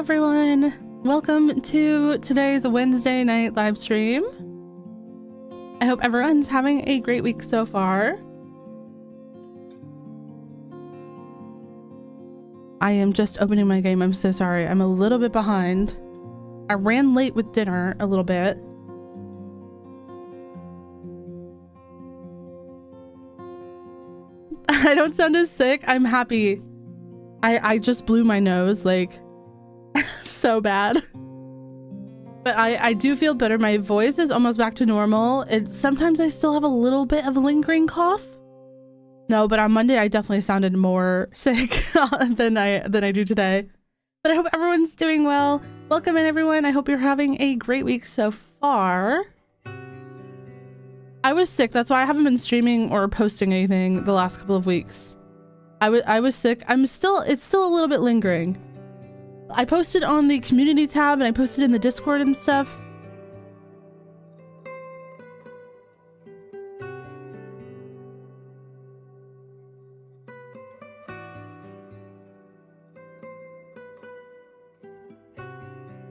everyone. Welcome to today's Wednesday night live stream. I hope everyone's having a great week so far. I am just opening my game. I'm so sorry. I'm a little bit behind. I ran late with dinner a little bit. I don't sound as sick. I'm happy. I just blew my nose like so bad. But I do feel better. My voice is almost back to normal. Sometimes I still have a little bit of a lingering cough. No, but on Monday I definitely sounded more sick than I do today. But I hope everyone's doing well. Welcome in, everyone. I hope you're having a great week so far. I was sick. That's why I haven't been streaming or posting anything the last couple of weeks. I was sick. It's still a little bit lingering. I posted on the community tab and I posted in the Discord and stuff.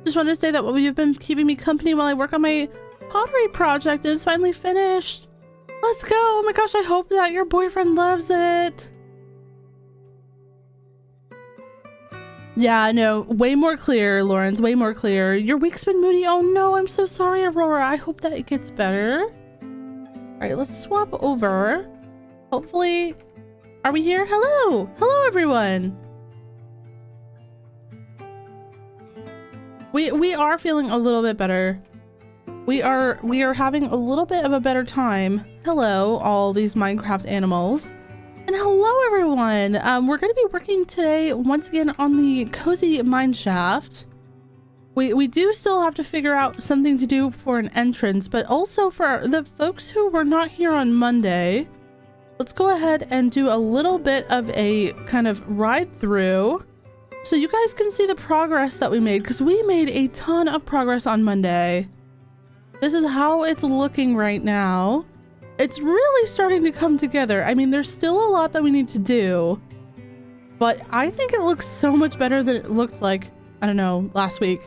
Just wanted to say that you've been keeping me company while I work on my pottery project is finally finished. Let's go. Oh my gosh, I hope that your boyfriend loves it. Yeah, no, way more clear, Lawrence, way more clear. Your week's been moody. Oh no, I'm so sorry, Aurora. I hope that it gets better. All right, let's swap over. Hopefully, are we here? Hello. Hello, everyone. We are feeling a little bit better. We are having a little bit of a better time. Hello, all these Minecraft animals. And hello, everyone. We're going to be working today once again on the cozy mineshaft. We do still have to figure out something to do for an entrance, but also for the folks who were not here on Monday, let's go ahead and do a little bit of a kind of ride through so you guys can see the progress that we made, because we made a ton of progress on Monday. This is how it's looking right now. It's really starting to come together. I mean, there's still a lot that we need to do, but I think it looks so much better than it looked like, I don't know, last week.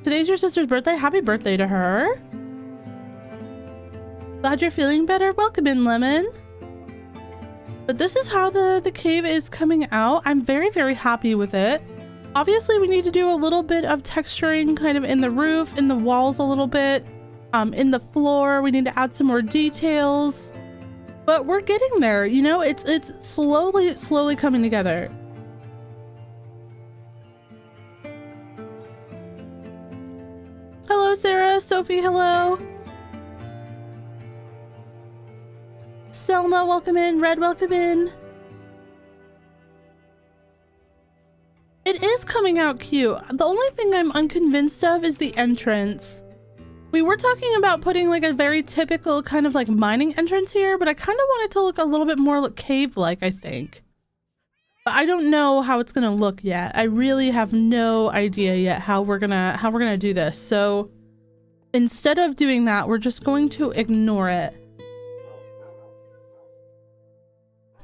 Today's your sister's birthday. Happy birthday to her. Glad you're feeling better. Welcome in, Lemon. But this is how the cave is coming out. I'm very, very happy with it. Obviously, we need to do a little bit of texturing kind of in the roof, in the walls a little bit, in the floor. We need to add some more details. But we're getting there, you know? It's slowly coming together. Hello, Sarah. Sophie, hello. Selma, welcome in. Red, welcome in. It is coming out cute. The only thing I'm unconvinced of is the entrance. We were talking about putting like a very typical kind of like mining entrance here, but I kind of want it to look a little bit more like cave-like, I think. But I don't know how it's gonna look yet. I really have no idea yet how we're gonna do this. So instead of doing that, we're just going to ignore it.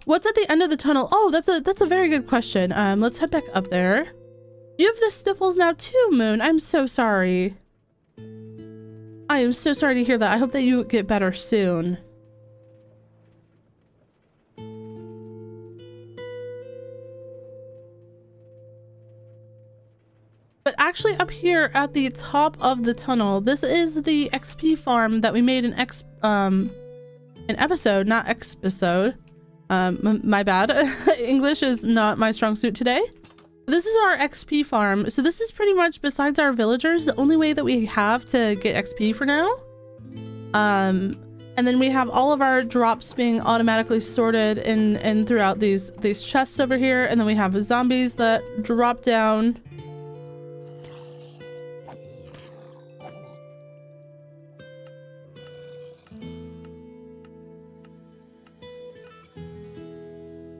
What's at the end of the tunnel? Oh, that's a very good question. Let's head back up there. You have the sniffles now too, Moon. I'm so sorry. I am so sorry to hear that. I hope that you get better soon. But actually up here at the top of the tunnel, this is the XP farm that we made an episode, not expisode. My bad. English is not my strong suit today. This is our XP farm. So this is pretty much, besides our villagers, the only way that we have to get XP for now. And then we have all of our drops being automatically sorted in throughout these chests over here. And then we have zombies that drop down.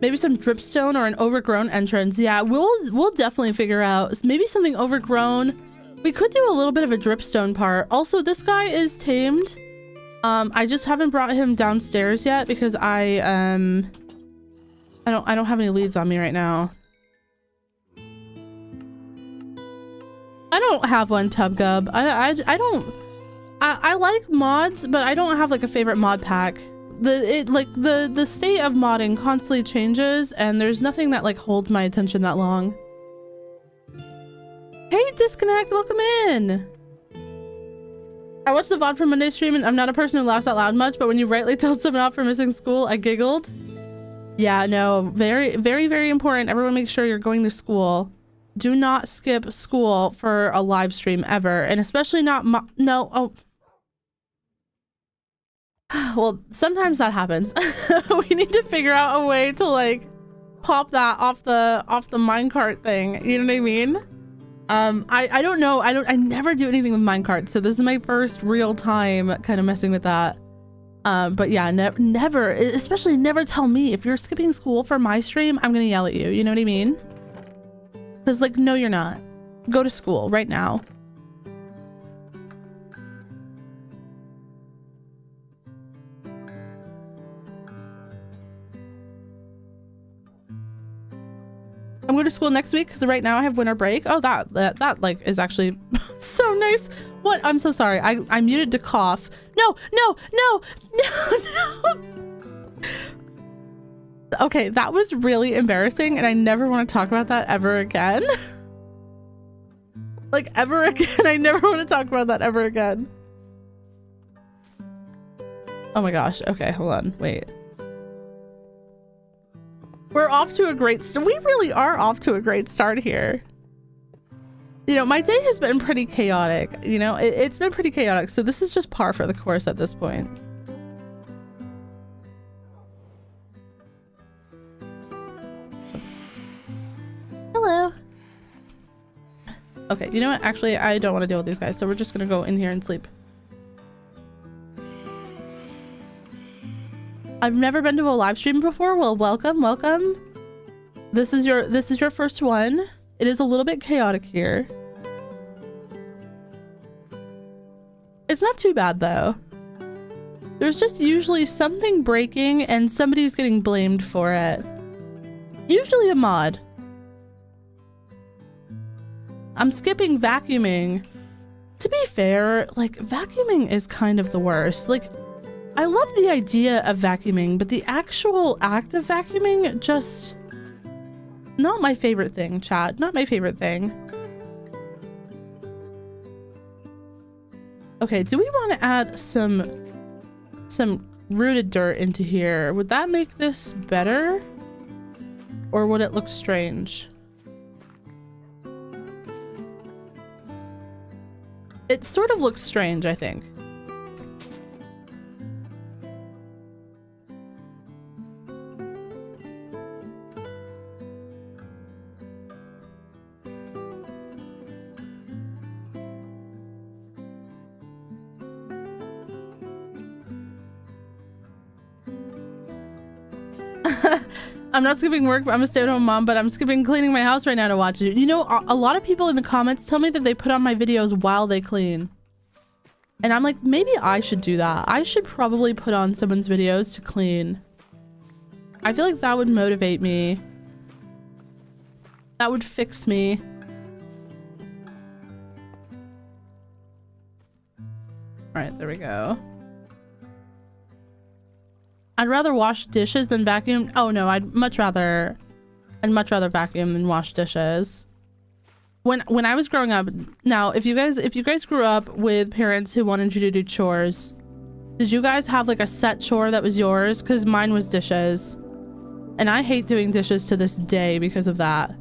Maybe some dripstone or an overgrown entrance. Yeah, we'll definitely figure out maybe something overgrown We could do a little bit of a dripstone part. Also, this guy is tamed. I just haven't brought him downstairs yet because I don't have any leads on me right now. I don't have one, Tubgub. I like mods, but I don't have like a favorite mod pack. The state of modding constantly changes, and there's nothing that like holds my attention that long. Hey, Disconnect, welcome in. I watched the VOD from Monday's stream, and I'm not a person who laughs out loud much, but when you rightly told someone off for missing school, I giggled. Yeah, no, very, very, very important. Everyone make sure you're going to school. Do not skip school for a live stream ever, and especially not well, sometimes that happens. We need to figure out a way to like pop that off the minecart thing. You know what I mean? I don't know. I never do anything with minecarts, so this is my first real time kind of messing with that. But yeah, never, especially never tell me if you're skipping school for my stream. I'm gonna yell at you. You know what I mean? Because like, no, you're not. Go to school right now. I'm going to school next week because right now I have winter break. Oh, that like is actually so nice. What? I'm so sorry. I muted to cough. No. Okay, that was really embarrassing, and I never want to talk about that ever again. Like ever again. I never want to talk about that ever again. Oh my gosh. Okay, hold on. Wait. We're off to a great start. We really are off to a great start here. You know, my day has been pretty chaotic. You know, it's been pretty chaotic. So this is just par for the course at this point. Hello. Okay, you know what? Actually, I don't want to deal with these guys. So we're just going to go in here and sleep. I've never been to a live stream before. Well, welcome. This is your first one. It is a little bit chaotic here. It's not too bad though. There's just usually something breaking and somebody's getting blamed for it. Usually a mod. I'm skipping vacuuming. To be fair, like vacuuming is kind of the worst. Like, I love the idea of vacuuming, but the actual act of vacuuming, just not my favorite thing, chat. Not my favorite thing. Okay, do we want to add some rooted dirt into here? Would that make this better? Or would it look strange? It sort of looks strange, I think. I'm not skipping work, but I'm a stay-at-home mom, but I'm skipping cleaning my house right now to watch it. You know, a lot of people in the comments tell me that they put on my videos while they clean. And I'm like, maybe I should do that. I should probably put on someone's videos to clean. I feel like that would motivate me. That would fix me. All right, there we go. I'd rather wash dishes than vacuum. Oh no, I'd much rather vacuum than wash dishes. When I was growing up, now if you guys grew up with parents who wanted you to do chores, did you guys have like a set chore that was yours? Because mine was dishes. And I hate doing dishes to this day because of that.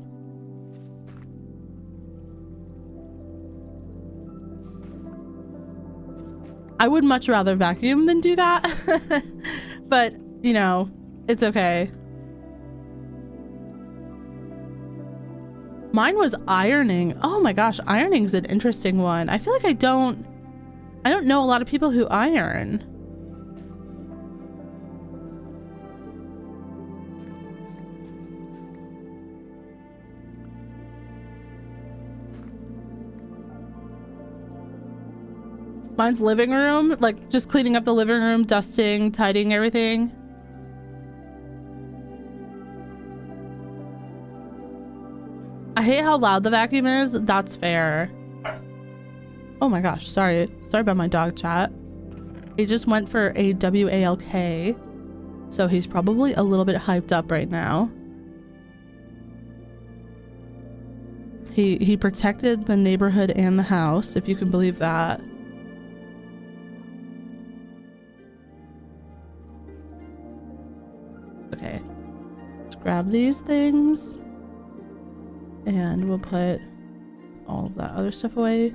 I would much rather vacuum than do that. But, you know, it's okay. Mine was ironing. Oh my gosh, ironing's an interesting one. I feel like I don't know a lot of people who iron. Mine's living room, like just cleaning up the living room, dusting, tidying everything. I hate how loud the vacuum is. That's fair. Oh my gosh, sorry about my dog, chat. He just went for a WALK, so he's probably a little bit hyped up right now. He protected the neighborhood and the house, if you can believe that. Okay, let's grab these things and we'll put all of that other stuff away.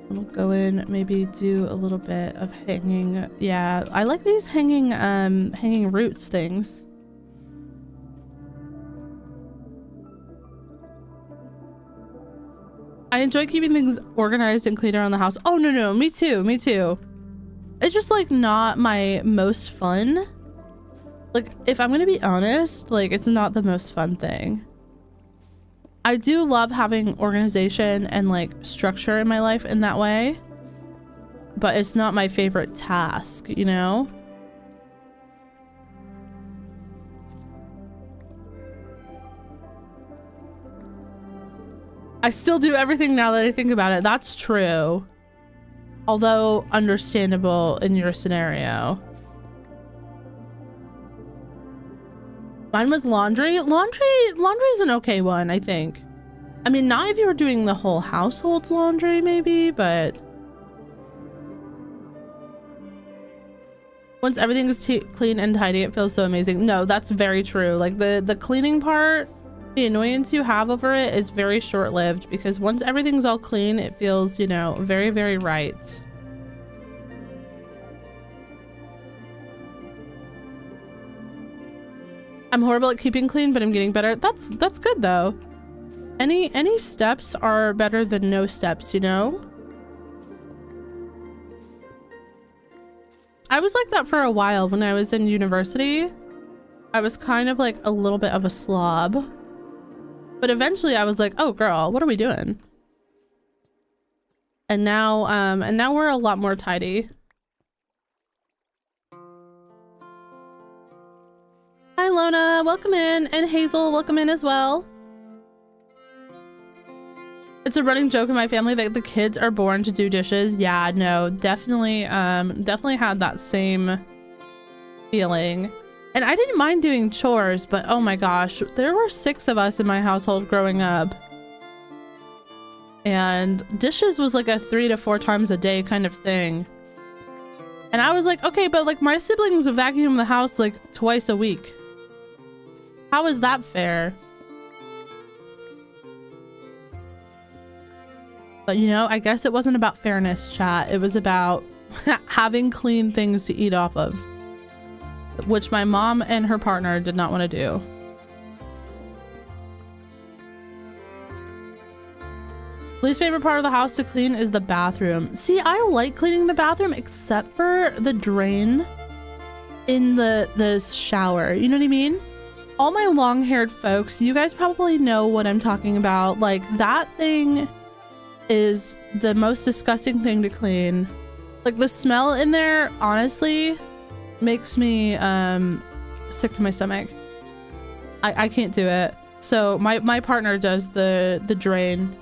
We'll go in, maybe do a little bit of hanging. Yeah, I like these hanging roots things. I enjoy keeping things organized and clean around the house. Oh no, me too. It's just like not my most fun. Like, if I'm gonna be honest, like it's not the most fun thing. I do love having organization and like structure in my life in that way, but it's not my favorite task, you know? I still do everything now that I think about it. That's true. Although understandable in your scenario. Mine was laundry. Laundry is an okay one, I think. I mean, not if you were doing the whole household's laundry, maybe, but once everything is clean and tidy, it feels so amazing. No, that's very true. Like the cleaning part, the annoyance you have over it is very short-lived, because once everything's all clean, it feels, you know, very, very right. I'm horrible at keeping clean, but I'm getting better. That's good though. Any steps are better than no steps, you know? I was like that for a while when I was in university. I was kind of like a little bit of a slob. But eventually I was like, oh girl, what are we doing? And now we're a lot more tidy. Hi Lona, welcome in, and Hazel, welcome in as well. It's a running joke in my family that the kids are born to do dishes. Yeah, no, definitely had that same feeling. And I didn't mind doing chores, but oh my gosh, there were 6 of us in my household growing up. And dishes was like a 3 to 4 times a day kind of thing. And I was like, okay, but like my siblings vacuum the house like twice a week. How is that fair? But you know, I guess it wasn't about fairness, chat. It was about having clean things to eat off of, which my mom and her partner did not want to do. Least favorite part of the house to clean is the bathroom. See, I like cleaning the bathroom except for the drain in the shower. You know what I mean? All my long-haired folks, you guys probably know what I'm talking about. Like, that thing is the most disgusting thing to clean. Like, the smell in there, honestly, makes me sick to my stomach. I can't do it. So my partner does the drain.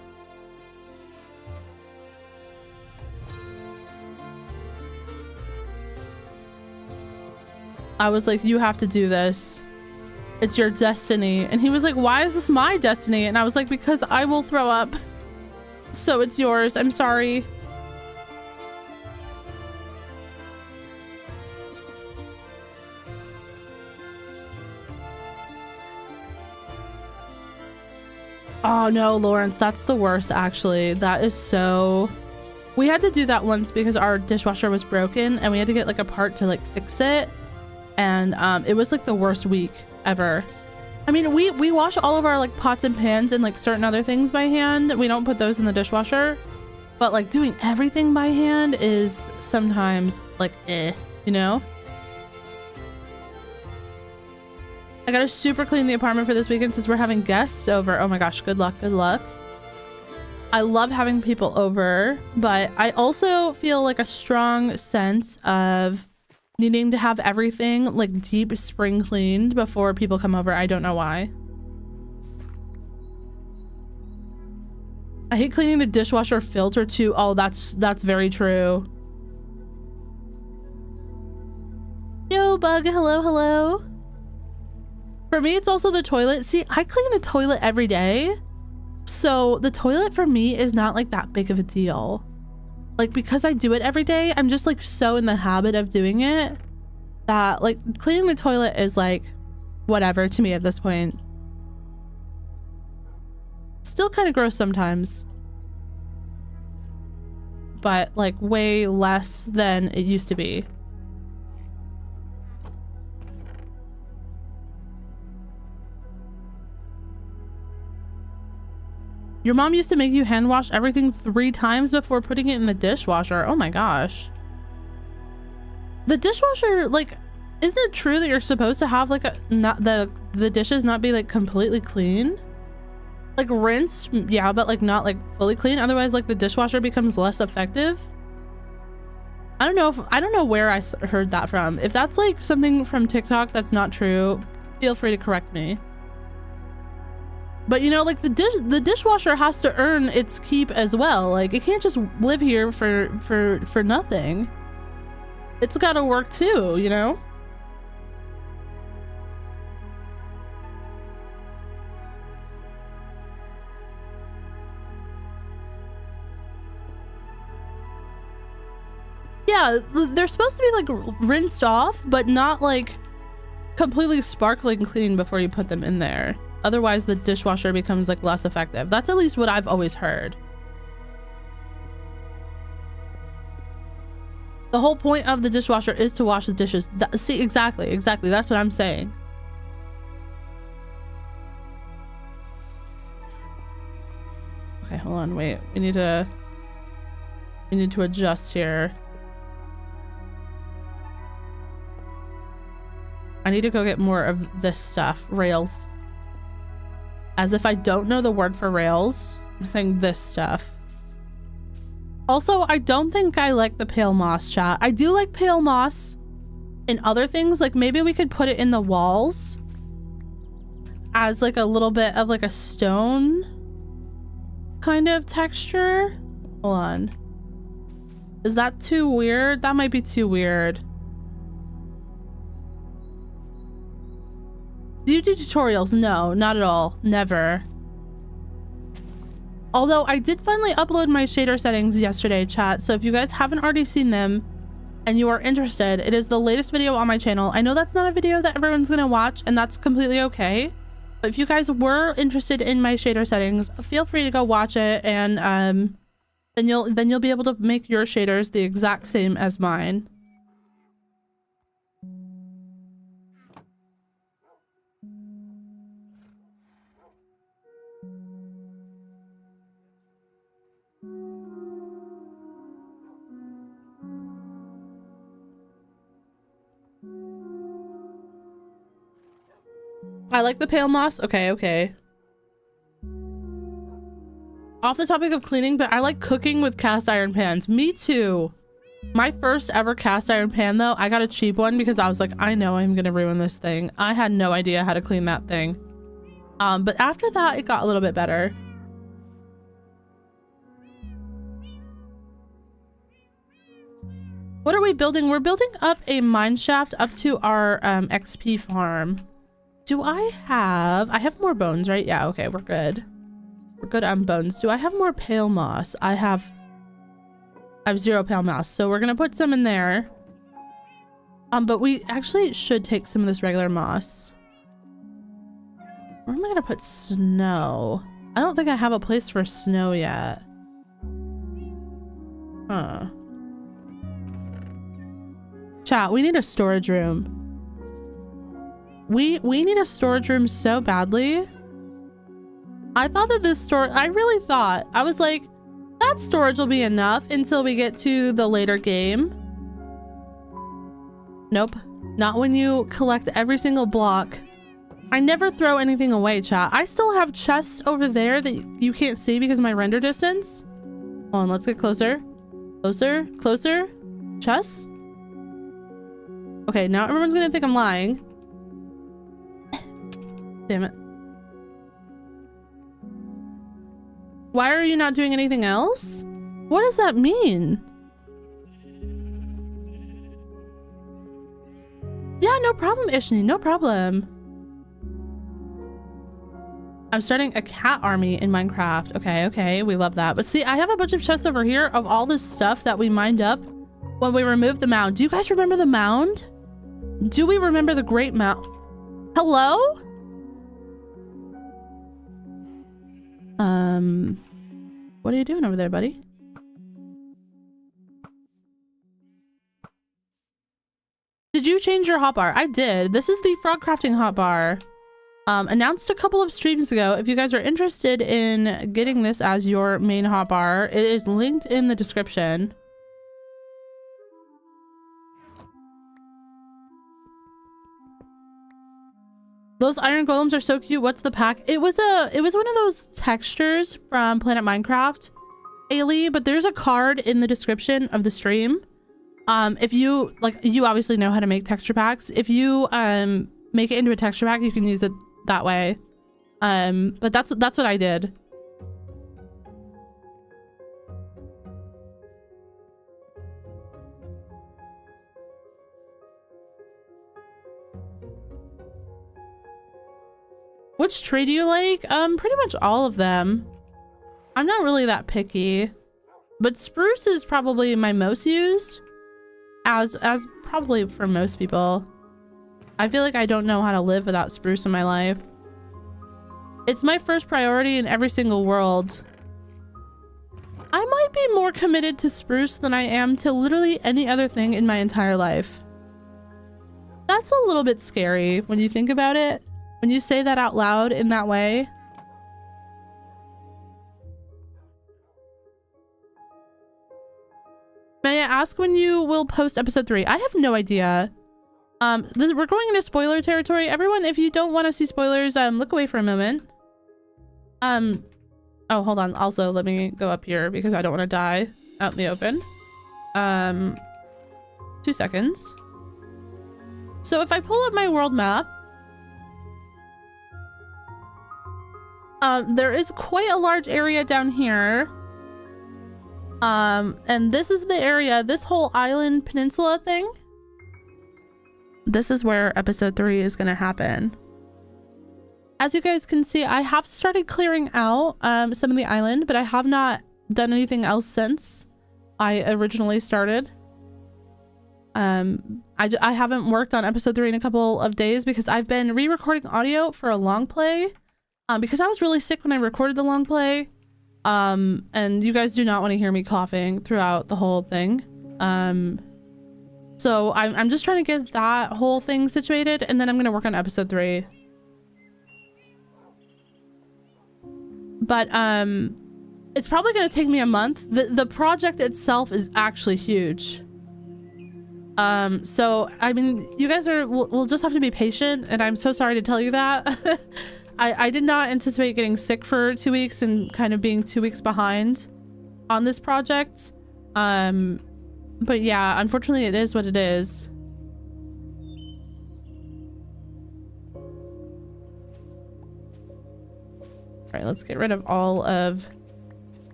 I was like, you have to do this. It's your destiny. And he was like, why is this my destiny? And I was like, because I will throw up. So it's yours. I'm sorry. Oh no, Lawrence, that's the worst actually. That is so... We had to do that once because our dishwasher was broken and we had to get like a part to like fix it. And it was like the worst week ever. I mean, we wash all of our like pots and pans and like certain other things by hand. We don't put those in the dishwasher. But like doing everything by hand is sometimes like you know? I gotta super clean the apartment for this weekend since we're having guests over. Oh my gosh, good luck, good luck. I love having people over, but I also feel like a strong sense of needing to have everything like deep spring cleaned before people come over. I don't know why. I hate cleaning the dishwasher filter too. Oh, that's very true. Yo, Bug, hello, hello. For me, it's also the toilet. See, I clean the toilet every day. So the toilet for me is not like that big of a deal. Like, because I do it every day, I'm just like so in the habit of doing it that like cleaning the toilet is like whatever to me at this point. Still kind of gross sometimes, but like way less than it used to be. Your mom used to make you hand wash everything 3 times before putting it in the dishwasher. Oh my gosh. The dishwasher, like, isn't it true that you're supposed to have like the dishes not be like completely clean? Like rinsed, yeah, but like not like fully clean. Otherwise, like the dishwasher becomes less effective. I don't know where I heard that from. If that's like something from TikTok that's not true, feel free to correct me. But you know, like the dishwasher has to earn its keep as well. Like it can't just live here for nothing. It's got to work too, you know? Yeah, they're supposed to be like rinsed off, but not like completely sparkling clean before you put them in there. Otherwise the dishwasher becomes like less effective. That's at least what I've always heard. The whole point of the dishwasher is to wash the dishes. See, exactly. That's what I'm saying. Okay, hold on, wait. We need to adjust here. I need to go get more of this stuff. Rails. As if I don't know the word for rails. I'm saying this stuff. Also, I don't think I like the pale moss, chat. I do like pale moss in other things. Like maybe we could put it in the walls as like a little bit of like a stone kind of texture. Hold on. Is that too weird? That might be too weird. Do you do tutorials? No, not at all. Never. Although I did finally upload my shader settings yesterday, chat. So if you guys haven't already seen them and you are interested, it is the latest video on my channel. I know that's not a video that everyone's gonna watch, and that's completely okay. But if you guys were interested in my shader settings, feel free to go watch it, and then you'll be able to make your shaders the exact same as mine. I like the pale moss. Okay. Off the topic of cleaning, but I like cooking with cast iron pans. Me too. My first ever cast iron pan though, I got a cheap one because I was like, I know I'm gonna ruin this thing. I had no idea how to clean that thing. But after that, it got a little bit better. What are we building? We're building up a mineshaft up to our XP farm. Do I have more bones, right? Yeah, okay, we're good. We're good on bones. Do I have more pale moss? I have 0 pale moss, so we're gonna put some in there. But we actually should take some of this regular moss. Where am I gonna put snow? I don't think I have a place for snow yet. Huh. Chat, we need a storage room. We need a storage room so badly. I thought that this I really thought, I was like, that storage will be enough until we get to the later game. Nope. Not when you collect every single block I never throw anything away, chat. I still have chests over there that you can't see because of my render distance. Hold on, let's get closer. Closer, closer. Chests? Okay, now everyone's gonna think I'm lying. Damn it. Why are you not doing anything else? What does that mean? Yeah, no problem, Ishni, no problem. I'm starting a cat army in Minecraft. Okay, okay, we love that. But see, I have a bunch of chests over here of all this stuff that we mined up when we removed the mound. Do you guys remember the mound? Do we remember the great mound? Hello? What are you doing over there, buddy? Did you change your hotbar? I did. This is the Frogcrafting hotbar. Announced a couple of streams ago. If you guys are interested in getting this as your main hotbar, it is linked in the description. Those iron golems are so cute. What's the pack? It was one of those textures from Planet Minecraft, Ailey, but there's a card in the description of the stream. If you you obviously know how to make texture packs. If you make it into a texture pack, you can use it that way. But that's what I did. Which tree do you like? Pretty much all of them. I'm not really that picky, but spruce is probably my most used, as probably for most people. I feel like I don't know how to live without spruce in my life. It's my first priority in every single world. I might be more committed to spruce than I am to literally any other thing in my entire life. That's a little bit scary when you think about it. When you say that out loud in that way. May I ask when you will post episode 3? I have no idea. We're going into spoiler territory. Everyone, if you don't want to see spoilers, look away for a moment. Oh, hold on. Also, let me go up here because I don't want to die out in the open. 2 seconds. So if I pull up my world map, there is quite a large area down here. And this is the area, this whole island peninsula thing. This is where episode 3 is gonna happen. As you guys can see, I have started clearing out some of the island, but I have not done anything else since I originally started. I haven't worked on episode 3 in a couple of days because I've been re-recording audio for a long play. Because I was really sick when I recorded the long play. And you guys do not want to hear me coughing throughout the whole thing. So I'm just trying to get that whole thing situated, and then I'm going to work on episode 3. But it's probably going to take me a month. The project itself is actually huge. So I mean, you guys will just have to be patient, and I'm so sorry to tell you that. I did not anticipate getting sick for 2 weeks and kind of being 2 weeks behind on this project. But yeah, unfortunately it is what it is. All right, let's get rid of all of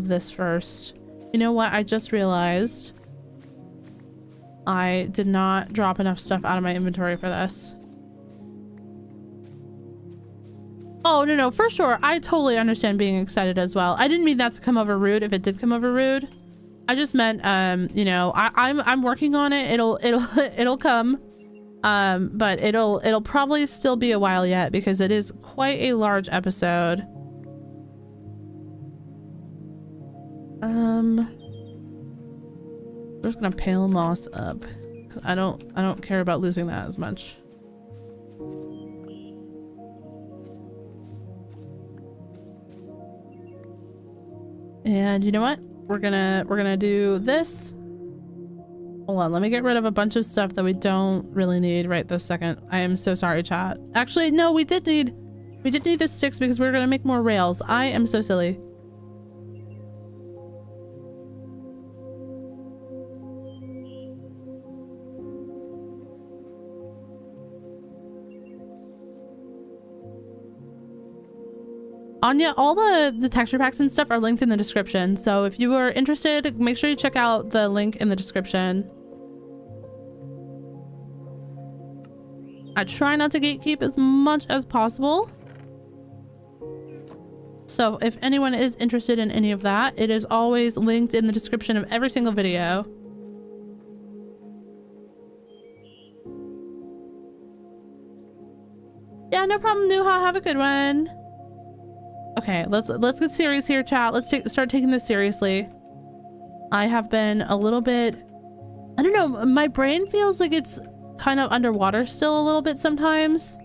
this first. You know what? I just realized I did not drop enough stuff out of my inventory for this. Oh, no, for sure. I totally understand being excited as well. I didn't mean that to come over rude if it did come over rude. I just meant, you know, I'm working on it. It'll come. But it'll probably still be a while yet because it is quite a large episode. I'm just gonna pale moss up. I don't care about losing that as much. And you know what? We're gonna do this. Hold on, let me get rid of a bunch of stuff that we don't really need right this second. I am so sorry, chat. Actually, no, we did need the sticks because we were gonna make more rails. I am so silly. Anya, all the texture packs and stuff are linked in the description. So if you are interested, make sure you check out the link in the description. I try not to gatekeep as much as possible. So if anyone is interested in any of that, it is always linked in the description of every single video. Yeah, no problem, Nuha. Have a good one. Okay, let's get serious here, chat. Let's start taking this seriously. I have been a little bit, I don't know, my brain feels like it's kind of underwater still a little bit sometimes.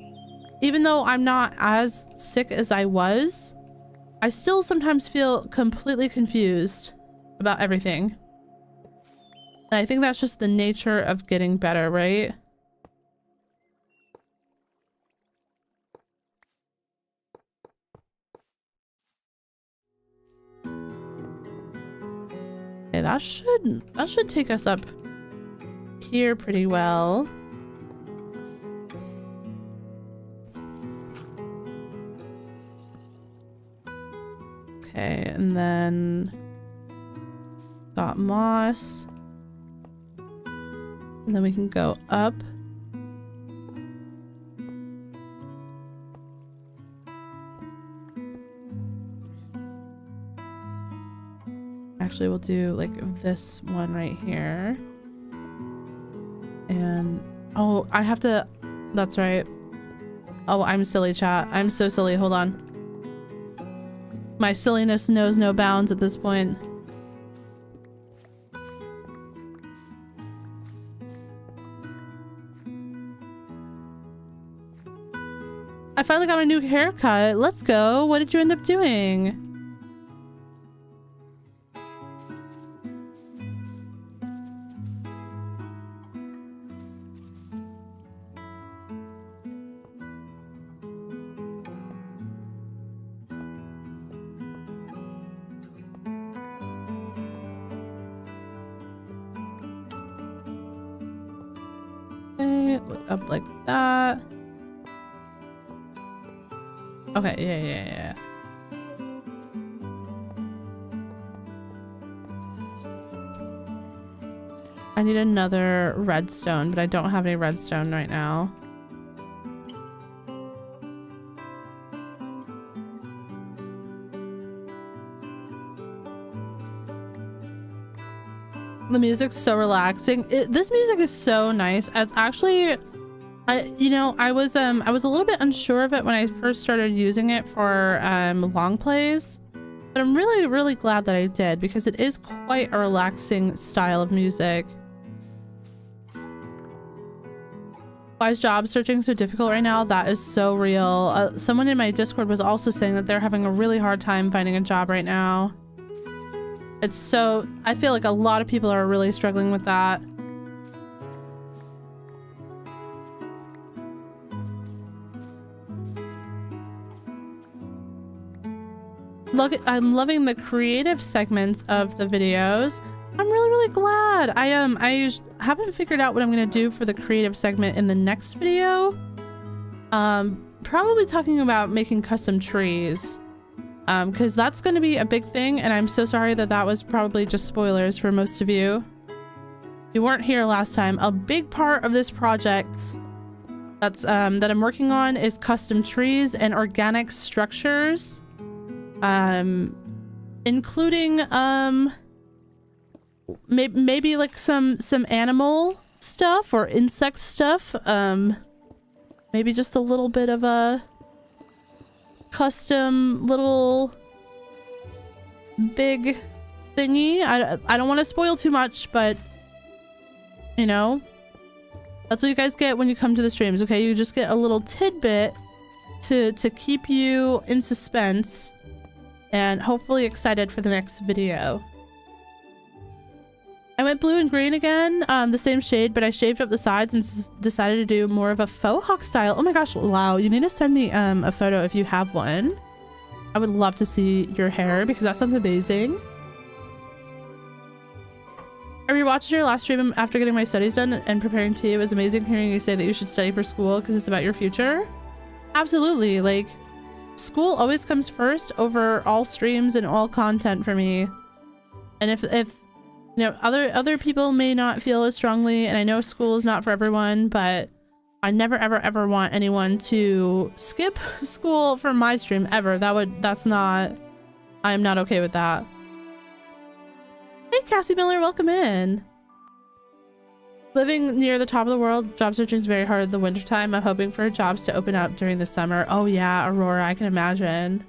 Even though I'm not as sick as I was, I still sometimes feel completely confused about everything. And I think that's just the nature of getting better, right? Okay, that should take us up here pretty well. Okay, and then got moss. And then we can go up. Actually, we'll do like this one right here. And oh, I have to, that's right. Oh, I'm silly, chat. I'm so silly. Hold on. My silliness knows no bounds at this point. I finally got my new haircut. Let's go. What did you end up doing? Up like that. Okay, yeah. I need another redstone, but I don't have any redstone right now. The music's so relaxing. This music is so nice. It's actually, I was a little bit unsure of it when I first started using it for long plays, but I'm really glad that I did because it is quite a relaxing style of music. Why is job searching so difficult right now? That is so real. Someone in my Discord was also saying that they're having a really hard time finding a job right now. It's so, I feel like a lot of people are really struggling with that. Look, I'm loving the creative segments of the videos. I'm really glad. I haven't figured out what I'm gonna do for the creative segment in the next video. Probably talking about making custom trees. Because that's going to be a big thing, and I'm so sorry that that was probably just spoilers for most of you. You weren't here last time. A big part of this project that I'm working on is custom trees and organic structures, including maybe like some animal stuff or insect stuff. Maybe just a little bit of a custom little big thingy. I don't want to spoil too much, but you know, that's what you guys get when you come to the streams. Okay, you just get a little tidbit to keep you in suspense and hopefully excited for the next video. I went blue and green again, the same shade, but I shaved up the sides and decided to do more of a faux hawk style. Oh my gosh, wow. You need to send me a photo if you have one. I would love to see your hair because that sounds amazing. I rewatched your last stream after getting my studies done and preparing tea. It was amazing hearing you say that you should study for school because it's about your future. Absolutely. Like, school always comes first over all streams and all content for me. And if you know, other people may not feel as strongly, and I know school is not for everyone, but I never ever want anyone to skip school for my stream ever. I'm not okay with that. Hey Cassie Miller, welcome in. Living near the top of the world, job searching is very hard in the wintertime. I'm hoping for jobs to open up during the summer. Oh yeah, Aurora, I can imagine.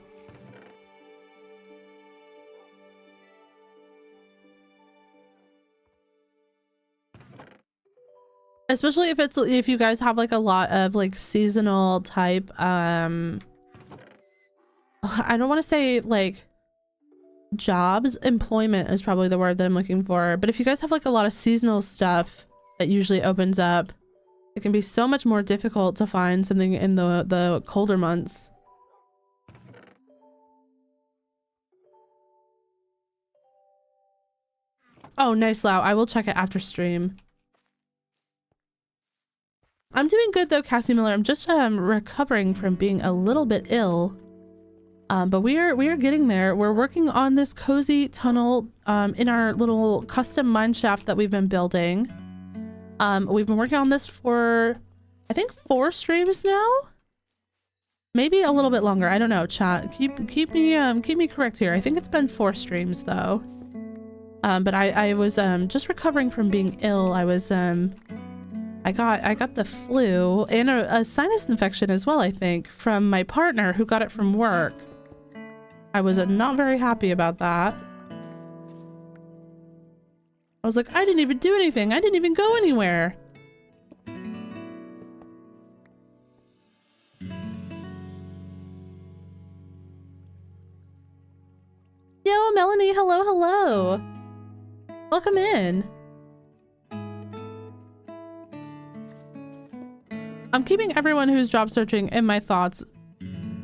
Especially if you guys have like a lot of like seasonal type I don't want to say like jobs. Employment is probably the word that I'm looking for, but if you guys have like a lot of seasonal stuff that usually opens up, it can be so much more difficult to find something in the colder months. Oh nice, Lau. I will check it after stream. I'm doing good though, Cassie Miller. I'm just recovering from being a little bit ill. But we are getting there. We're working on this cozy tunnel in our little custom mine shaft that we've been building. We've been working on this for I think 4 streams now. Maybe a little bit longer. I don't know, chat. Keep me correct here. I think it's been 4 streams though. But I was just recovering from being ill. I was I got the flu and a sinus infection as well, I think, from my partner who got it from work. I was not very happy about that. I was like, I didn't even do anything. I didn't even go anywhere. Yo, Melanie, hello, hello. Welcome in. I'm keeping everyone who's job searching in my thoughts,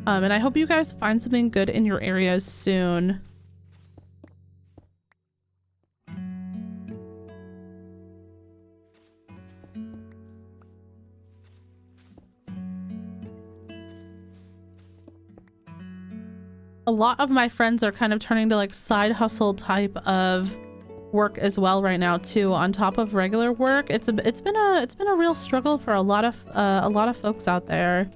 and I hope you guys find something good in your areas soon. A lot of my friends are kind of turning to like side hustle type of work as well right now too, on top of regular work. It's been a real struggle for a lot of folks out there.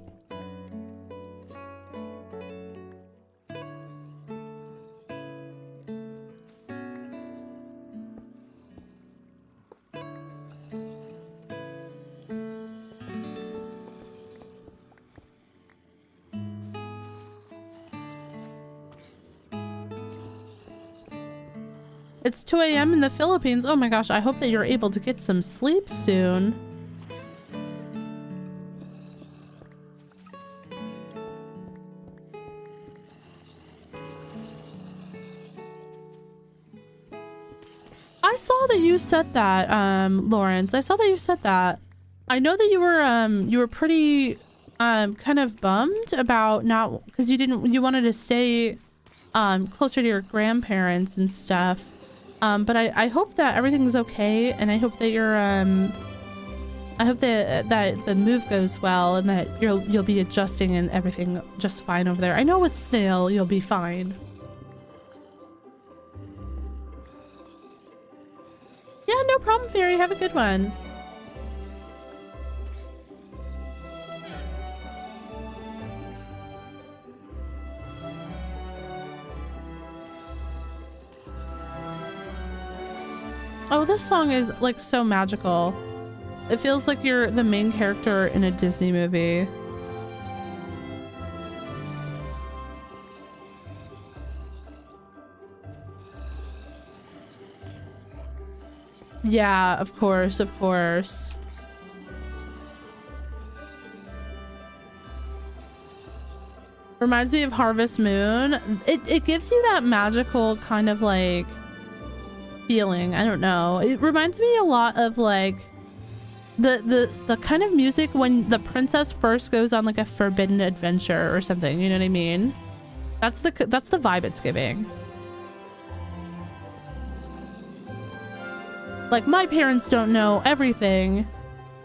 It's 2 a.m. in the Philippines. Oh my gosh, I hope that you're able to get some sleep soon. I saw that you said that, Lawrence. I saw that you said that. I know that you were pretty kind of bummed about not, because you wanted to stay closer to your grandparents and stuff. But I hope that everything's okay, and I hope that you're I hope that the move goes well and that you'll be adjusting and everything just fine over there. I know with Snail you'll be fine. Yeah, no problem, Fairy. Have a good one. Oh, this song is like so magical. It feels like you're the main character in a Disney movie. Yeah, of course, of course. Reminds me of Harvest Moon. It gives you that magical kind of like feeling. I don't know. It reminds me a lot of like the kind of music when the princess first goes on like a forbidden adventure or something. You know what I mean? That's the vibe it's giving. Like, my parents don't know everything,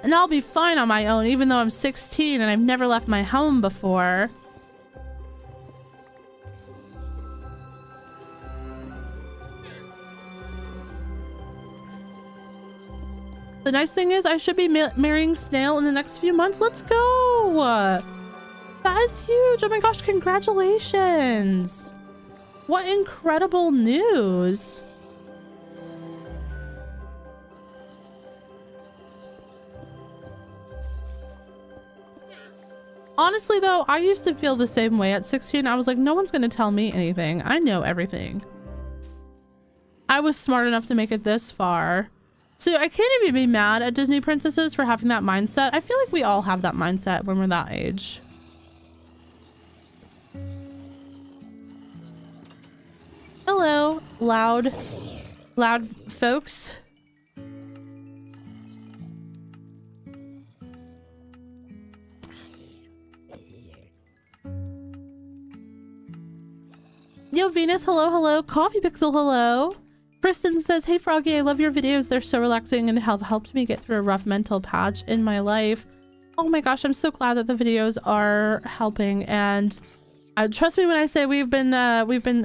and I'll be fine on my own, even though I'm 16 and I've never left my home before. The nice thing is I should be marrying Snail in the next few months. Let's go! That is huge! Oh my gosh, congratulations! What incredible news! Honestly though, I used to feel the same way at 16. I was like, no one's gonna tell me anything. I know everything. I was smart enough to make it this far. So I can't even be mad at Disney princesses for having that mindset. I feel like we all have that mindset when we're that age. Hello, loud folks. Yo, Venus, hello, hello. Coffee Pixel, hello. Kristen says, hey, Froggy, I love your videos. They're so relaxing and have helped me get through a rough mental patch in my life. Oh my gosh, I'm so glad that the videos are helping. And trust me when I say we've been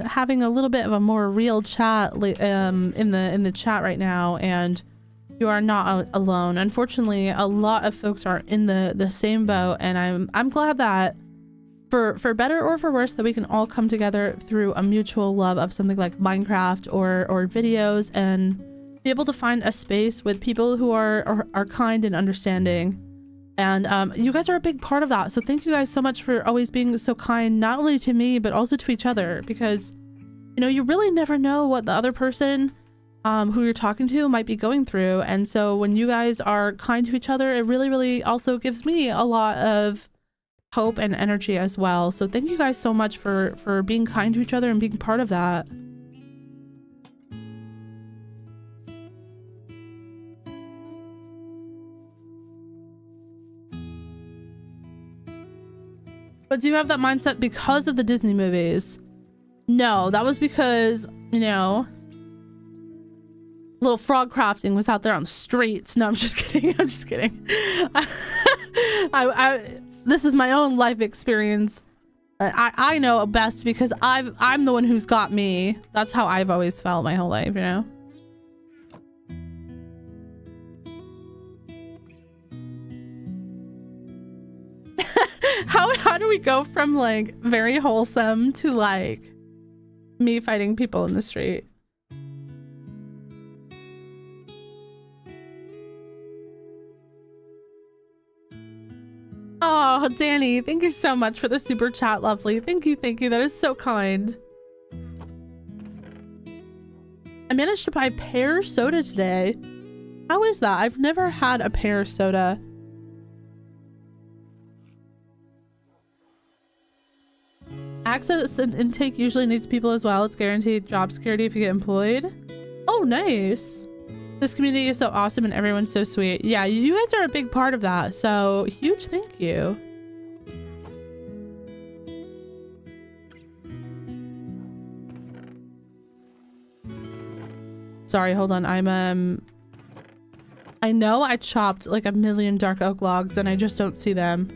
having a little bit of a more real chat in the chat right now, and you are not alone. Unfortunately, a lot of folks are in the same boat, and I'm glad that for better or for worse, that we can all come together through a mutual love of something like Minecraft or videos, and be able to find a space with people who are kind and understanding. And you guys are a big part of that. So thank you guys so much for always being so kind, not only to me, but also to each other, because, you know, you really never know what the other person who you're talking to might be going through. And so when you guys are kind to each other, it really, really also gives me a lot of hope and energy as well. So thank you guys so much for being kind to each other and being part of that. But do you have that mindset because of the Disney movies? No, that was because, you know, little Frogcrafting was out there on the streets. No, I'm just kidding. I'm just kidding. This is my own life experience. I know best because I'm the one who's got me. That's how I've always felt my whole life, you know? How do we go from like very wholesome to like me fighting people in the street? Oh, Danny, thank you so much for the super chat, lovely. Thank you, thank you. That is so kind. I managed to buy pear soda today. How is that? I've never had a pear soda. Access and intake usually needs people as well. It's guaranteed job security if you get employed. Oh, nice. This community is so awesome and everyone's so sweet. Yeah, you guys are a big part of that. So huge thank you. Sorry, hold on. I know I chopped like 1,000,000 dark oak logs and I just don't see them.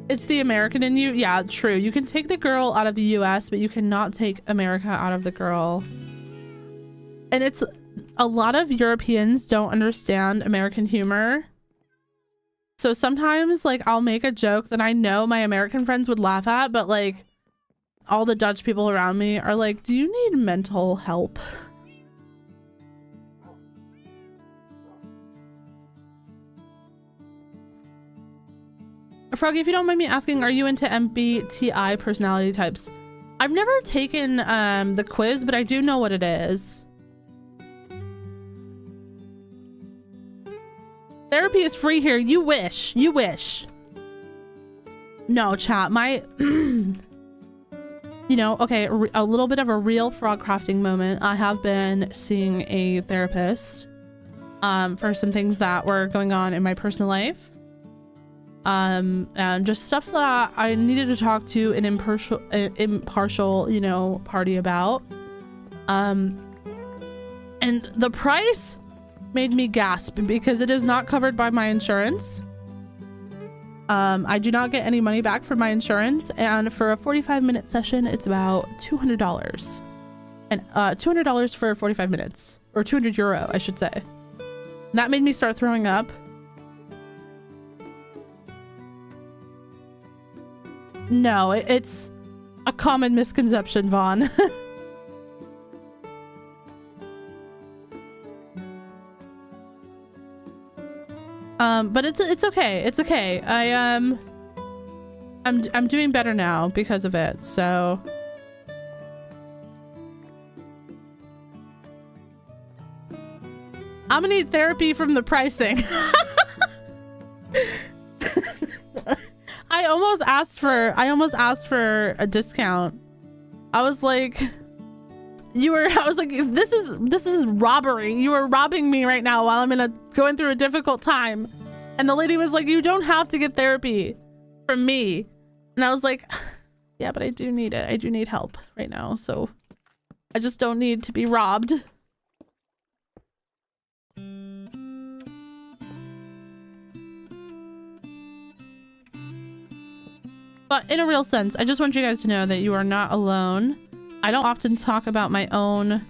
It's the American in you. Yeah, true. You can take the girl out of the US, but you cannot take America out of the girl. And it's a lot of Europeans don't understand American humor. So sometimes like I'll make a joke that I know my American friends would laugh at, but like all the Dutch people around me are like, do you need mental help? Froggy, if you don't mind me asking, are you into MBTI personality types? I've never taken the quiz, but I do know what it is. Therapy is free here. You wish. You wish. No, chat. My you know, okay, a little bit of a real frog crafting moment. I have been seeing a therapist for some things that were going on in my personal life. And just stuff that I needed to talk to an impartial, you know, party about. And the price made me gasp because it is not covered by my insurance. I do not get any money back from my insurance, and for a 45-minute session, it's about $200. And $200 for 45 minutes, or €200, I should say. And that made me start throwing up. No, it's a common misconception, Vaughn. But it's okay. It's okay. I'm doing better now because of it. So I'm gonna need therapy from the pricing. I almost asked for a discount. I was like, this is robbery. You are robbing me right now while I'm going through a difficult time. And the lady was like, you don't have to get therapy from me. And I was like, yeah, but I do need it. I do need help right now. So I just don't need to be robbed. But in a real sense, I just want you guys to know that you are not alone. I don't often talk about my own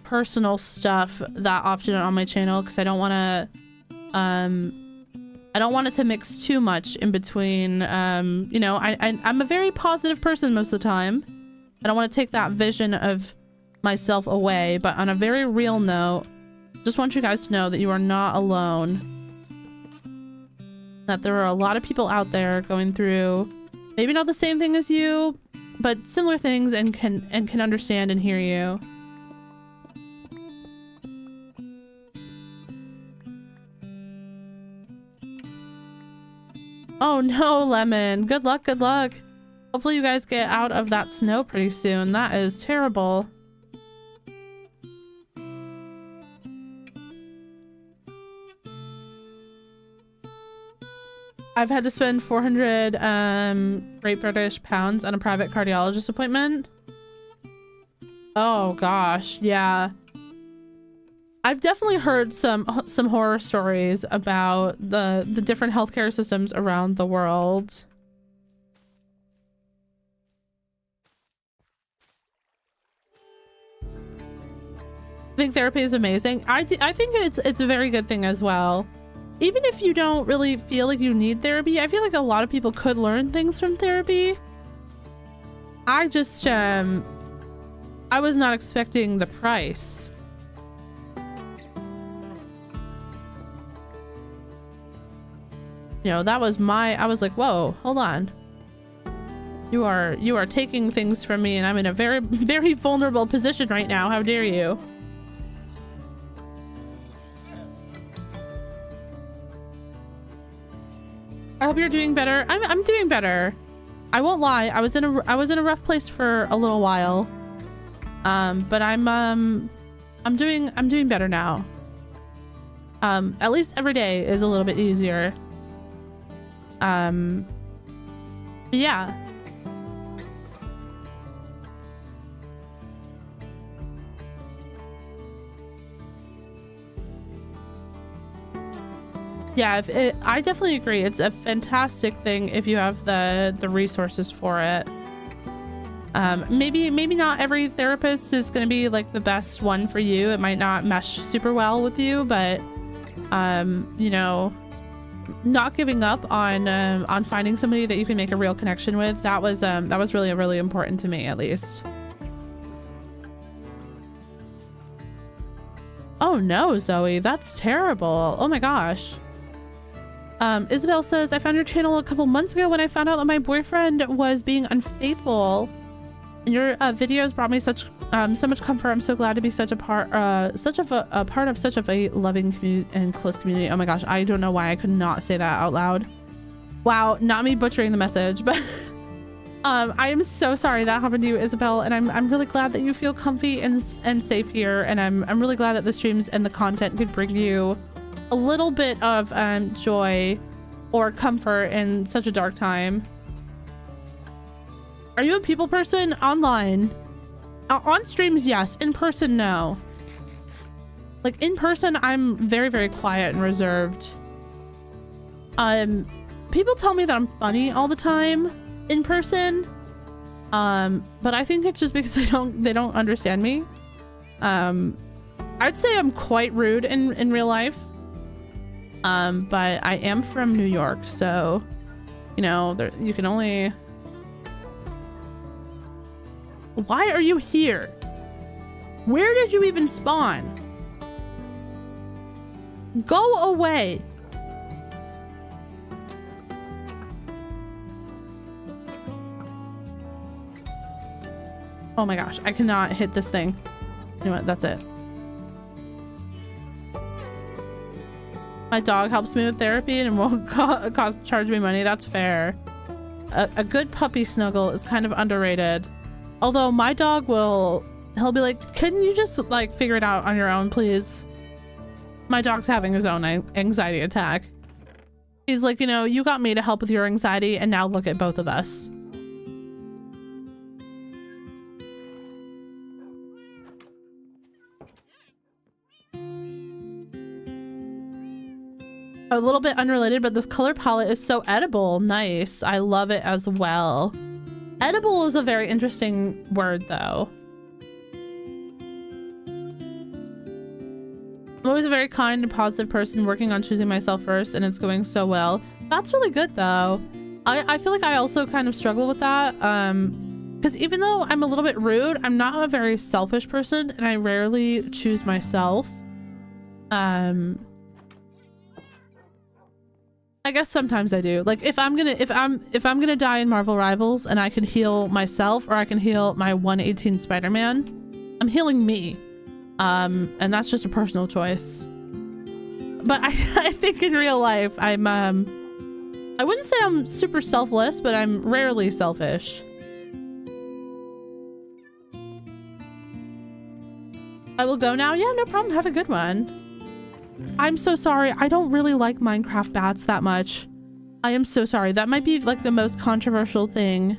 personal stuff that often on my channel because I don't want it to mix too much in between. You know, I'm a very positive person most of the time. I don't want to take that vision of myself away, but on a very real note, just want you guys to know that you are not alone. That there are a lot of people out there going through maybe not the same thing as you, but similar things and can understand and hear you. Oh no, Lemon. Good luck, good luck. Hopefully you guys get out of that snow pretty soon. That is terrible. I've had to spend 400 Great British pounds on a private cardiologist appointment. Oh gosh, yeah. I've definitely heard some horror stories about the different healthcare systems around the world. I think therapy is amazing. I think it's a very good thing as well. Even if you don't really feel like you need therapy, I feel like a lot of people could learn things from therapy. I just, I was not expecting the price. You know, that was I was like, whoa, hold on. You are taking things from me and I'm in a very, very vulnerable position right now. How dare you? I hope you're doing better. I'm doing better. I won't lie. I was in a rough place for a little while. But I'm doing better now. At least every day is a little bit easier. Yeah. Yeah, I definitely agree. It's a fantastic thing if you have the resources for it. Maybe not every therapist is going to be like the best one for you. It might not mesh super well with you, but you know, not giving up on finding somebody that you can make a real connection with, that was really important to me, at least. Oh no, Zoe, that's terrible. Oh my gosh. Isabel says, I found your channel a couple months ago when I found out that my boyfriend was being unfaithful. And your videos brought me so much comfort. I'm so glad to be such a part of such a loving community and close community. Oh my gosh, I don't know why I could not say that out loud. Wow, not me butchering the message, but I am so sorry that happened to you, Isabel, and I'm really glad that you feel comfy and safe here, and I'm really glad that the streams and the content could bring you a little bit of joy or comfort in such a dark time. Are you a people person? Online? On streams, yes. In person, no. Like, in person, I'm very, very quiet and reserved. People tell me that I'm funny all the time in person, but I think it's just because they don't understand me. I'd say I'm quite rude in real life, but I am from New York, so you know you can only. Why are you here? Where did you even spawn? Go away. Oh my gosh, I cannot hit this thing. You know what? That's it. My dog helps me with therapy and won't charge me money. That's fair. A good puppy snuggle is kind of underrated. Although my dog he'll be like, couldn't you just like figure it out on your own, please? My dog's having his own anxiety attack. He's like, you know, you got me to help with your anxiety, and now look at both of us. A little bit unrelated, but this color palette is so edible. Nice. I love it as well. Edible is a very interesting word, though. I'm always a very kind and positive person, working on choosing myself first, and it's going so well. That's really good, though. I feel like I also kind of struggle with that. Because even though I'm a little bit rude, I'm not a very selfish person, and I rarely choose myself. I guess sometimes I do. Like if I'm gonna die in Marvel Rivals and I can heal myself, or I can heal my 118 Spider-Man, I'm healing me. And that's just a personal choice. But I think in real life I wouldn't say I'm super selfless, but I'm rarely selfish. I will go now. Yeah, no problem. Have a good one. I'm so sorry. I don't really like Minecraft bats that much. I am so sorry. That might be like the most controversial thing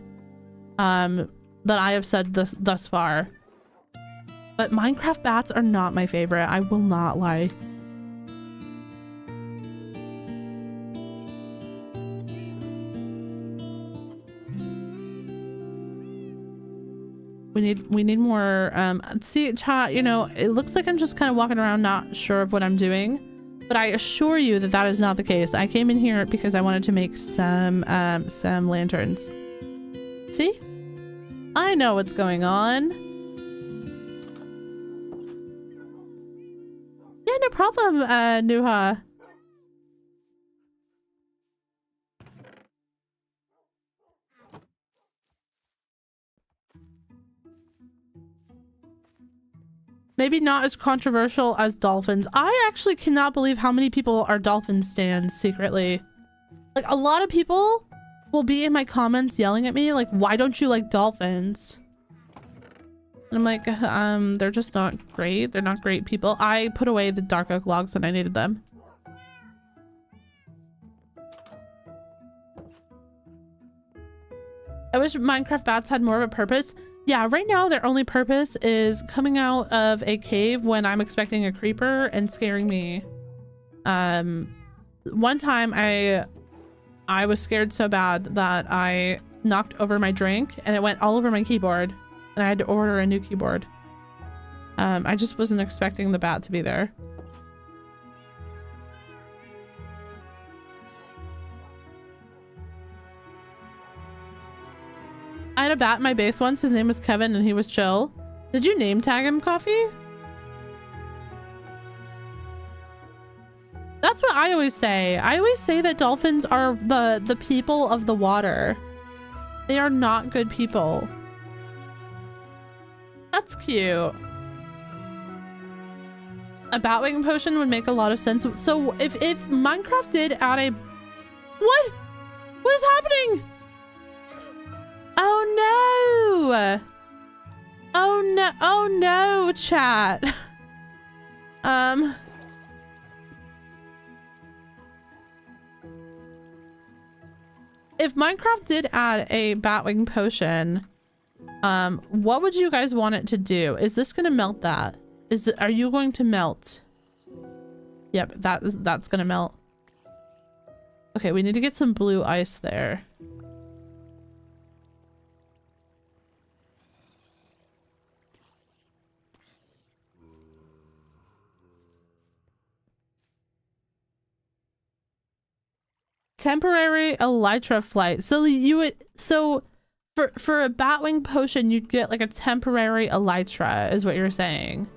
that I have said thus far. But Minecraft bats are not my favorite. I will not lie. We need more see, chat, you know, it looks like I'm just kind of walking around not sure of what I'm doing, but I assure you that that is not the case. I came in here because I wanted to make some lanterns. See? I know what's going on. Yeah, no problem, Nuha. Maybe not as controversial as dolphins. I actually cannot believe how many people are dolphin stans secretly. Like, a lot of people will be in my comments yelling at me, like, why don't you like dolphins? And I'm like, they're just not great. They're not great people. I put away the dark oak logs when I needed them. I wish Minecraft bats had more of a purpose. Yeah, right now their only purpose is coming out of a cave when I'm expecting a creeper and scaring me. One time I was scared so bad that I knocked over my drink and it went all over my keyboard, and I had to order a new keyboard. I just wasn't expecting the bat to be there. I had a bat in my base once. His name was Kevin and he was chill. Did you name tag him, Coffee? That's what I always say. I always say that dolphins are the people of the water. They are not good people. That's cute. A batwing potion would make a lot of sense. So if Minecraft did add a... What? What is happening? Oh Oh no, oh no, chat. If Minecraft did add a batwing potion, what would you guys want it to do? Is this gonna melt that? Are you going to melt? Yep, that's gonna melt. Okay, we need to get some blue ice there. Temporary elytra flight. So you would, so for a batwing potion, you'd get like a temporary elytra, is what you're saying.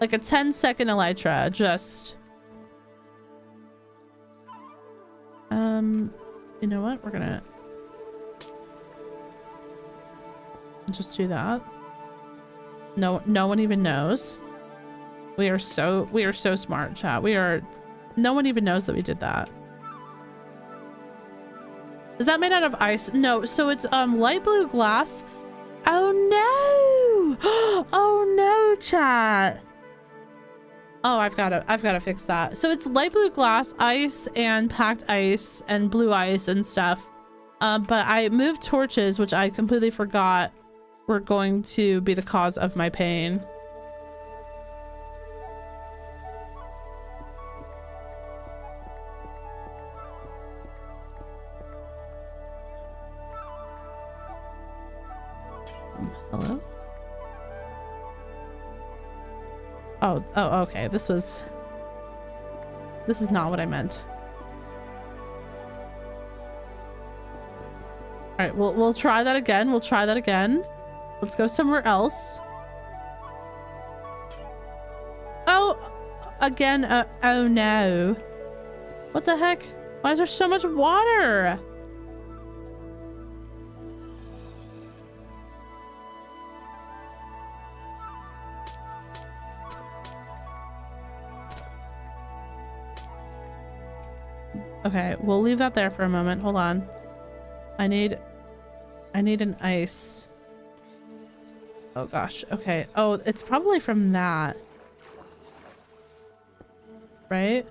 Like a 10-second elytra, just. You know what? We're gonna just do that. No one even knows. We are so smart, chat. No one even knows that we did that. Is that made out of ice? No, so it's light blue glass. Oh no! Oh no, chat. Oh, I've gotta fix that. So it's light blue glass, ice, and packed ice, and blue ice and stuff. But I moved torches, which I completely forgot were going to be the cause of my pain. Hello? Oh, okay. This is not what I meant. All right, we'll try that again. We'll try that again. Let's go somewhere else. Oh, again. Oh no. What the heck? Why is there so much water? Okay, we'll leave that there for a moment. Hold on. I need an ice. Oh gosh. Okay. Oh, it's probably from that. Right?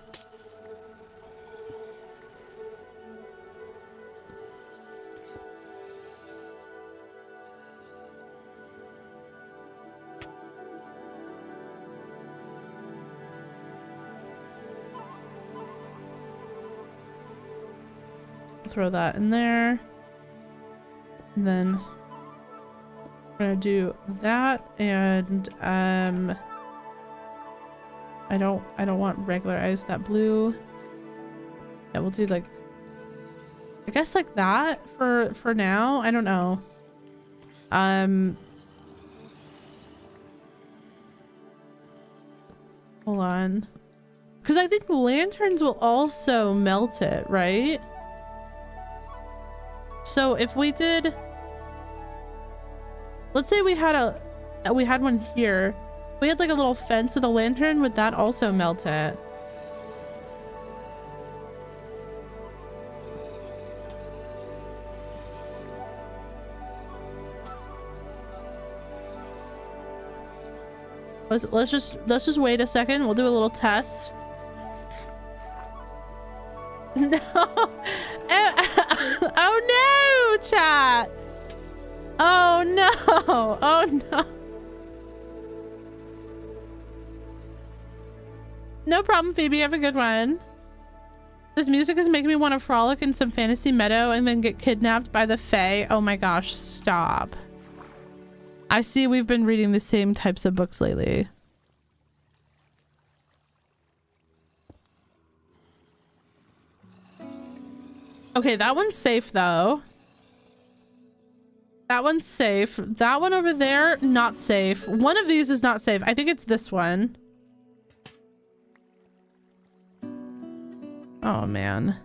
Throw that in there, and then we're gonna do that, and I don't want regular ice, that blue. Yeah, we'll do like, I guess like that for now. I don't know. Hold on, because I think lanterns will also melt it, right? So if we did, let's say we had one here. We had like a little fence with a lantern. Would that also melt it? Let's just wait a second. We'll do a little test. No. Oh no, chat. Oh no. Oh no. No problem, Phoebe. Have a good one. This music is making me want to frolic in some fantasy meadow and then get kidnapped by the Fae. Oh my gosh, stop. I see we've been reading the same types of books lately. Okay, that one's safe though. That one's safe. That one over there, not safe. One of these is not safe. I think it's this one. Oh man.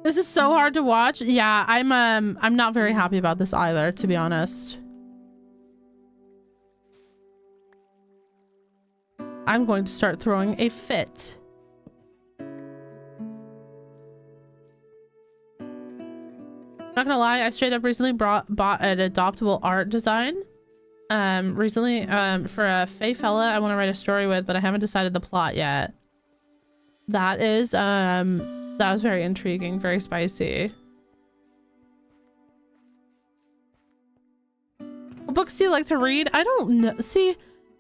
This is so hard to watch. Yeah, I'm not very happy about this either, to be honest. I'm going to start throwing a fit. Not gonna lie, I straight up recently bought an adoptable art design. Recently, for a Faye fella I want to write a story with, but I haven't decided the plot yet. That was very intriguing, very spicy. What books do you like to read? I don't know. See,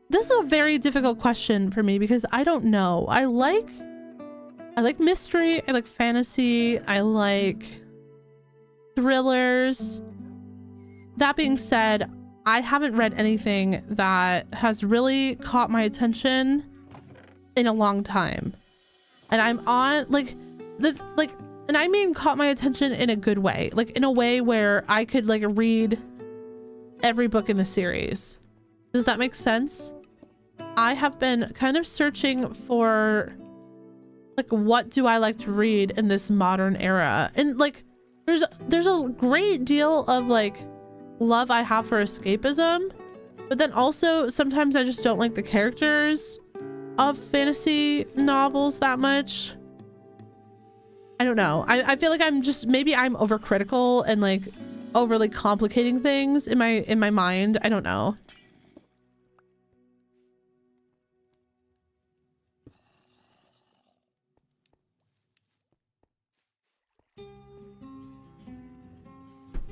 this is a very difficult question for me because I don't know. I like mystery, I like fantasy, I like thrillers. That being said, I haven't read anything that has really caught my attention in a long time. And I'm on and I mean caught my attention in a good way, like in a way where I could like read every book in the series. Does that make sense? I have been kind of searching for like, what do I like to read in this modern era? And like, there's a great deal of like love I have for escapism, but then also sometimes I just don't like the characters of fantasy novels that much. I don't know. I feel like maybe I'm overcritical and like overly complicating things in my mind. I don't know.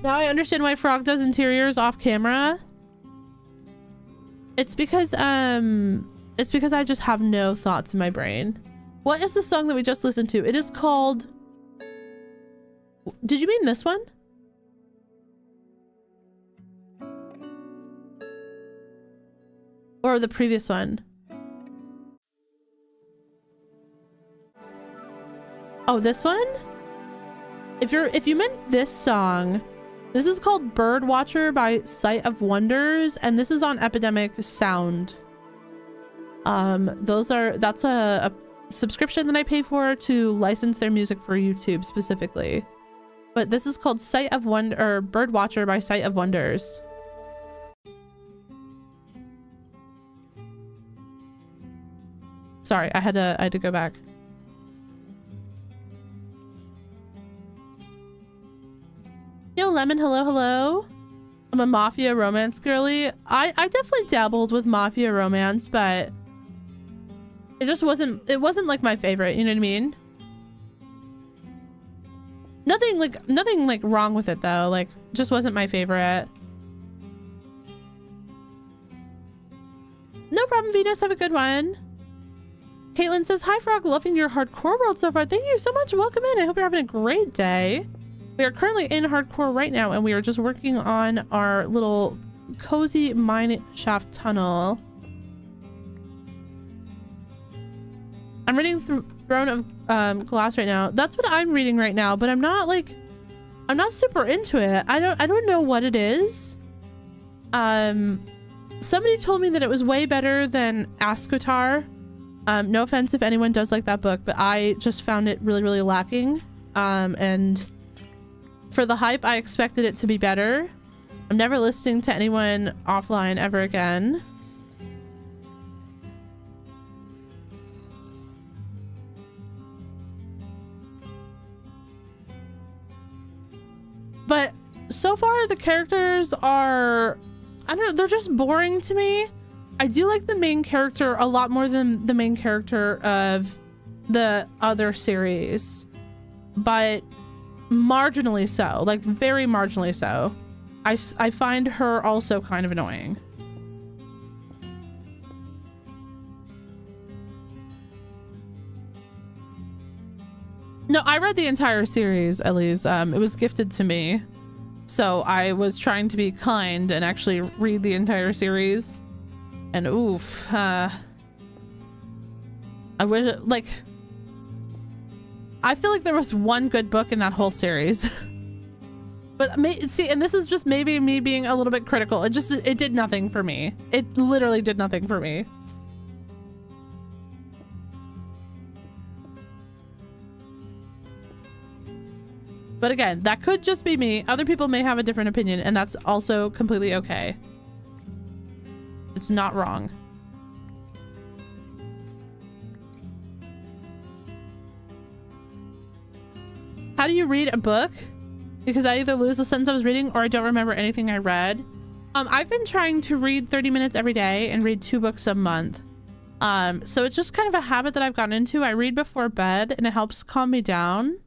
Now I understand why Frog does interiors off camera. It's because I just have no thoughts in my brain. What is the song that we just listened to? It is called... Did you mean this one? Or the previous one? Oh, this one? If you meant this song, this is called Bird Watcher by Sight of Wonders, and this is on Epidemic Sound. That's a subscription that I pay for to license their music for YouTube specifically. But this is called Bird Watcher by Sight of Wonders. Sorry, I had to go back. Yo, Lemon, hello. I'm a mafia romance girly. I definitely dabbled with mafia romance, but it wasn't like my favorite, you know what I mean? Nothing like wrong with it though, like just wasn't my favorite. No problem, Venus, have a good one. Caitlin says, hi Frog, loving your hardcore world so far. Thank you so much, welcome in. I hope you're having a great day. We are currently in hardcore right now, and we are just working on our little cozy mine shaft tunnel. I'm reading Throne of Glass right now. That's what I'm reading right now, but I'm not super into it. I don't know what it is. Somebody told me that it was way better than Ascotar. No offense if anyone does like that book, but I just found it really, really lacking. And for the hype, I expected it to be better. I'm never listening to anyone offline ever again. But so far the characters are, I don't know, they're just boring to me. I do like the main character a lot more than the main character of the other series, but marginally so, like very marginally so. I find her also kind of annoying. No, I read the entire series, at least. It was gifted to me, so I was trying to be kind and actually read the entire series. And oof, I wish, like, I feel like there was one good book in that whole series. But see, and this is just maybe me being a little bit critical. It did nothing for me. It literally did nothing for me. But again, that could just be me. Other people may have a different opinion, and that's also completely okay. It's not wrong. How do you read a book? Because I either lose the sentence I was reading or I don't remember anything I read. I've been trying to read 30 minutes every day and read 2 books a month. So it's just kind of a habit that I've gotten into. I read before bed and it helps calm me down.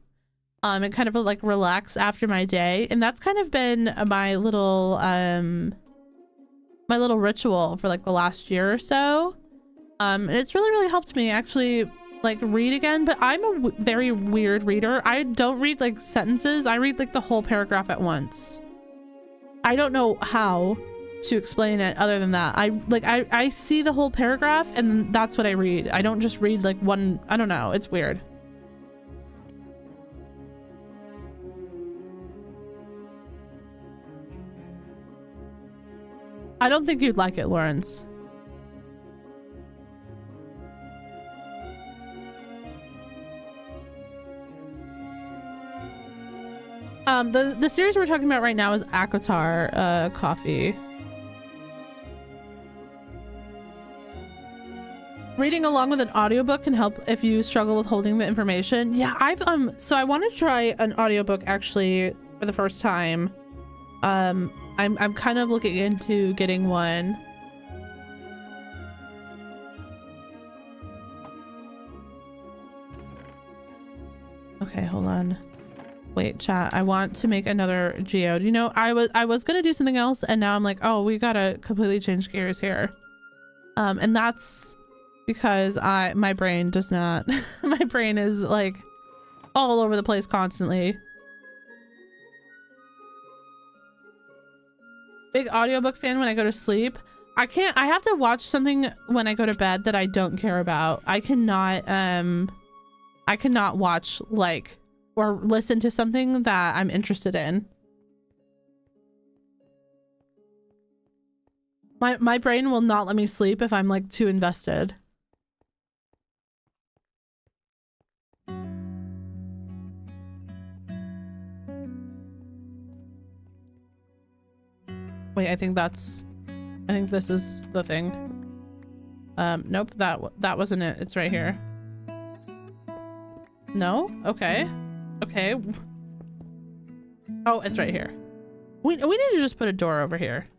And kind of like relax after my day. And that's kind of been my little ritual for like the last year or so. And it's really helped me actually like read again. But I'm a very weird reader. I don't read like sentences. I read like the whole paragraph at once. I don't know how to explain it other than that. I see the whole paragraph and that's what I read. I don't just read like one. I don't know. It's weird. I don't think you'd like it, Lawrence. The series we're talking about right now is Akotar coffee. Reading along with an audiobook can help if you struggle with holding the information. Yeah, so I want to try an audiobook actually for the first time. I'm kind of looking into getting one. Okay, hold on. Wait, chat. I want to make another geode. You know, I was gonna do something else, and now I'm like, oh, we gotta completely change gears here. And that's because my brain does not. My brain is like all over the place constantly. Big audiobook fan when I go to sleep. I have to watch something when I go to bed that I don't care about. I cannot watch like or listen to something that I'm interested in. My brain will not let me sleep if I'm like too invested. Wait, I think this is the thing. Nope, that wasn't it. It's right here. No? Okay. Okay. Oh, it's right here. We need to just put a door over here.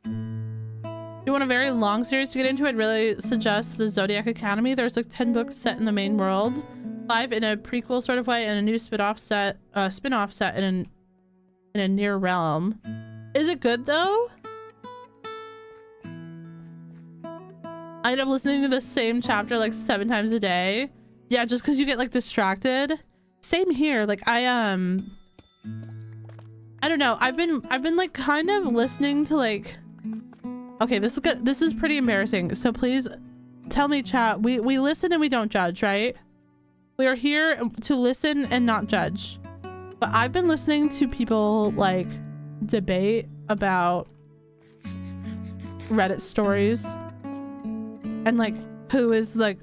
If you want a very long series to get into, I'd really suggest the Zodiac Academy. There's like 10 books set in the main world, 5 in a prequel sort of way, and a new spin-off set in a near realm. Is it good though? I end up listening to the same chapter like 7 times a day. Yeah, just because you get like distracted. Same here. Like I don't know. I've been like kind of listening to like, okay, this is good. This is pretty embarrassing. So please tell me, chat. We listen and we don't judge, right? We are here to listen and not judge. But I've been listening to people like debate about Reddit stories and like who is like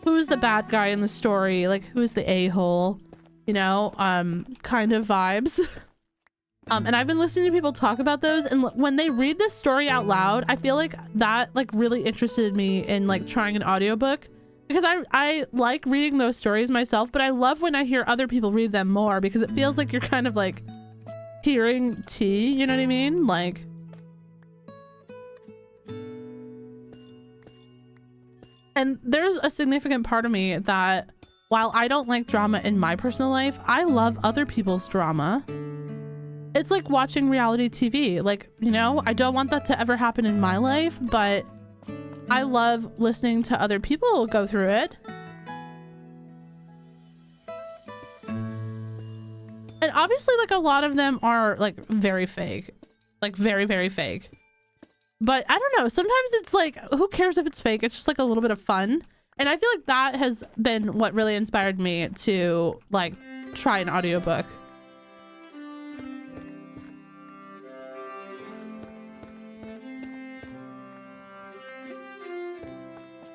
who's the bad guy in the story, like who is the a-hole, you know, kind of vibes. And I've been listening to people talk about those, and when they read this story out loud, I feel like that like really interested me in like trying an audiobook, because I like reading those stories myself, but I love when I hear other people read them more, because it feels like you're kind of like hearing tea, you know what I mean? Like, and there's a significant part of me that while I don't like drama in my personal life, I love other people's drama. It's like watching reality TV. Like, you know, I don't want that to ever happen in my life, but I love listening to other people go through it. And obviously, like, a lot of them are like very fake, like very, very fake. But I don't know, sometimes it's like, who cares if it's fake? It's just like a little bit of fun. And I feel like that has been what really inspired me to like try an audiobook.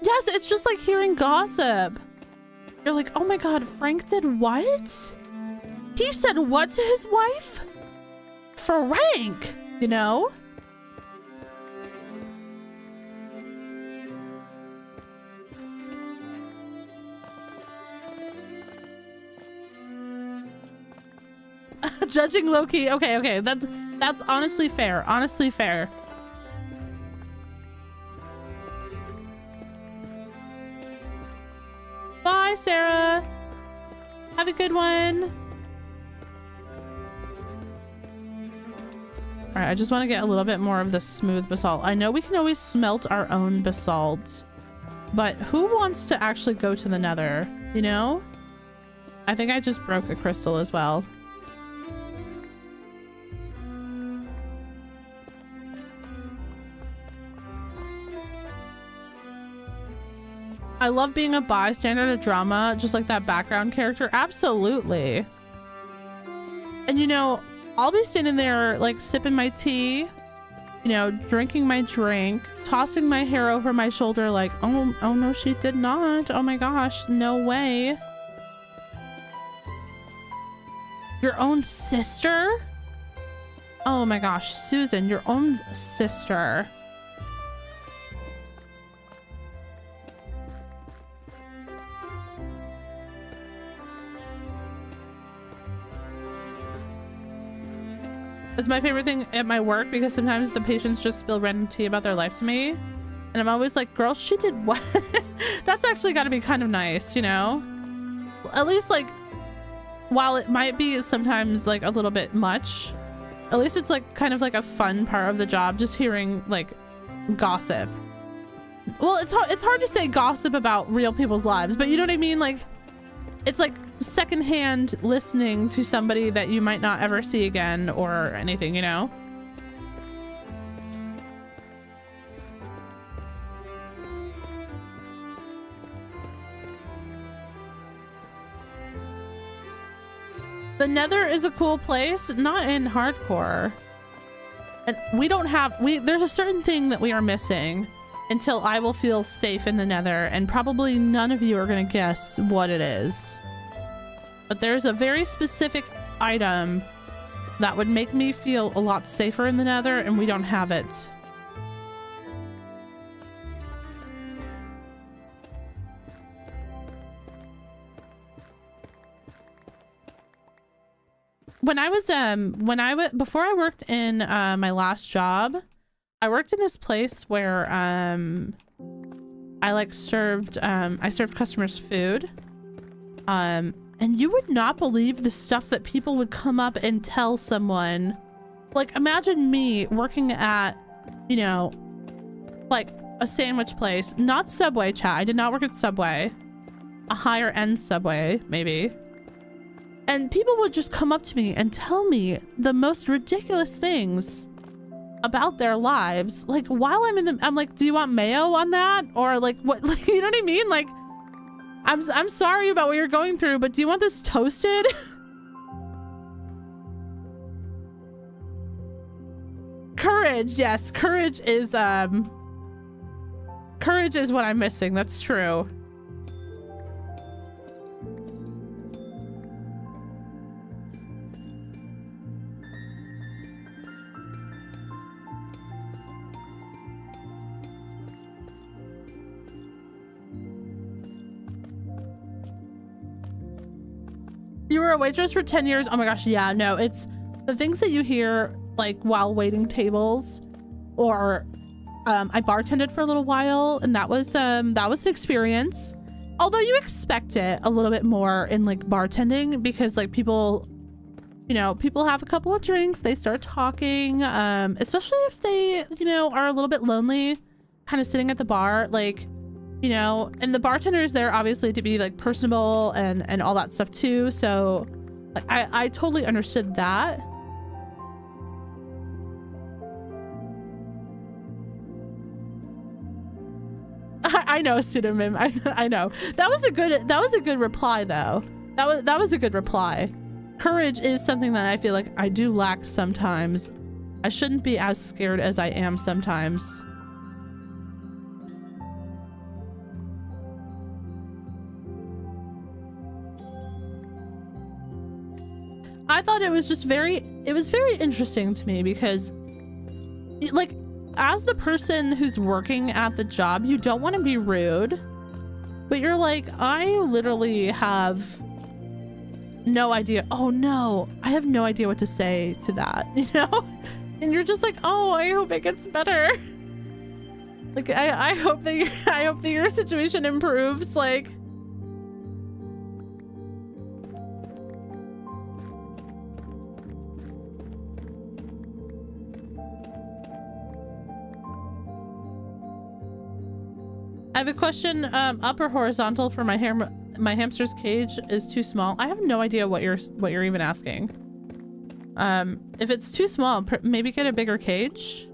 Yes, it's just like hearing gossip. You're like, oh my god, Frank did what? He said what to his wife? Frank, you know? Judging low-key. Okay. That's honestly fair. Honestly fair. Bye, Sarah. Have a good one. All right, I just want to get a little bit more of the smooth basalt. I know we can always smelt our own basalt, but who wants to actually go to the nether, you know? I think I just broke a crystal as well. I love being a bystander to drama, just like that background character. Absolutely. And you know, I'll be standing there like sipping my tea, you know, drinking my drink, tossing my hair over my shoulder like, oh no, she did not. Oh my gosh, no way. Your own sister? Oh my gosh, Susan, your own sister. It's my favorite thing at my work because sometimes the patients just spill random tea about their life to me. And I'm always like, girl, she did what? That's actually got to be kind of nice, you know? At least like, while it might be sometimes like a little bit much, at least it's like kind of like a fun part of the job, just hearing like gossip. Well, it's hard to say gossip about real people's lives, but you know what I mean? Like, it's like secondhand listening to somebody that you might not ever see again or anything, you know? The Nether is a cool place, not in hardcore. And we don't have, there's a certain thing that we are missing until I will feel safe in the Nether, and probably none of you are gonna guess what it is. But there's a very specific item that would make me feel a lot safer in the Nether, and we don't have it. Before I worked in my last job, I worked in this place where I served customers food. And you would not believe the stuff that people would come up and tell someone. Like, imagine me working at, you know, like a sandwich place, not Subway, chat. I did not work at Subway. A higher end Subway, maybe. And people would just come up to me and tell me the most ridiculous things about their lives. Like, while I'm like, do you want mayo on that? Or like, what, like, you know what I mean? Like, I'm sorry about what you're going through, but do you want this toasted? Courage, yes, courage is what I'm missing. That's true. You were a waitress for 10 years. Oh my gosh, yeah, no, it's the things that you hear like while waiting tables, or I bartended for a little while, and that was an experience. Although you expect it a little bit more in like bartending, because like people, you know, people have a couple of drinks, they start talking, especially if they, you know, are a little bit lonely, kind of sitting at the bar, like, you know, and the bartender is there obviously to be like personable and all that stuff too. So like I totally understood that. I know, pseudonym. I know. That was a good reply though. That was a good reply. Courage is something that I feel like I do lack sometimes. I shouldn't be as scared as I am sometimes. I thought it was just very interesting to me because, like, as the person who's working at the job, you don't want to be rude, but you're like, I literally have no idea. Oh no, I have no idea what to say to that, you know? And you're just like, oh, I hope it gets better. Like, I hope that your situation improves. Like, I have a question. Up or horizontal for my hamster's cage is too small. I have no idea what you're even asking. If it's too small, maybe get a bigger cage.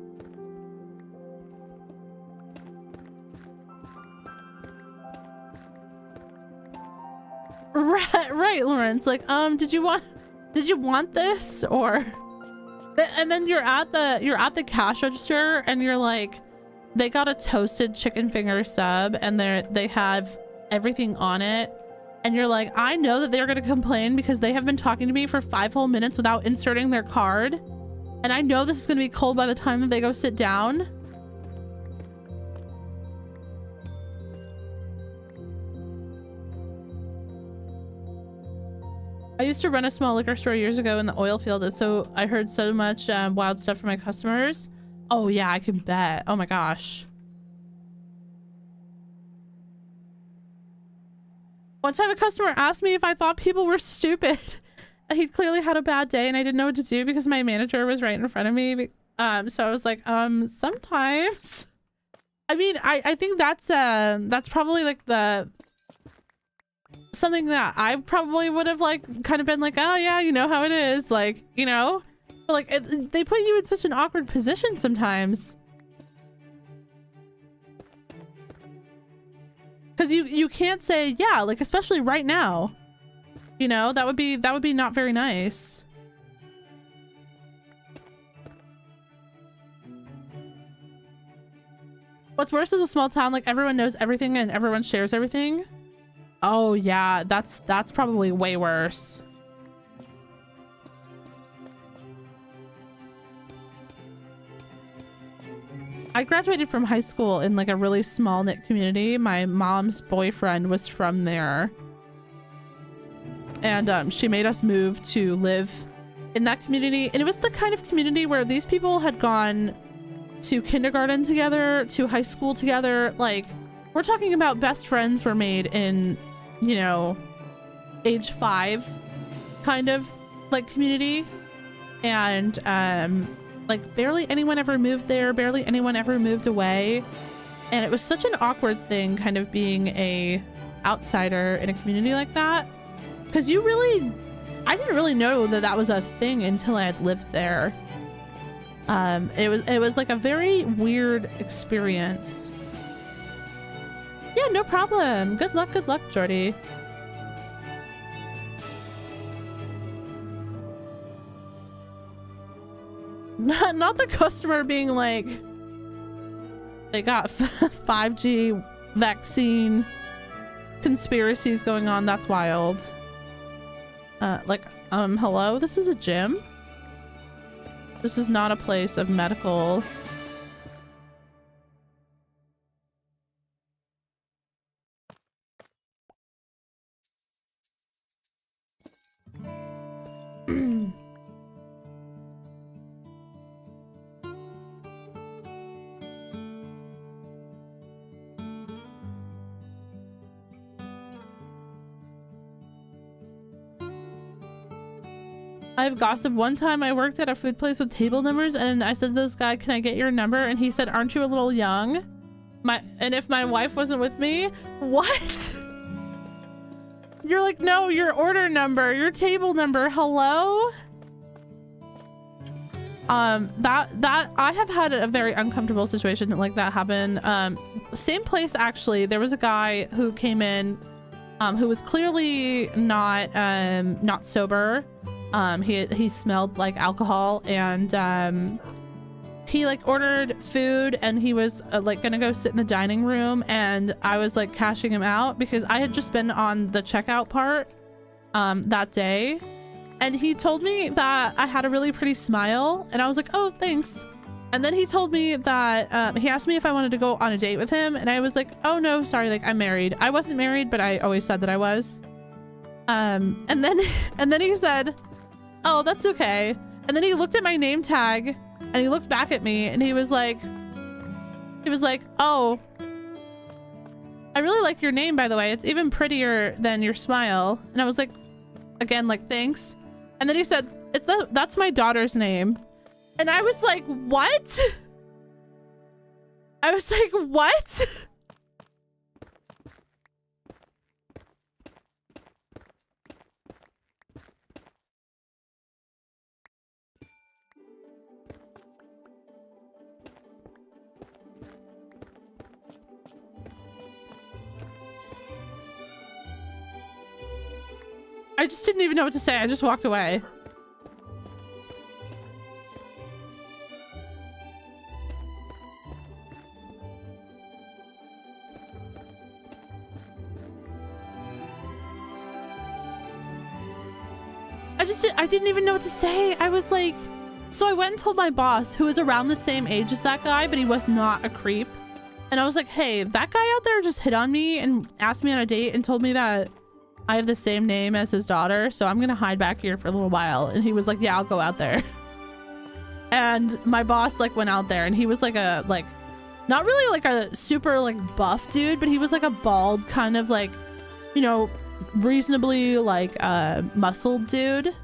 Right, Lawrence. Like, did you want this? Or, and then you're at the cash register and you're like, they got a toasted chicken finger sub and they have everything on it. And you're like, I know that they're going to complain because they have been talking to me for 5 whole minutes without inserting their card. And I know this is going to be cold by the time that they go sit down. I used to run a small liquor store years ago in the oil field, and so I heard so much wild stuff from my customers. Oh yeah, I can bet. Oh my gosh. One time a customer asked me if I thought people were stupid. He clearly had a bad day and I didn't know what to do because my manager was right in front of me. So I was like, sometimes. I mean, I think that's probably like something that I probably would have like kind of been like, oh yeah, you know how it is, like, you know. But like they put you in such an awkward position sometimes. Because you can't say, yeah, like especially right now. You know, that would be not very nice. What's worse is a small town, like everyone knows everything and everyone shares everything. Oh yeah, that's probably way worse. I graduated from high school in like a really small knit community. My mom's boyfriend was from there. And she made us move to live in that community. And it was the kind of community where these people had gone to kindergarten together, to high school together. Like, we're talking about best friends were made in, you know, age 5 kind of like community. And like barely anyone ever moved there, barely anyone ever moved away. And it was such an awkward thing kind of being a outsider in a community like that. Because I didn't really know that that was a thing until I had lived there. It was like a very weird experience. Yeah, no problem. Good luck, Jordy. Not the customer being like, they got 5G vaccine conspiracies going on. That's wild. Hello? This is a gym? This is not a place of medical... I've gossiped. One time I worked at a food place with table numbers and I said to this guy, can I get your number? And he said, aren't you a little young? And if my wife wasn't with me? What? You're like, no, your order number, your table number, hello? That I have had a very uncomfortable situation like that happen. Same place actually. There was a guy who came in who was clearly not sober. He smelled like alcohol, and he like ordered food, and he was like gonna go sit in the dining room, and I was like cashing him out because I had just been on the checkout part that day, and he told me that I had a really pretty smile, and I was like, oh, thanks. And then he told me that he asked me if I wanted to go on a date with him, and I was like, oh no, sorry, like I'm married. I wasn't married, but I always said that I was. And then he said, "Oh, that's okay." And then he looked at my name tag and he looked back at me and he was like, "Oh, I really like your name, by the way. It's even prettier than your smile." And I was like, again, like, thanks. And then he said, that's my daughter's name. And I was like, what? I was like, what? I just didn't even know what to say. I just walked away. I didn't even know what to say. I was like, so I went and told my boss, who was around the same age as that guy, but he was not a creep. And I was like, hey, that guy out there just hit on me and asked me on a date and told me that I have the same name as his daughter, so I'm gonna hide back here for a little while. And he was like, yeah, I'll go out there. And my boss like went out there and he was like a, like, not really like a super like buff dude, but he was like a bald kind of like, you know, reasonably like muscled dude.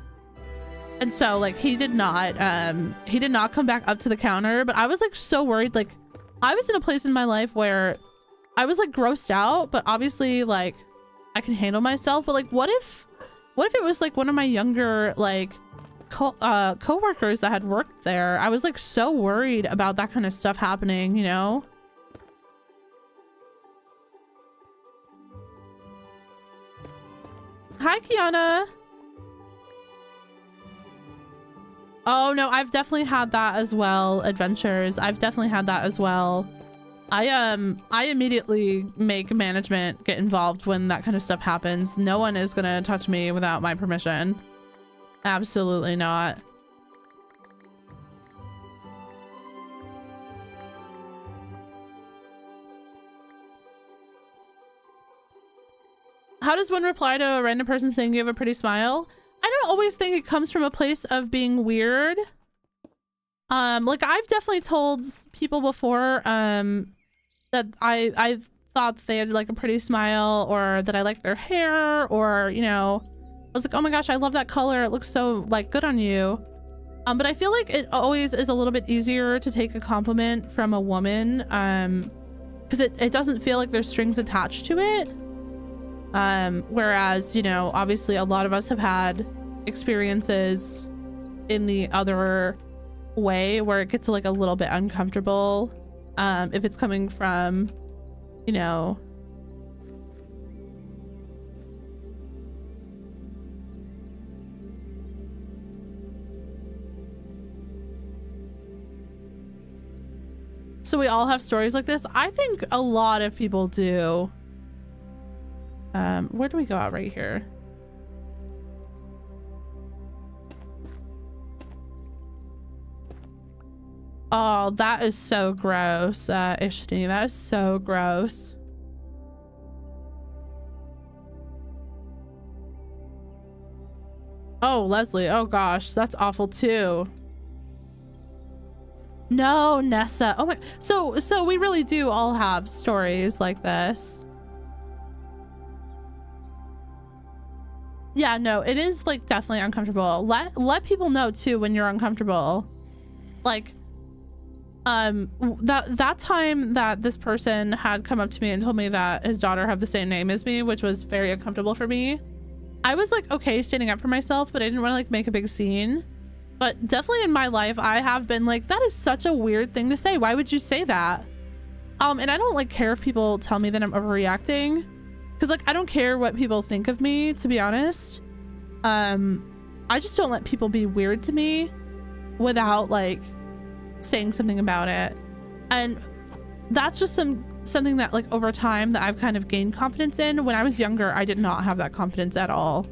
And so like he did not come back up to the counter, but I was like so worried. Like I was in a place in my life where I was like grossed out, but obviously like I can handle myself. But like what if it was like one of my younger like co-workers that had worked there? I was like so worried about that kind of stuff happening, you know? Hi, Kiana. Oh no, I've definitely had that as well. Adventures, I've definitely had that as well. I immediately make management get involved when that kind of stuff happens. No one is gonna touch me without my permission. Absolutely not. How does one reply to a random person saying you have a pretty smile? I don't always think it comes from a place of being weird. Like I've definitely told people before that I thought they had like a pretty smile, or that I liked their hair, or you know, I was like, oh my gosh, I love that color, it looks so like good on you. But I feel like it always is a little bit easier to take a compliment from a woman, because it doesn't feel like there's strings attached to it. Whereas, you know, obviously a lot of us have had experiences in the other way where it gets like a little bit uncomfortable, if it's coming from, you know, so we all have stories like this. I think a lot of people do. Where do we go out? Right here. Oh, that is so gross, Ishni. That is so gross. Oh, Leslie. Oh gosh, that's awful too. No, Nessa. Oh my. So we really do all have stories like this. Yeah, no, it is like definitely uncomfortable. Let people know too when you're uncomfortable. Like that time that this person had come up to me and told me that his daughter had the same name as me, which was very uncomfortable for me. I was like okay standing up for myself, but I didn't want to like make a big scene. But definitely in my life I have been like, that is such a weird thing to say. Why would you say that? And I don't like care if people tell me that I'm overreacting. Because like I don't care what people think of me, to be honest. I just don't let people be weird to me without like saying something about it. And that's just something that like over time that I've kind of gained confidence in. When I was younger, I did not have that confidence at all.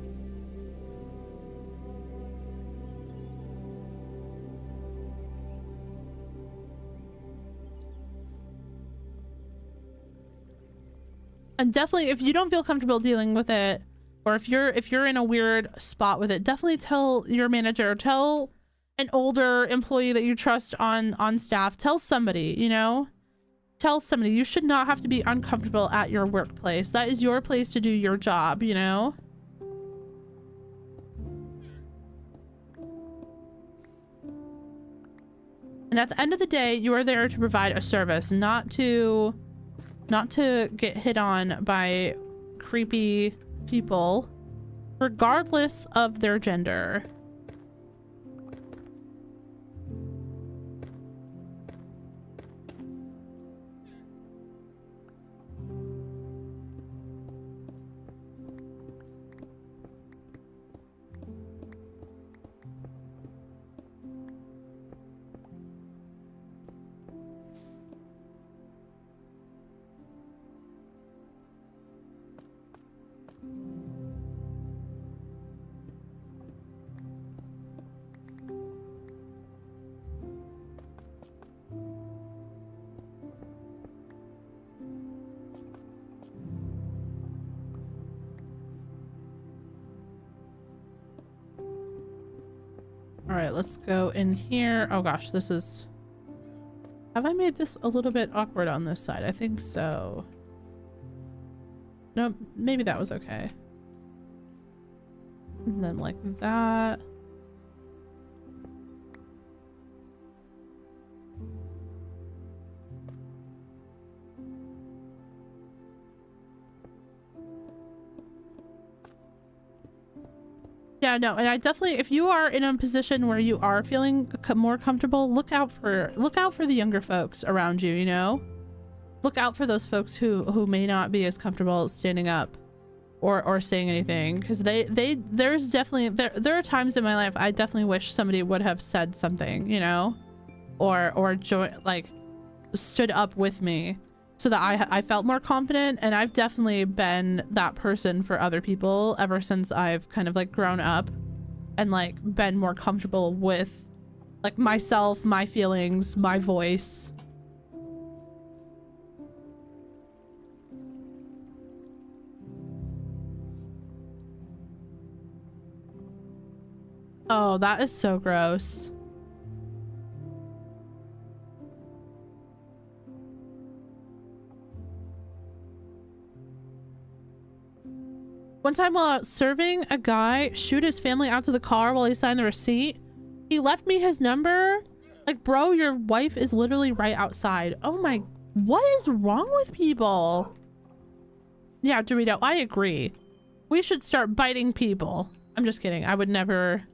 And definitely if you don't feel comfortable dealing with it, or if you're in a weird spot with it, definitely tell your manager, tell an older employee that you trust on staff, tell somebody, you know, tell somebody. You should not have to be uncomfortable at your workplace. That is your place to do your job, you know. And at the end of the day, you are there to provide a service, not to get hit on by creepy people, regardless of their gender. All right, let's go in here. Oh gosh, this is... Have I made this a little bit awkward on this side? I think so. No, maybe that was okay. And then like that. Yeah, no, and I definitely, if you are in a position where you are feeling more comfortable, look out for the younger folks around you, you know? Look out for those folks who may not be as comfortable standing up or saying anything, because there's definitely, there are times in my life I definitely wish somebody would have said something, you know? Or like stood up with me so that I felt more confident. And I've definitely been that person for other people ever since I've kind of like grown up and like been more comfortable with like myself, my feelings, my voice. Oh, that is so gross. One time while out serving, a guy shooed his family out to the car while he signed the receipt. He left me his number. Like, bro, your wife is literally right outside. Oh my, what is wrong with people? Yeah, Dorito, I agree. We should start biting people. I'm just kidding. I would never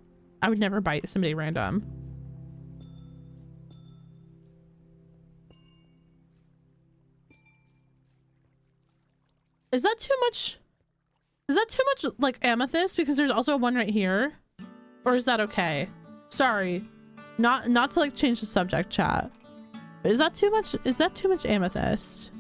bite somebody random. Is that too much? Is that too much like amethyst? Because there's also one right here. Or is that okay? Sorry. Not to like change the subject, chat. But is that too much? Is that too much amethyst?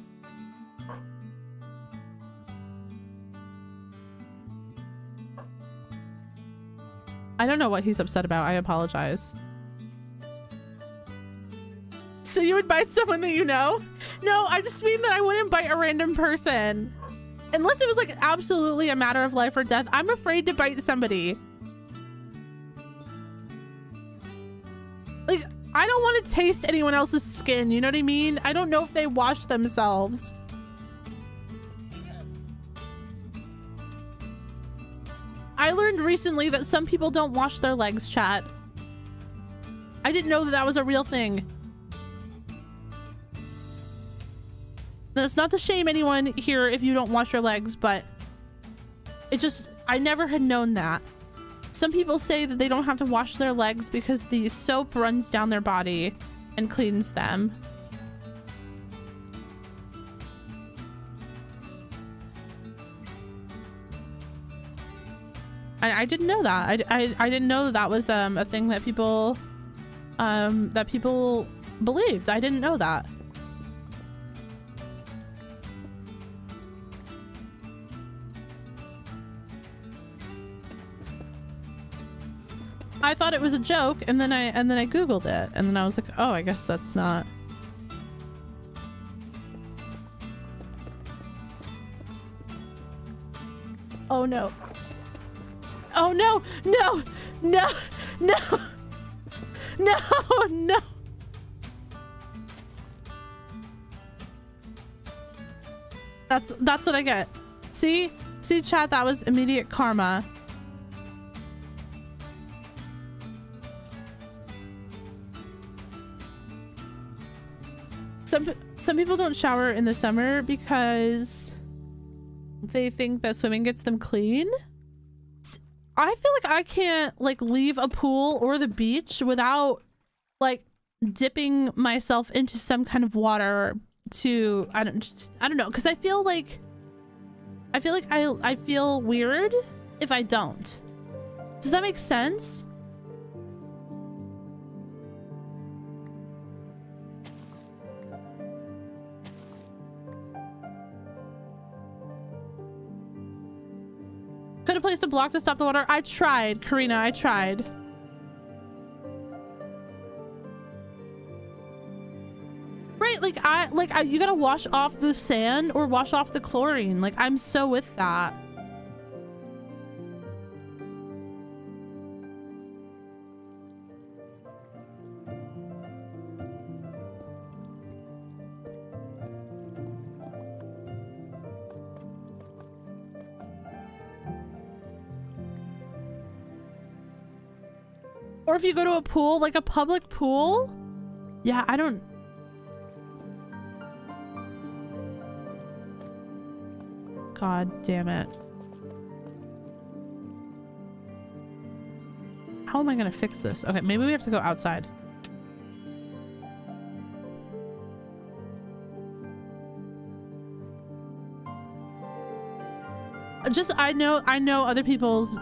I don't know what he's upset about. I apologize. So you would bite someone that you know? No, I just mean that I wouldn't bite a random person. Unless it was like absolutely a matter of life or death. I'm afraid to bite somebody. Like, I don't want to taste anyone else's skin. You know what I mean? I don't know if they wash themselves. I learned recently that some people don't wash their legs, chat. I didn't know that that was a real thing. That's not to shame anyone here if you don't wash your legs, but it just, I never had known that. Some people say that they don't have to wash their legs because the soap runs down their body and cleans them. I didn't know that. I didn't know that was a thing that people believed. I didn't know that. I thought it was a joke, and then I googled it, and then I was like, oh, I guess that's not. Oh no. Oh no, no, no, no, no, no. That's what I get. See, chat, that was immediate karma. Some people don't shower in the summer because they think that swimming gets them clean. I feel like I can't like leave a pool or the beach without like dipping myself into some kind of water to I don't know, because I feel like I feel weird if I don't. Does that make sense? Could have placed a block to stop the water. I tried, Karina, I tried. Right, like you gotta wash off the sand or wash off the chlorine. Like, I'm so with that. Or if you go to a pool, like a public pool. Yeah, I don't. God damn it. How am I gonna fix this? Okay, maybe we have to go outside. Just, I know other people's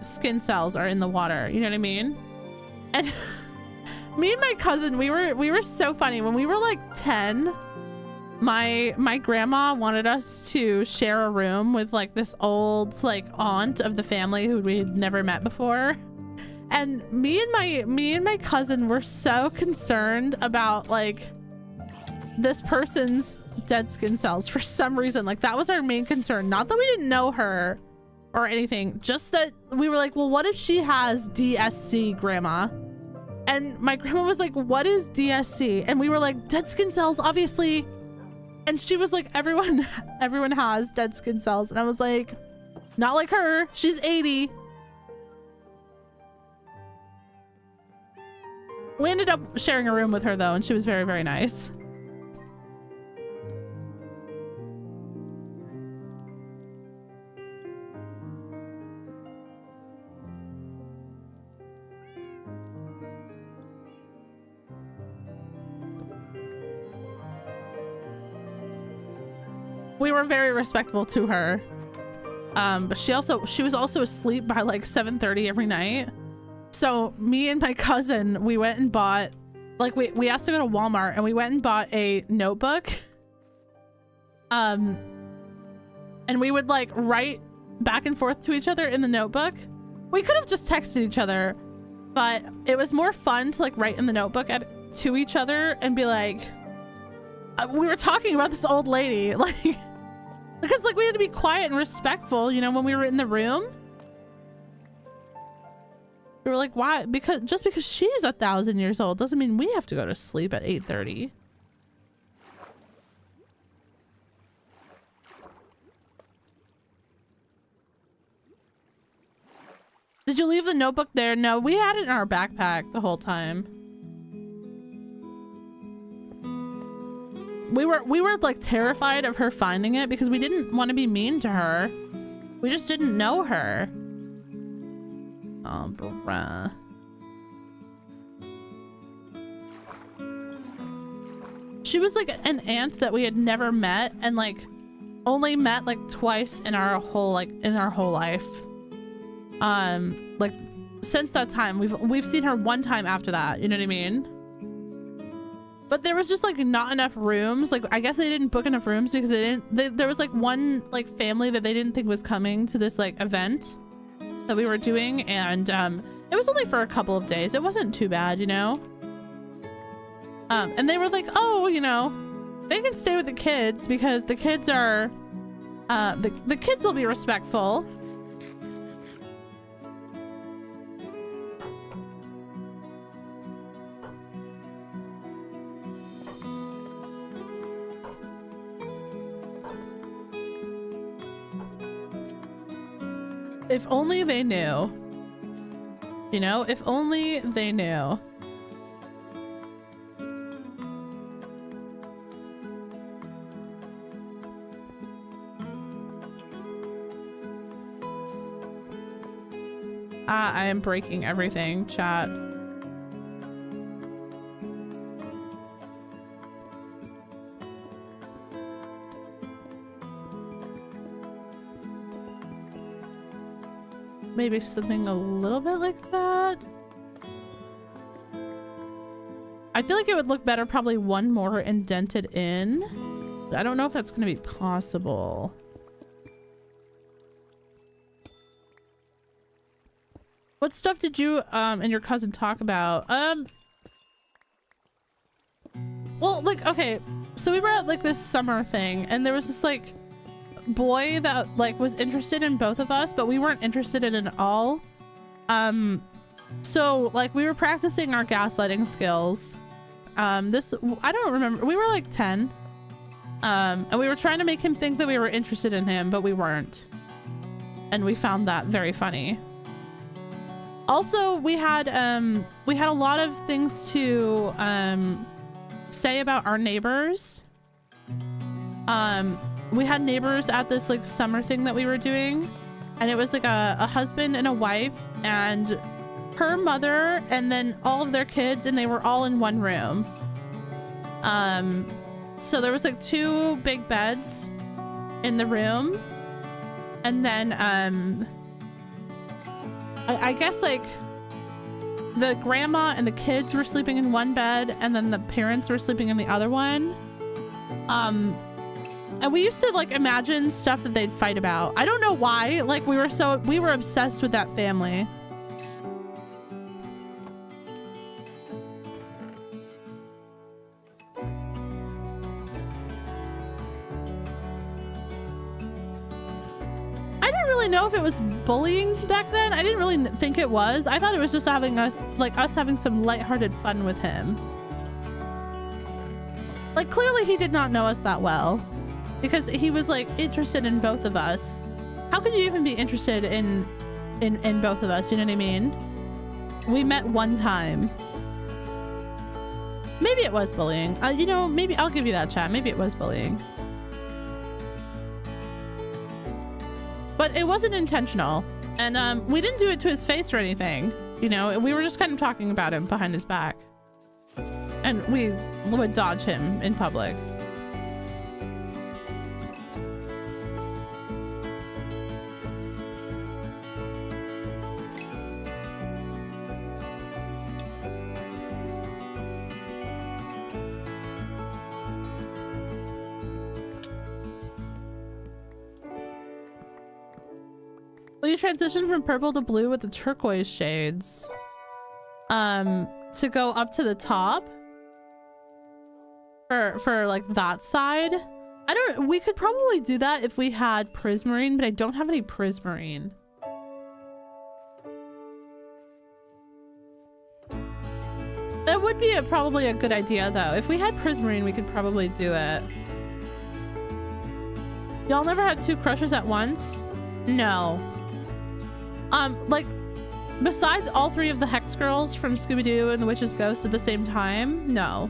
skin cells are in the water, you know what I mean? And me and my cousin, we were so funny when we were like 10. My grandma wanted us to share a room with like this old like aunt of the family who we'd never met before, and me and my cousin were so concerned about like this person's dead skin cells for some reason. Like, that was our main concern. Not that we didn't know her or anything, just that we were like, well, what if she has DSC, grandma? And my grandma was like, what is DSC? And we were like, dead skin cells, obviously. And she was like, everyone has dead skin cells. And I was like, not like her, she's 80. We ended up sharing a room with her though, and she was very, very nice. We were very respectful to her, but she was also asleep by like 7:30 every night. So me and my cousin, we went and bought, like, we asked to go to Walmart, and we went and bought a notebook, and we would like write back and forth to each other in the notebook. We could have just texted each other, but it was more fun to like write in the notebook to each other and be like, we were talking about this old lady, like, because like we had to be quiet and respectful, you know, when we were in the room. We were like, why? Because just because she's 1,000 years old doesn't mean we have to go to sleep at 8:30. Did you leave the notebook there? No, we had it in our backpack the whole time. We were like terrified of her finding it because we didn't want to be mean to her. We just didn't know her. Oh, bruh. She was like an aunt that we had never met, and like only met like twice in our whole life. Like since that time we've seen her one time after that, you know what I mean? But there was just like not enough rooms. Like, I guess they didn't book enough rooms because there was like one like family that they didn't think was coming to this like event that we were doing, and it was only for a couple of days. It wasn't too bad, you know. And they were like, oh, you know, they can stay with the kids because the kids are the kids will be respectful. If only they knew. You know, if only they knew. I am breaking everything, chat. Maybe something a little bit like that. I feel like it would look better probably one more indented in. But I don't know if that's going to be possible. What stuff did you and your cousin talk about? Well, like, okay, so we were at like this summer thing and there was this like boy that like was interested in both of us, but we weren't interested in it at all. So like we were practicing our gaslighting skills. I don't remember, we were like 10. And we were trying to make him think that we were interested in him, but we weren't. And we found that very funny. Also, we had a lot of things to say about our neighbors. We had neighbors at this like summer thing that we were doing, and it was like a husband and a wife and her mother and then all of their kids, and they were all in one room. So there was like 2 big beds in the room, and then I guess like the grandma and the kids were sleeping in one bed and then the parents were sleeping in the other one. And we used to like imagine stuff that they'd fight about. I don't know why, like we were obsessed with that family. Know if it was bullying back then. I didn't really think it was. I thought it was just having us having some lighthearted fun with him. Like clearly he did not know us that well because he was like interested in both of us. How could you even be interested in both of us? You know what I mean? We met one time. Maybe it was bullying. You know, maybe I'll give you that, chat. Maybe it was bullying. But it wasn't intentional, and we didn't do it to his face or anything. You know, we were just kind of talking about him behind his back, and we would dodge him in public. You transition from purple to blue with the turquoise shades to go up to the top for like that side. We could probably do that if we had prismarine, but I don't have any prismarine. That would be probably a good idea though. If we had prismarine, we could probably do it. Y'all never had 2 crushes at once? No. Like, besides all 3 of the Hex girls from Scooby-Doo and the Witch's Ghost at the same time, no.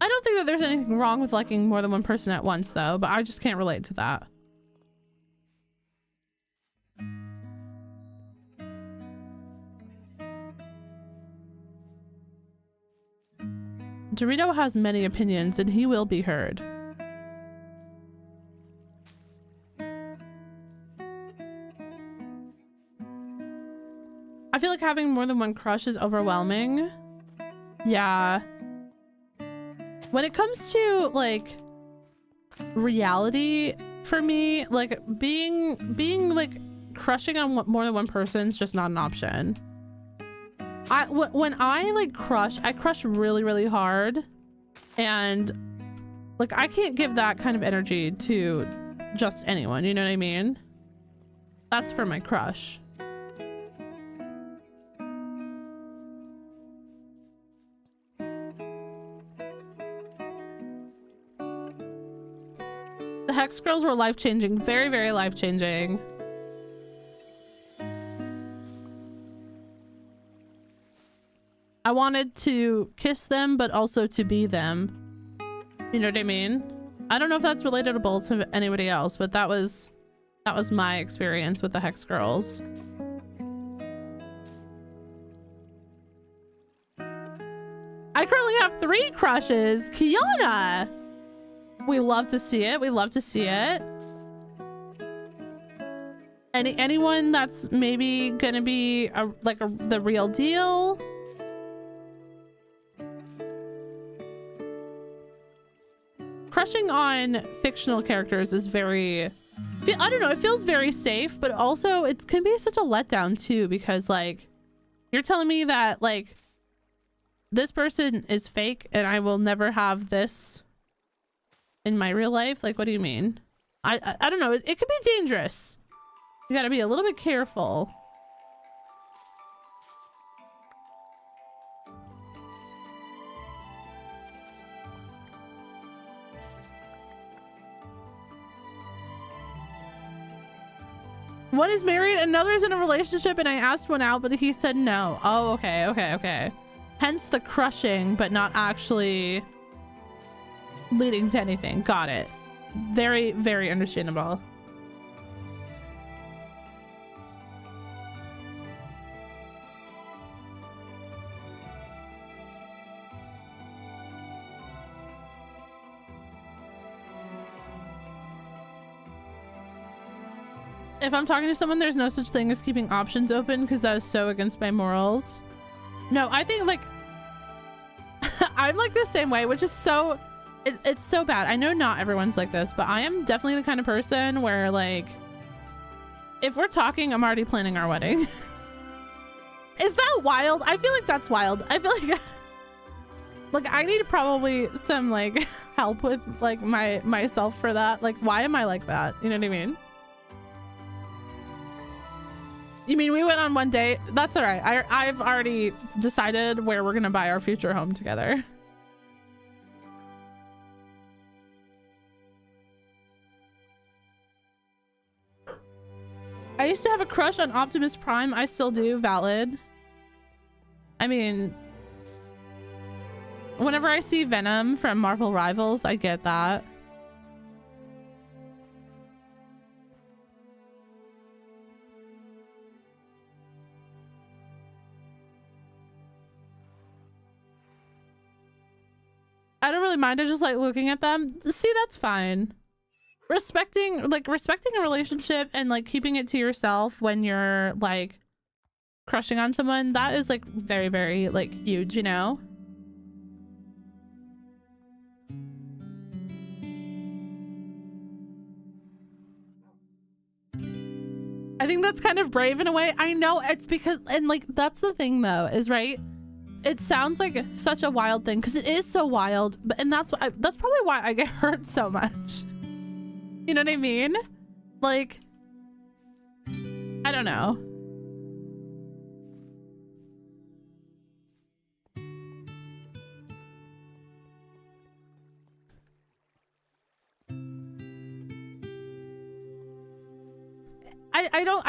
I don't think that there's anything wrong with liking more than one person at once, though, but I just can't relate to that. Dorito has many opinions and he will be heard. I feel like having more than one crush is overwhelming. Yeah. When it comes to like reality for me, like being like crushing on more than one person is just not an option. When I like crush, I crush really, really hard, and like I can't give that kind of energy to just anyone, you know what I mean? That's for my crush. The Hex Girls were life-changing. Very, very life-changing. I wanted to kiss them, but also to be them. You know what I mean? I don't know if that's relatable to anybody else, but that was my experience with the Hex Girls. I currently have 3 crushes. Kiana! We love to see it. We love to see it. Anyone that's maybe gonna be the real deal? Crushing on fictional characters is very, I don't know, it feels very safe, but also it can be such a letdown too, because like you're telling me that like this person is fake and I will never have this in my real life. Like, what do you mean? I don't know. It could be dangerous. You gotta be a little bit careful. One is married, another is in a relationship, and I asked one out, but he said no. Oh, okay. Hence the crushing, but not actually leading to anything. Got it. Very, very understandable. If I'm talking to someone, there's no such thing as keeping options open because that is so against my morals. No, I think like I'm like the same way, which is so it's so bad. I know not everyone's like this, but I am definitely the kind of person where like if we're talking, I'm already planning our wedding. Is that wild? I feel like that's wild. I feel like like I need probably some like help with like myself for that. Like, why am I like that? You know what I mean? You mean we went on one date? That's all right. I've already decided where we're gonna buy our future home together. I used to have a crush on Optimus Prime. I still do. Valid. I mean, whenever I see Venom from Marvel Rivals, I get that. I don't really mind. I just like looking at them. See, that's fine. Respecting a relationship and like keeping it to yourself when you're like crushing on someone, that is like very, very like huge, you know? I think that's kind of brave in a way. I know it's because, and like that's the thing though, is right. It sounds like such a wild thing because it is so wild, but and that's probably why I get hurt so much. You know what I mean? Like, I don't know.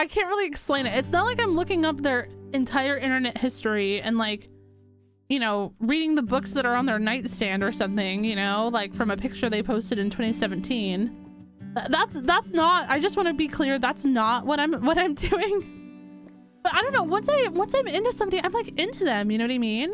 I can't really explain it. It's not like I'm looking up their entire internet history and like, you know, reading the books that are on their nightstand or something, you know, like from a picture they posted in 2017. That's not, I just want to be clear, that's not what I'm doing. But I don't know, once I'm into somebody, I'm like into them, you know what I mean?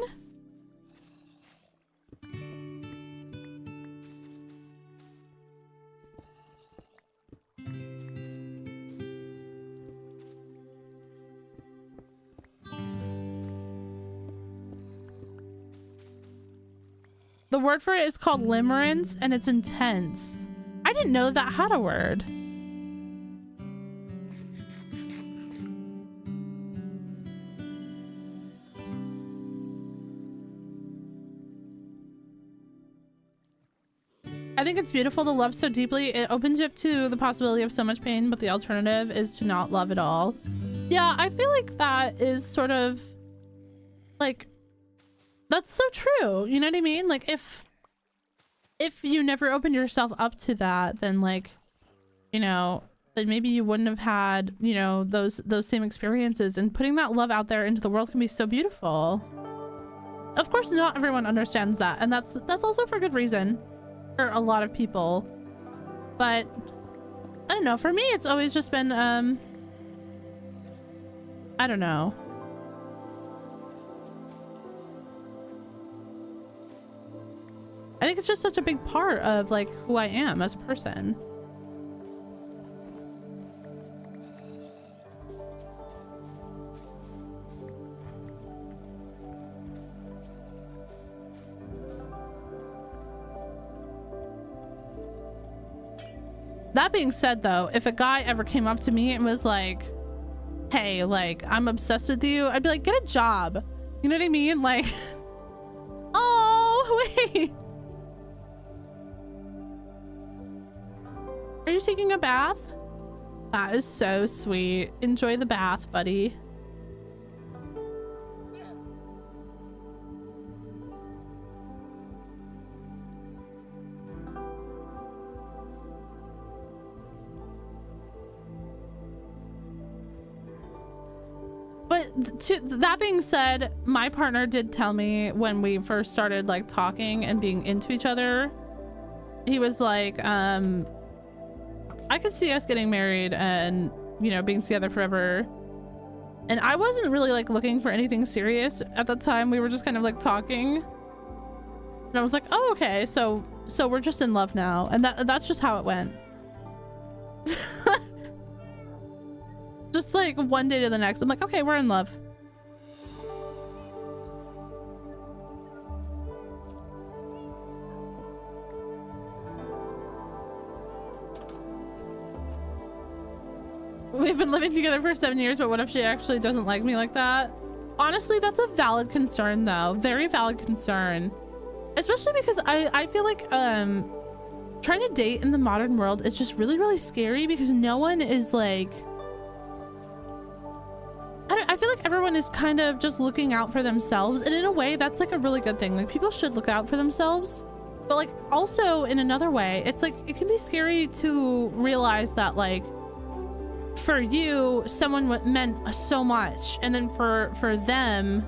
The word for it is called limerence, and it's intense. I didn't know that had a word. I think it's beautiful to love so deeply. It opens you up to the possibility of so much pain, but the alternative is to not love at all. Yeah, I feel like that is sort of like, that's so true. You know what I mean? Like if you never opened yourself up to that, then like, you know, then maybe you wouldn't have had, you know, those same experiences, and putting that love out there into the world can be so beautiful. Of course, not everyone understands that, and that's also for good reason for a lot of people. But I don't know, for me it's always just been I don't know. I think it's just such a big part of like who I am as a person. That being said though, if a guy ever came up to me and was like, hey, like, I'm obsessed with you, I'd be like, get a job. You know what I mean? Like, oh, wait. Are you taking a bath? That is so sweet. Enjoy the bath, buddy. But that being said, my partner did tell me when we first started like talking and being into each other, he was like, I could see us getting married and, you know, being together forever. And I wasn't really like looking for anything serious at the time. We were just kind of like talking. And I was like, oh, okay. So we're just in love now. And that's just how it went. Just like one day to the next, I'm like, okay, we're in love. We've been living together for 7 years, but what if she actually doesn't like me like that? Honestly, that's a valid concern though. Very valid concern. Especially because I feel like trying to date in the modern world is just really, really scary because no one is like, I feel like everyone is kind of just looking out for themselves, and in a way that's like a really good thing. Like people should look out for themselves, but like also in another way it's like it can be scary to realize that like for you someone meant so much, and then for them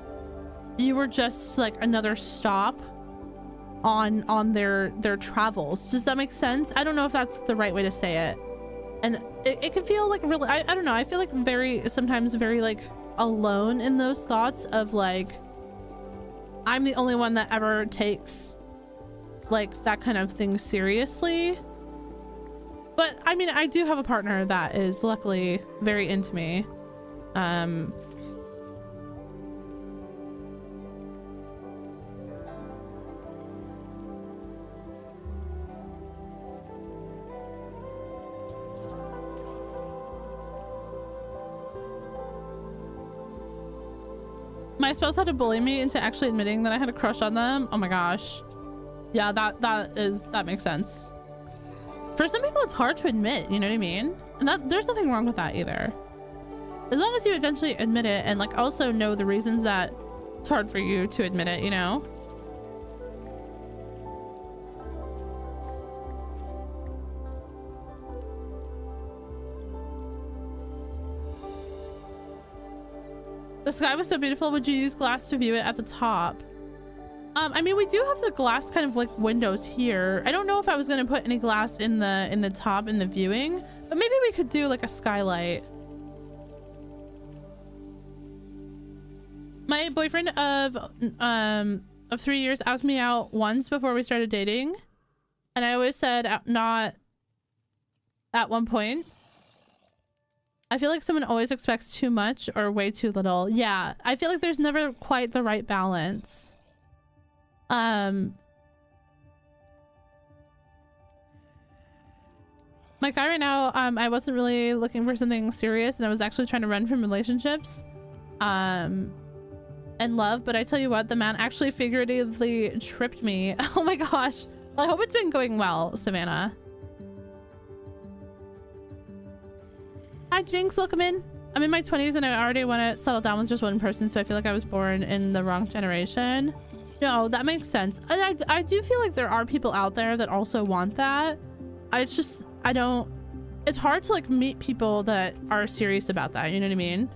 you were just like another stop on their travels. Does that make sense? I don't know if that's the right way to say it. And it can feel like really, I don't know, I feel like sometimes very like alone in those thoughts of like, I'm the only one that ever takes like that kind of thing seriously. But I mean, I do have a partner that is luckily very into me. My spouse had to bully me into actually admitting that I had a crush on them. Oh my gosh. Yeah, that makes sense. For some people, it's hard to admit, you know what I mean? And there's nothing wrong with that either. As long as you eventually admit it and like also know the reasons that it's hard for you to admit it, you know? The sky was so beautiful. Would you use glass to view it at the top? I mean, we do have the glass kind of like windows here. I don't know if I was going to put any glass in the top in the viewing, but maybe we could do like a skylight. My boyfriend of 3 years asked me out once before we started dating, and I always said not at one point. I feel like someone always expects too much or way too little. Yeah, I feel like there's never quite the right balance. My guy right now, I wasn't really looking for something serious, and I was actually trying to run from relationships and love, but I tell you what, the man actually figuratively tripped me. Oh my gosh. Well, I hope it's been going well, Savannah. Hi, Jinx. Welcome in. I'm in my 20s and I already want to settle down with just one person, so I feel like I was born in the wrong generation. No, that makes sense. I do feel like there are people out there that also want that. It's hard to like meet people that are serious about that, you know what I mean?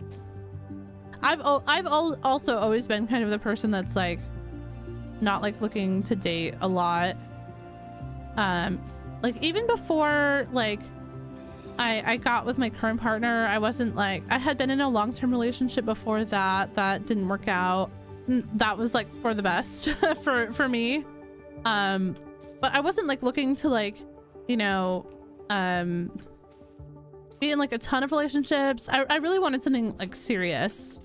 I've also always been kind of the person that's like not like looking to date a lot. Like even before like I got with my current partner, I wasn't like, I had been in a long-term relationship before that didn't work out. That was like for the best for me. But I wasn't like looking to like, you know, be in like a ton of relationships. I really wanted something like serious.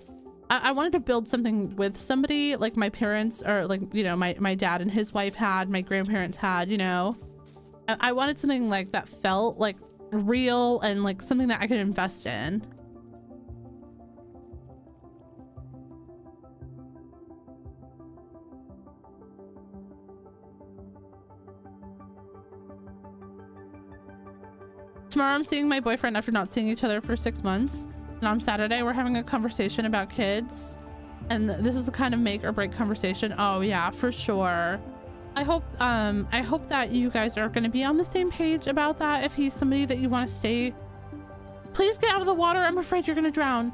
I wanted to build something with somebody like my parents, or like, you know, my dad and his wife had, my grandparents had, you know. I wanted something like that felt like real and like something that I could invest in. Tomorrow I'm seeing my boyfriend after not seeing each other for 6 months. And on Saturday we're having a conversation about kids. And this is the kind of make or break conversation. Oh yeah, for sure. I hope that you guys are going to be on the same page about that. If he's somebody that you want to stay, please get out of the water. I'm afraid you're going to drown.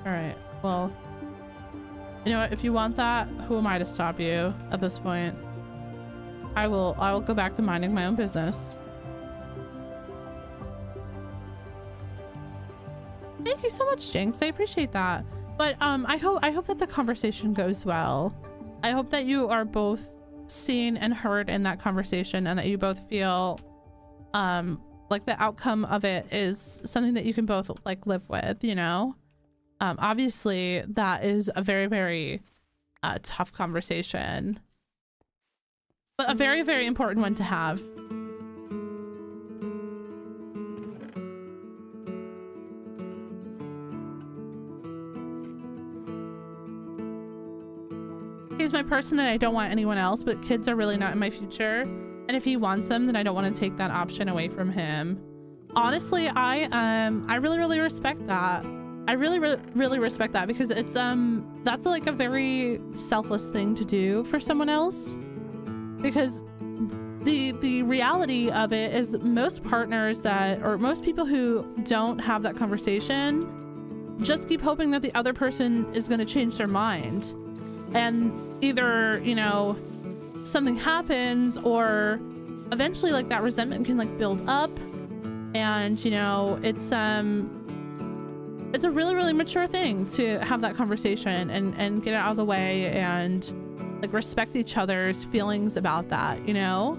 All right, well, you know what, if you want that, who am I to stop you at this point? I will go back to minding my own business. Thank you so much, Jinx. I appreciate that. But I hope that the conversation goes well. I hope that you are both seen and heard in that conversation, and that you both feel like the outcome of it is something that you can both like live with, you know? Obviously that is a very, very tough conversation, but a very, very important one to have. He's my person and I don't want anyone else, but kids are really not in my future. And if he wants them, then I don't want to take that option away from him. Honestly, I really, really respect that. I really, really respect that, because it's that's like a very selfless thing to do for someone else. Because the reality of it is most partners that, or most people who don't have that conversation just keep hoping that the other person is going to change their mind. And either, you know, something happens, or eventually like that resentment can like build up. And, you know, it's a really, really mature thing to have that conversation and get it out of the way and like respect each other's feelings about that, you know?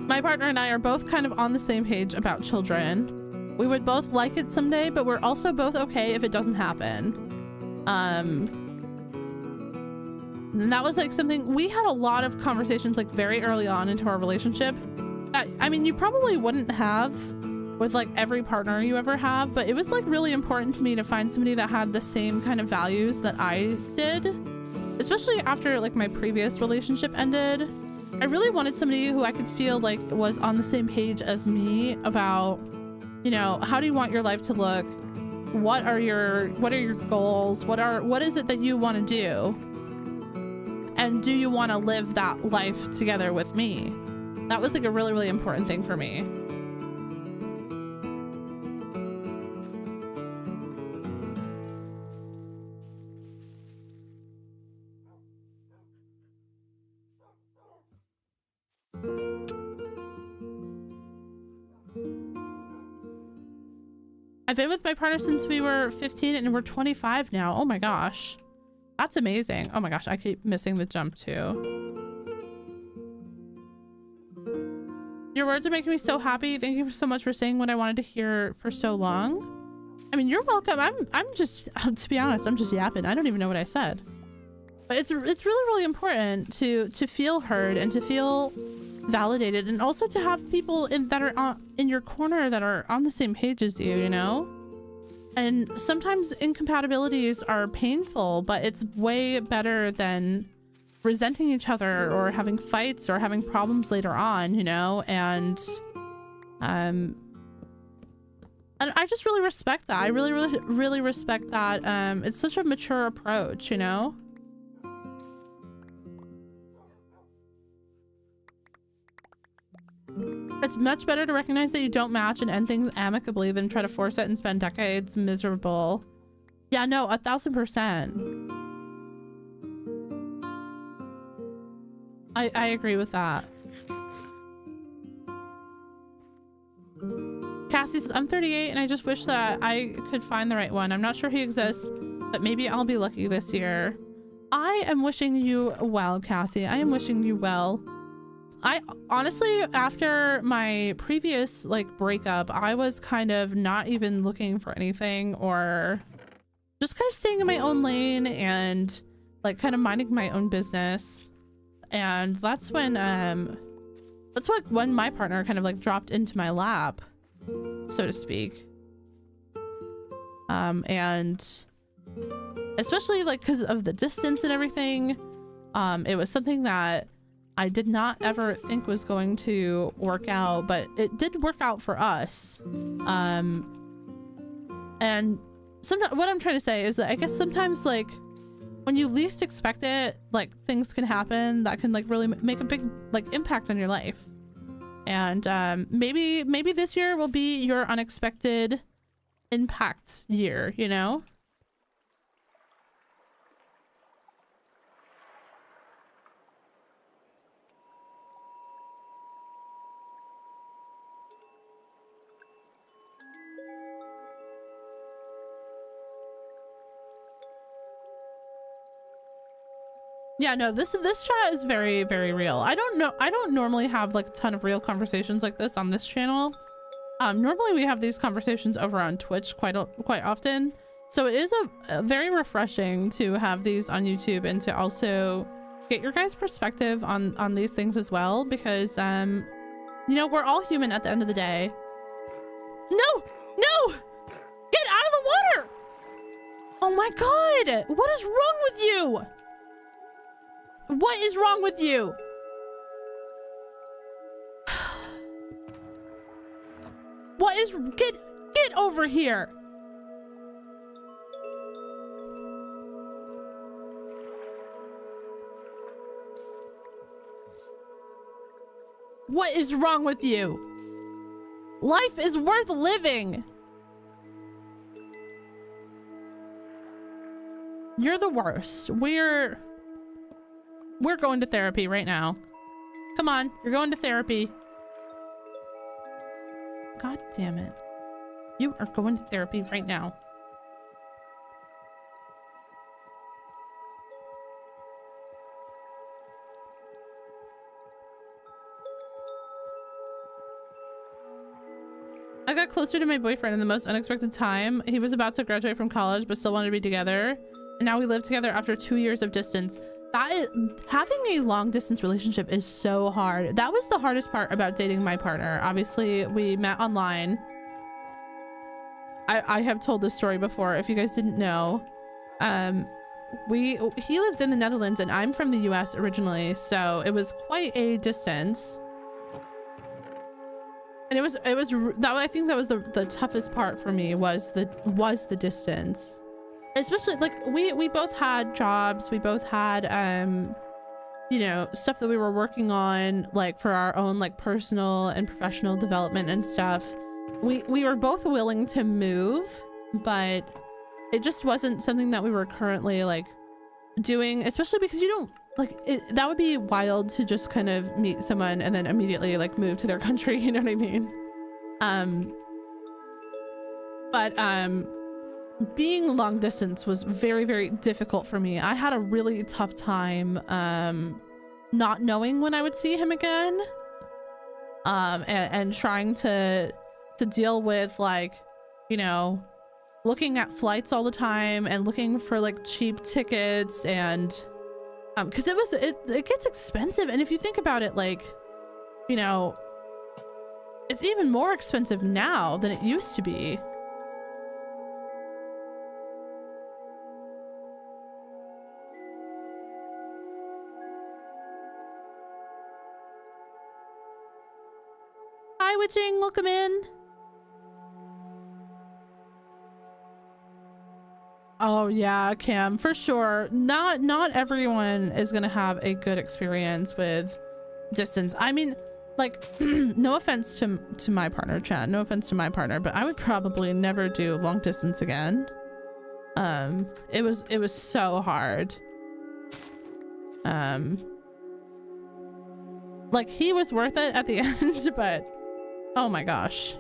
My partner and I are both kind of on the same page about children. We would both like it someday, but we're also both okay if it doesn't happen. And that was like something, we had a lot of conversations like very early on into our relationship. I mean, you probably wouldn't have with like every partner you ever have, but it was like really important to me to find somebody that had the same kind of values that I did, especially after like my previous relationship ended. I really wanted somebody who I could feel like was on the same page as me about, you know, how do you want your life to look? What are your goals? What is it that you want to do? And do you want to live that life together with me? That was like a really, really important thing for me. I've been with my partner since we were 15 and we're 25 now. Oh my gosh. That's amazing. Oh my gosh, I keep missing the jump too. Your words are making me so happy. Thank you so much for saying what I wanted to hear for so long. I mean, you're welcome. I'm just, to be honest, I'm just yapping. I don't even know what I said. But it's really, really important to feel heard and to feel validated, and also to have people that are in your corner that are on the same page as you, you know? And sometimes incompatibilities are painful, but it's way better than resenting each other or having fights or having problems later on, you know? And I just really respect that. I really, really, really respect that. It's such a mature approach, you know? It's much better to recognize that you don't match and end things amicably than try to force it and spend decades miserable. Yeah, no, 1000%. I agree with that. Cassie says, I'm 38 and I just wish that I could find the right one. I'm not sure he exists, but maybe I'll be lucky this year. I am wishing you well, Cassie. I am wishing you well. I honestly, after my previous like breakup, I was kind of not even looking for anything, or just kind of staying in my own lane and like kind of minding my own business. And that's when my partner kind of like dropped into my lap, so to speak. And especially like because of the distance and everything, it was something that I did not ever think was going to work out, but it did work out for us. And sometimes what I'm trying to say is that I guess sometimes like when you least expect it, like things can happen that can like really make a big like impact on your life. And maybe this year will be your unexpected impact year, you know? Yeah, no, this chat is very, very real. I don't normally have like a ton of real conversations like this on this channel. Normally we have these conversations over on Twitch quite often. So it is a very refreshing to have these on YouTube and to also get your guys' perspective on these things as well, because you know, we're all human at the end of the day. No! No! Get out of the water! Oh my god! What is wrong with you? What is wrong with you? What is... Get over here. What is wrong with you? Life is worth living. You're the worst. We're going to therapy right now. Come on, you're going to therapy. God damn it. You are going to therapy right now. I got closer to my boyfriend in the most unexpected time. He was about to graduate from college, but still wanted to be together. And now we live together after 2 years of distance. Having a long distance relationship is so hard. That was the hardest part about dating my partner. Obviously, we met online. I have told this story before, if you guys didn't know. He lived in the Netherlands and I'm from the US originally, so it was quite a distance. And I think that was the toughest part for me was the distance. Especially like we both had jobs, we both had you know, stuff that we were working on like for our own like personal and professional development and stuff. We were both willing to move, but it just wasn't something that we were currently like doing, especially because you don't like that would be wild to just kind of meet someone and then immediately like move to their country, you know what I mean? Being long distance was very, very difficult for me. I had a really tough time not knowing when I would see him again, and trying to deal with like, you know, looking at flights all the time and looking for like cheap tickets and because it gets expensive, and if you think about it, like, you know, it's even more expensive now than it used to be. Hi, Witching, welcome in. Oh yeah, Cam, for sure. Not everyone is gonna have a good experience with distance. I mean, like, no offense to my partner, Chad. No offense to my partner, but I would probably never do long distance again. It was so hard. Like, he was worth it at the end, but oh my gosh.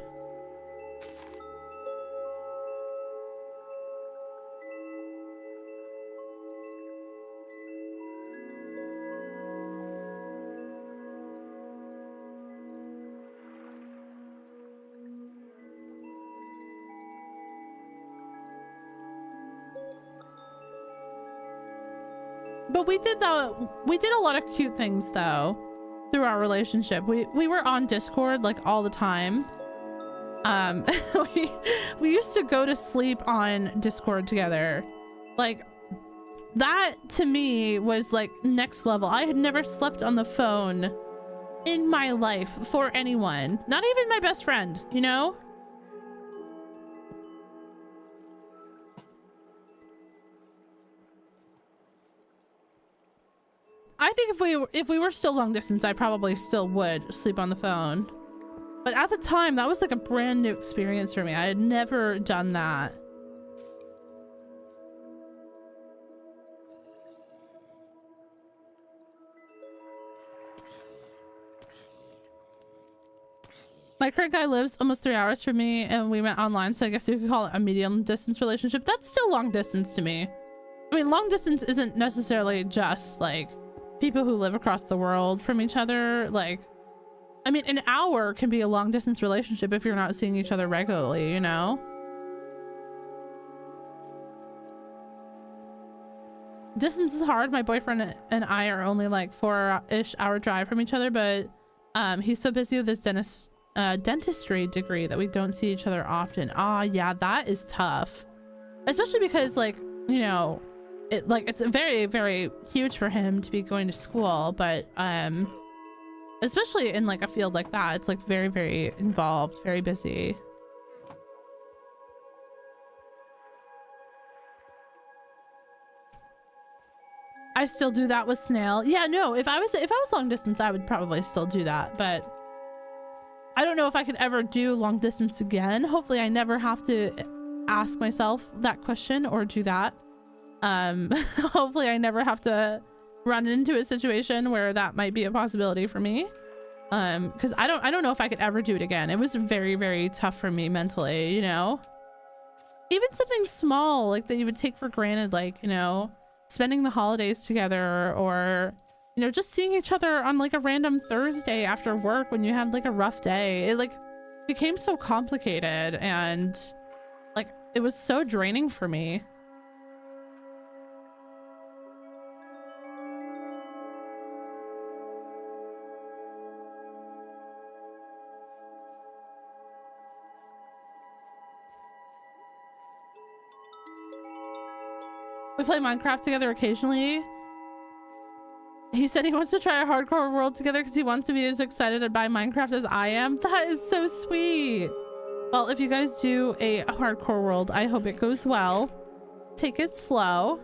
But we did a lot of cute things though through our relationship. We were on Discord like all the time. We used to go to sleep on Discord together. Like, that to me was like next level. I had never slept on the phone in my life for anyone, not even my best friend, you know? I think if we were still long distance, I probably still would sleep on the phone. But at the time, that was like a brand new experience for me. I had never done that. My current guy lives almost 3 hours from me, and we went online, so I guess you could call it a medium distance relationship. That's still long distance to me. I mean, long distance isn't necessarily just like people who live across the world from each other. Like, I mean, an hour can be a long distance relationship if you're not seeing each other regularly, you know? Distance is hard. My boyfriend and I are only like 4-ish hour drive from each other, but he's so busy with his dentistry degree that we don't see each other often. Ah, yeah, that is tough. Especially because, like, you know, it's very, very huge for him to be going to school, but especially in like a field like that, it's like very, very involved, very busy. I still do that with Snail. Yeah, no, if I was long distance, I would probably still do that, but I don't know if I could ever do long distance again. Hopefully I never have to ask myself that question or do that. Hopefully I never have to run into a situation where that might be a possibility for me. Because I don't know if I could ever do it again. It was very, very tough for me mentally, you know? Even something small like that you would take for granted, like, you know, spending the holidays together, or, you know, just seeing each other on like a random Thursday after work when you had like a rough day. It like became so complicated, and like it was so draining for me. We play Minecraft together occasionally. He said he wants to try a hardcore world together because he wants to be as excited by Minecraft as I am. That is so sweet. Well, if you guys do a hardcore world, I hope it goes well. Take it slow.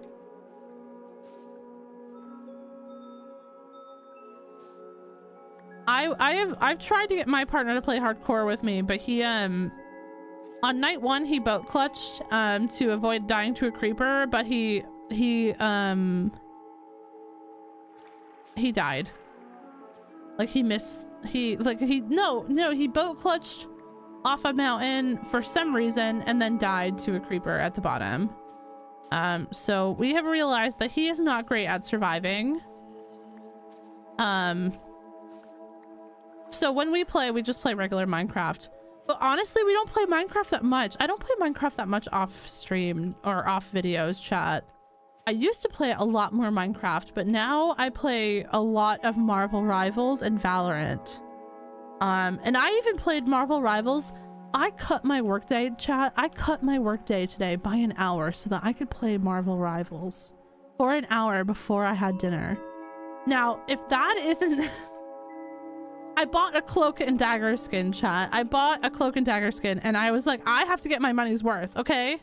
I've tried to get my partner to play hardcore with me, but he on night 1 he boat clutched to avoid dying to a creeper, but he died. Like he boat clutched off a mountain for some reason and then died to a creeper at the bottom. So we have realized that he is not great at surviving. So when we play, we just play regular Minecraft. But honestly, we don't play Minecraft that much. I don't play Minecraft that much off stream or off videos, chat. I used to play a lot more Minecraft, but now I play a lot of Marvel Rivals and Valorant. And I even played Marvel Rivals. I cut my workday, chat. I cut my workday today by an hour so that I could play Marvel Rivals for an hour before I had dinner. Now, if that isn't... I bought a cloak and dagger skin, chat. I bought a cloak and dagger skin, and I was like, I have to get my money's worth, okay?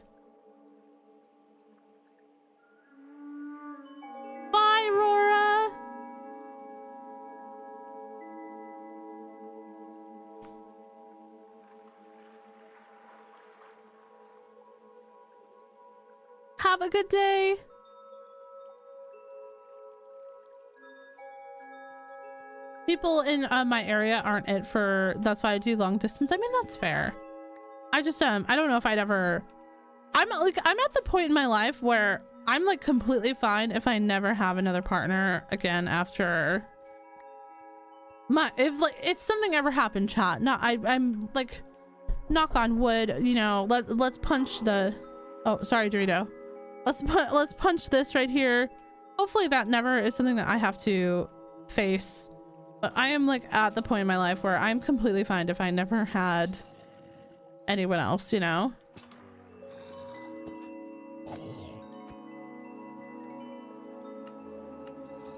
Bye, Rora! Have a good day! People in my area aren't it for... That's why I do long distance. I mean, that's fair. I just, I don't know if I'd ever... I'm at the point in my life where I'm like completely fine if I never have another partner again after if something ever happened, chat. I'm like, knock on wood, you know, let's punch the... Oh, sorry, Dorito. Let's punch this right here. Hopefully that never is something that I have to face. But I am like at the point in my life where I'm completely fine if I never had anyone else, you know?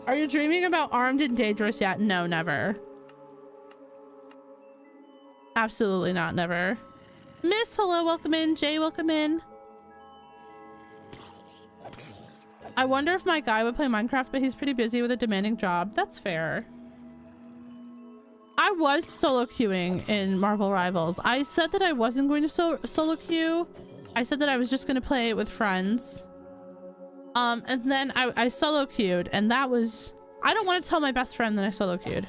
Are you dreaming about Armed and Dangerous yet? No, never. Absolutely not, never. Miss, hello, welcome in. Jay, welcome in. I wonder if my guy would play Minecraft, but he's pretty busy with a demanding job. That's fair. I was solo queuing in Marvel Rivals. I said that I wasn't going to solo queue. I said that I was just going to play it with friends. And then I solo queued, and that was... I don't want to tell my best friend that I solo queued.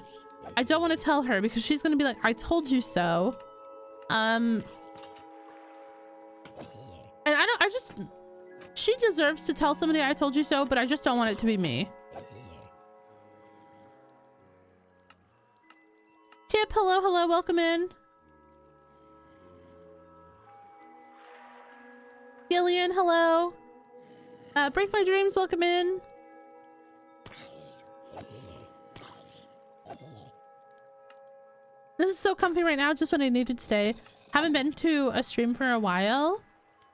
I don't want to tell her because she's going to be like, I told you so. And I just... She deserves to tell somebody I told you so, but I just don't want it to be me. Kip, hello, welcome in. Gillian, hello. Break My Dreams, welcome in. This is so comfy right now, just what I needed today. Haven't been to a stream for a while.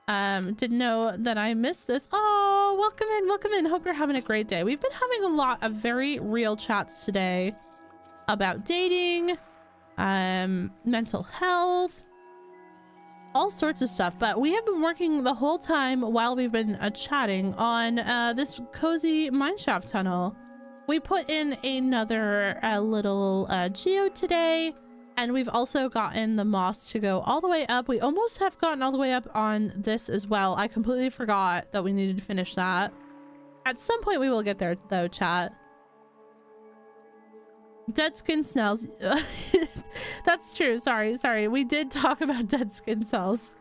Didn't know that I missed this. Oh, welcome in. Hope you're having a great day. We've been having a lot of very real chats today about dating, mental health, all sorts of stuff, but we have been working the whole time while we've been chatting on this cozy mineshaft tunnel. We put in another little geode today, and we've also gotten the moss to go all the way up. We almost have gotten all the way up on this as well. I completely forgot that we needed to finish that. At some point we will get there though, chat. Dead skin cells. That's true. Sorry. We did talk about dead skin cells.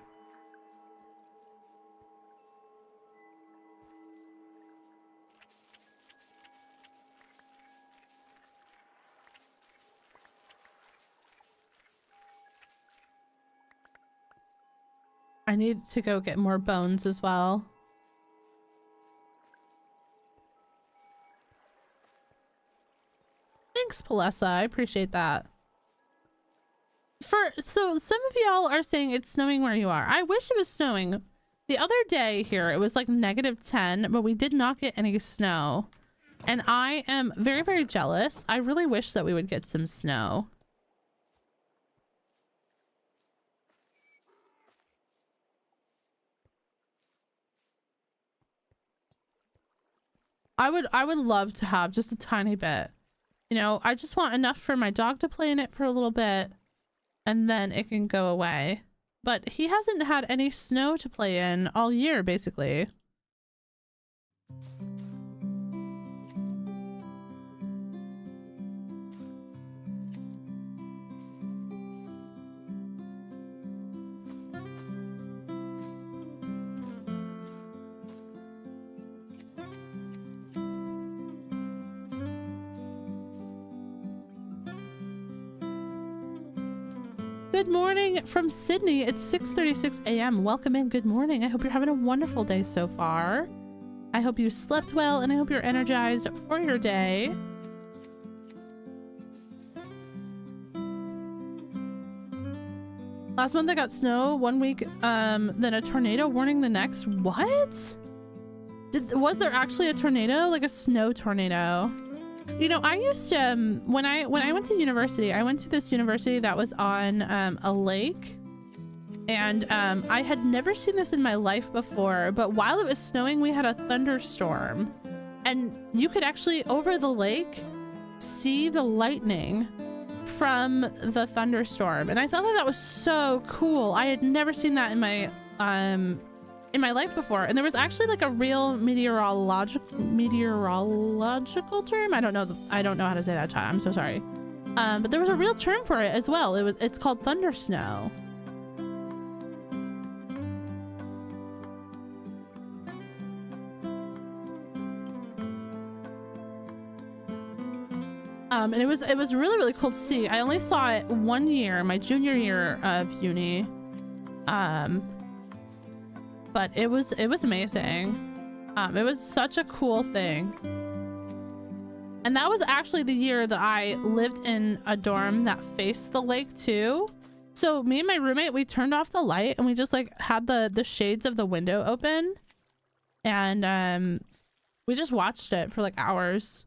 I need to go get more bones as well. Thanks, Palessa. I appreciate that. So some of y'all are saying it's snowing where you are. I wish it was snowing. The other day here, it was like -10, but we did not get any snow. And I am very, very jealous. I really wish that we would get some snow. I would love to have just a tiny bit. You know, I just want enough for my dog to play in it for a little bit, and then it can go away. But he hasn't had any snow to play in all year, basically. Good morning from Sydney. It's 6:36 a.m. Welcome in. Good morning. I hope you're having a wonderful day so far. I hope you slept well, and I hope you're energized for your day. Last month I got snow 1 week, then a tornado warning the next. What? Was there actually a tornado? Like a snow tornado? You know, I used to, when I went to university, I went to this university that was on a lake. And I had never seen this in my life before, but while it was snowing, we had a thunderstorm. And you could actually, over the lake, see the lightning from the thunderstorm. And I thought that was so cool. I had never seen that in my life before. And there was actually like a real meteorological term. I don't know how to say that, chat. I'm so sorry. But there was a real term for it as well. It's called thunder snow. And it was really, really cool to see. I only saw it 1 year, my junior year of uni. But it was amazing. It was such a cool thing. And that was actually the year that I lived in a dorm that faced the lake too. So me and my roommate, we turned off the light and we just like had the shades of the window open. And we just watched it for like hours.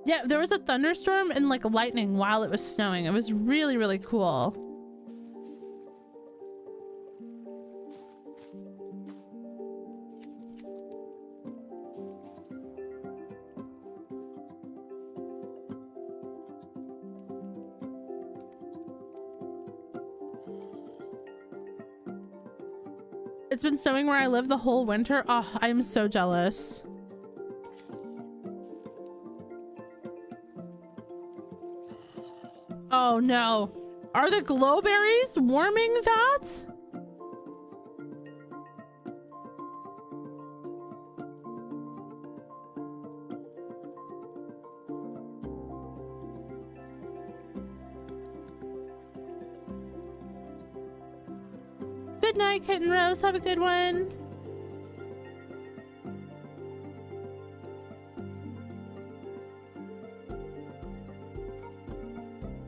Yeah, there was a thunderstorm and like lightning while it was snowing. It was really, really cool. It's been snowing where I live the whole winter. Oh, I'm so jealous. Oh no. Are the glowberries warming that? Good night, Kitten Rose. Have a good one.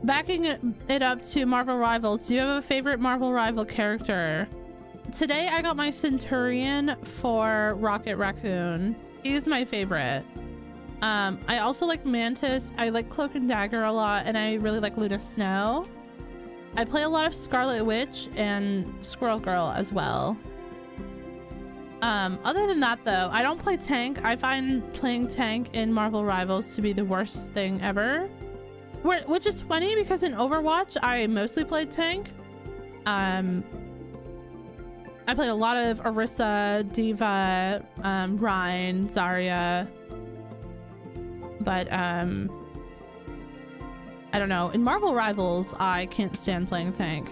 Backing it up to Marvel Rivals, do you have a favorite Marvel Rival character? Today I got my Centurion for Rocket Raccoon. He's my favorite. I also like Mantis. I like Cloak and Dagger a lot, and I really like Luna Snow. I play a lot of Scarlet Witch and Squirrel Girl as well. Other than that though, I don't play tank. I find playing tank in Marvel Rivals to be the worst thing ever. Which is funny because in Overwatch, I mostly played tank. I played a lot of Orisa, Diva, Rhine, Zarya. But, I don't know. In Marvel Rivals, I can't stand playing tank.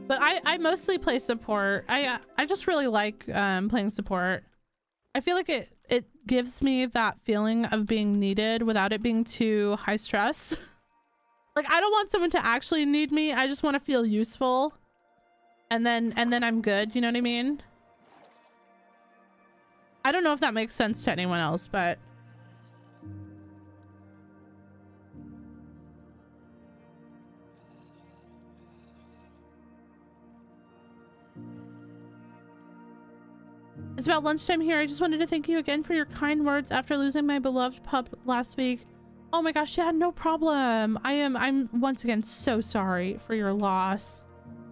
But I mostly play support. I just really like playing support. I feel like it gives me that feeling of being needed without it being too high stress. Like I don't want someone to actually need me. I just want to feel useful. And then I'm good, you know what I mean? I don't know if that makes sense to anyone else, but it's about lunchtime here. I just wanted to thank you again for your kind words after losing my beloved pup last week. Oh my gosh, yeah, no problem. I'm once again so sorry for your loss.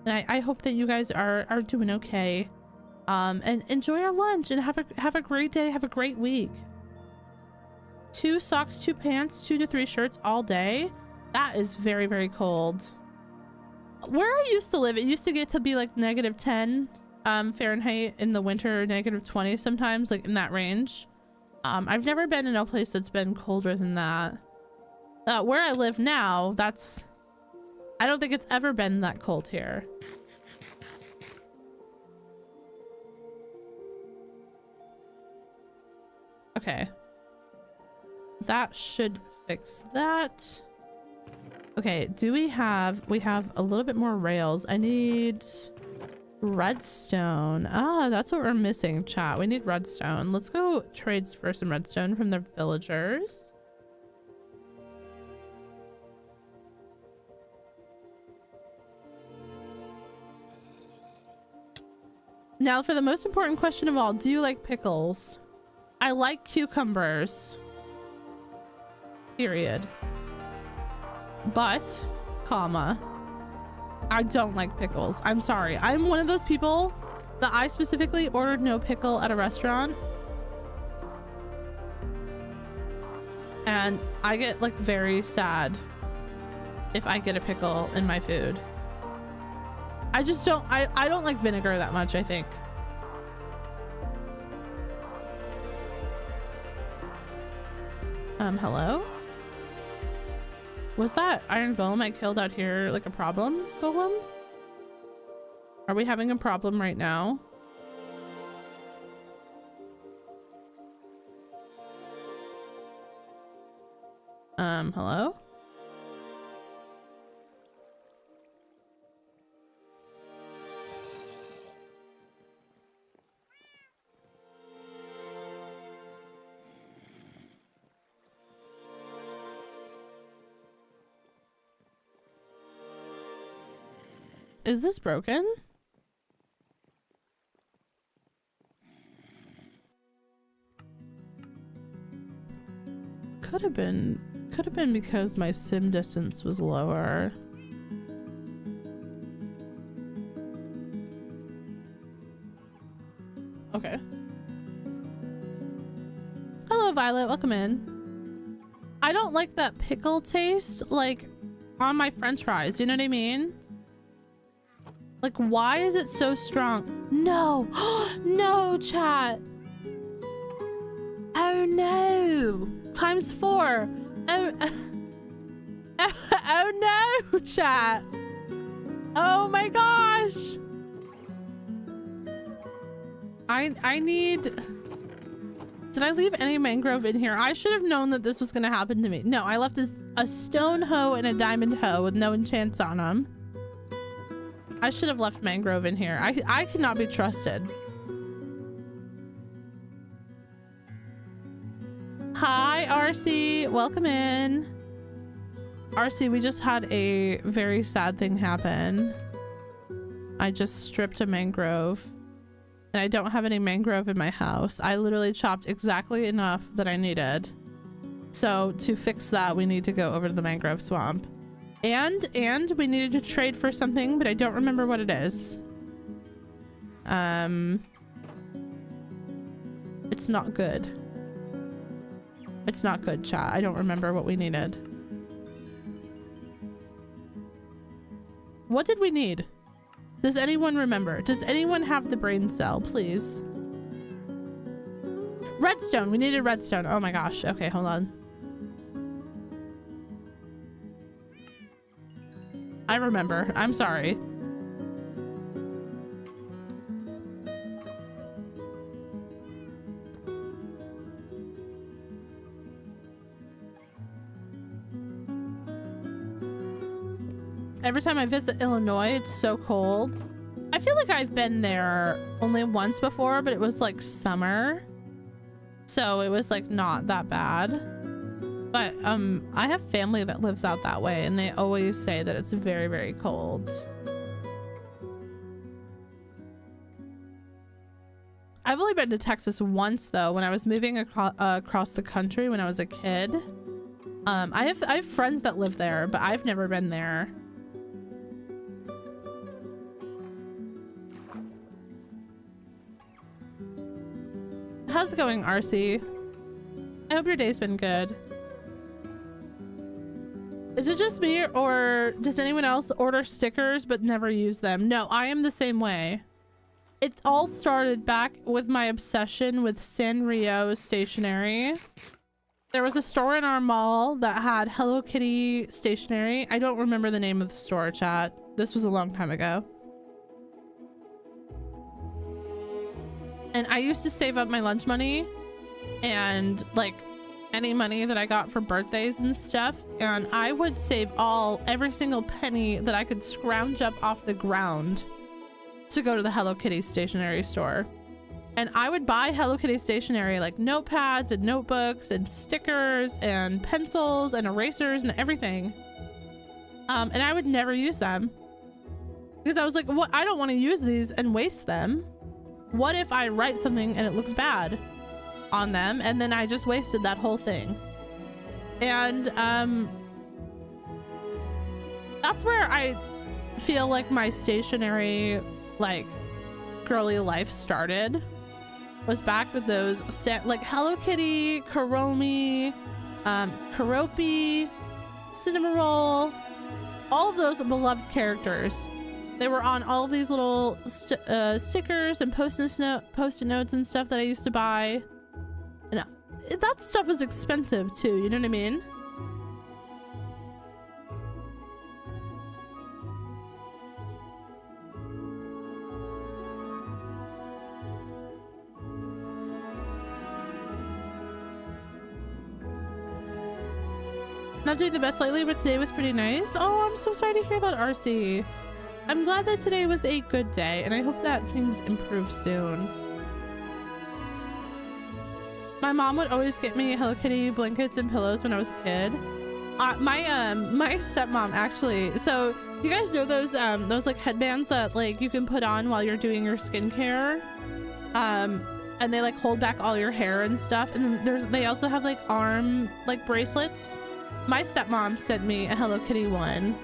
And I hope that you guys are doing okay. And enjoy your lunch and have a great day. Have a great week. 2 socks, 2 pants, 2 to 3 shirts all day. That is very, very cold. Where I used to live, it used to get to be like -10 Fahrenheit in the winter, -20 sometimes, like in that range. I've never been in a place that's been colder than that. Where I live now, I don't think it's ever been that cold here. Okay. that should fix that. Okay, do we have a little bit more rails. I need redstone. Ah, that's what we're missing, chat. We need redstone. Let's go trade for some redstone from the villagers. Now for the most important question of all, do you like pickles? I like cucumbers. Period. But, comma, I don't like pickles. I'm sorry. I'm one of those people that I specifically ordered no pickle at a restaurant. And I get like very sad if I get a pickle in my food. I just don't, I don't like vinegar that much, I think. Hello? Was that iron golem I killed out here like a problem, golem? Are we having a problem right now? Hello? Is this broken? Could have been because my sim distance was lower. Okay. Hello, Violet. Welcome in. I don't like that pickle taste, like, on my french fries. You know what I mean? Like, why is it so strong? No. No, chat. Oh, no. Times 4. Oh, oh no, chat. Oh my gosh. I need... Did I leave any mangrove in here? I should have known that this was going to happen to me. No, I left a stone hoe and a diamond hoe with no enchants on them. I should have left mangrove in here. I cannot be trusted. Hi, RC. Welcome in. RC, we just had a very sad thing happen. I just stripped a mangrove. And I don't have any mangrove in my house. I literally chopped exactly enough that I needed. So to fix that, we need to go over to the mangrove swamp. And we needed to trade for something, but I don't remember what it is. It's not good. It's not good, chat. I don't remember what we needed. What did we need? Does anyone remember? Does anyone have the brain cell, please? Redstone. We needed redstone. Oh my gosh. Okay, hold on. I remember. I'm sorry. Every time I visit Illinois, it's so cold. I feel like I've been there only once before, but it was like summer. So it was like not that bad. But I have family that lives out that way and they always say that it's very, very cold. I've only been to Texas once though, when I was moving across the country when I was a kid. I have friends that live there, but I've never been there. How's it going, RC? I hope your day's been good. Is it just me, or does anyone else order stickers but never use them? No, I am the same way. It all started back with my obsession with Sanrio stationery. There was a store in our mall that had Hello Kitty stationery. I don't remember the name of the store, chat. This was a long time ago. And I used to save up my lunch money and like any money that I got for birthdays and stuff, and I would save every single penny that I could scrounge up off the ground to go to the Hello Kitty stationery store. And I would buy Hello Kitty stationery, like notepads and notebooks and stickers and pencils and erasers and everything. And I would never use them because I was like, what? I don't want to use these and waste them. What if I write something and it looks bad on them and then I just wasted that whole thing? And that's where I feel like my stationery, like, girly life started, was back with those like Hello Kitty, Kuromi, Keroppi, Cinnamoroll, all of those beloved characters. They were on all of these little stickers and post-it notes and stuff that I used to buy. And that stuff was expensive too, you know what I mean? Not doing the best lately, but today was pretty nice. Oh, I'm so sorry to hear about RC. I'm glad that today was a good day, and I hope that things improve soon. My mom would always get me Hello Kitty blankets and pillows when I was a kid. My stepmom actually. So you guys know those like headbands that like you can put on while you're doing your skincare, and they like hold back all your hair and stuff. And then they also have like arm like bracelets. My stepmom sent me a Hello Kitty one.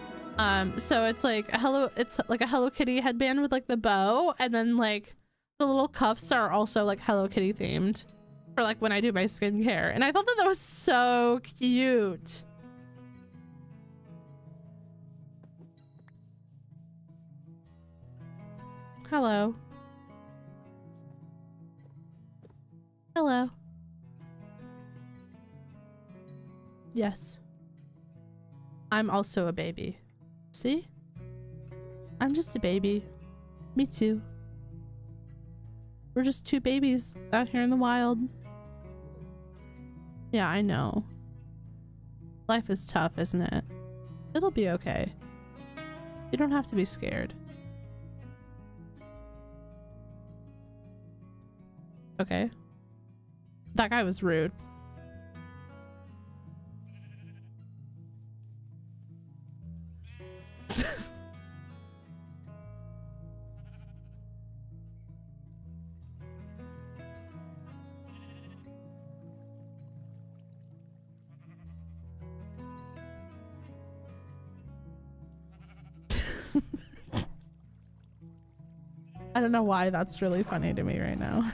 So it's like a Hello Kitty headband with like the bow, and then like the little cuffs are also like Hello Kitty themed for like when I do my skincare. And I thought that was so cute. Hello. Hello. Yes. I'm also a baby. See? I'm just a baby. Me too. We're just two babies out here in the wild. Yeah, I know. Life is tough, isn't it? It'll be okay. You don't have to be scared. Okay. That guy was rude. I don't know why that's really funny to me right now.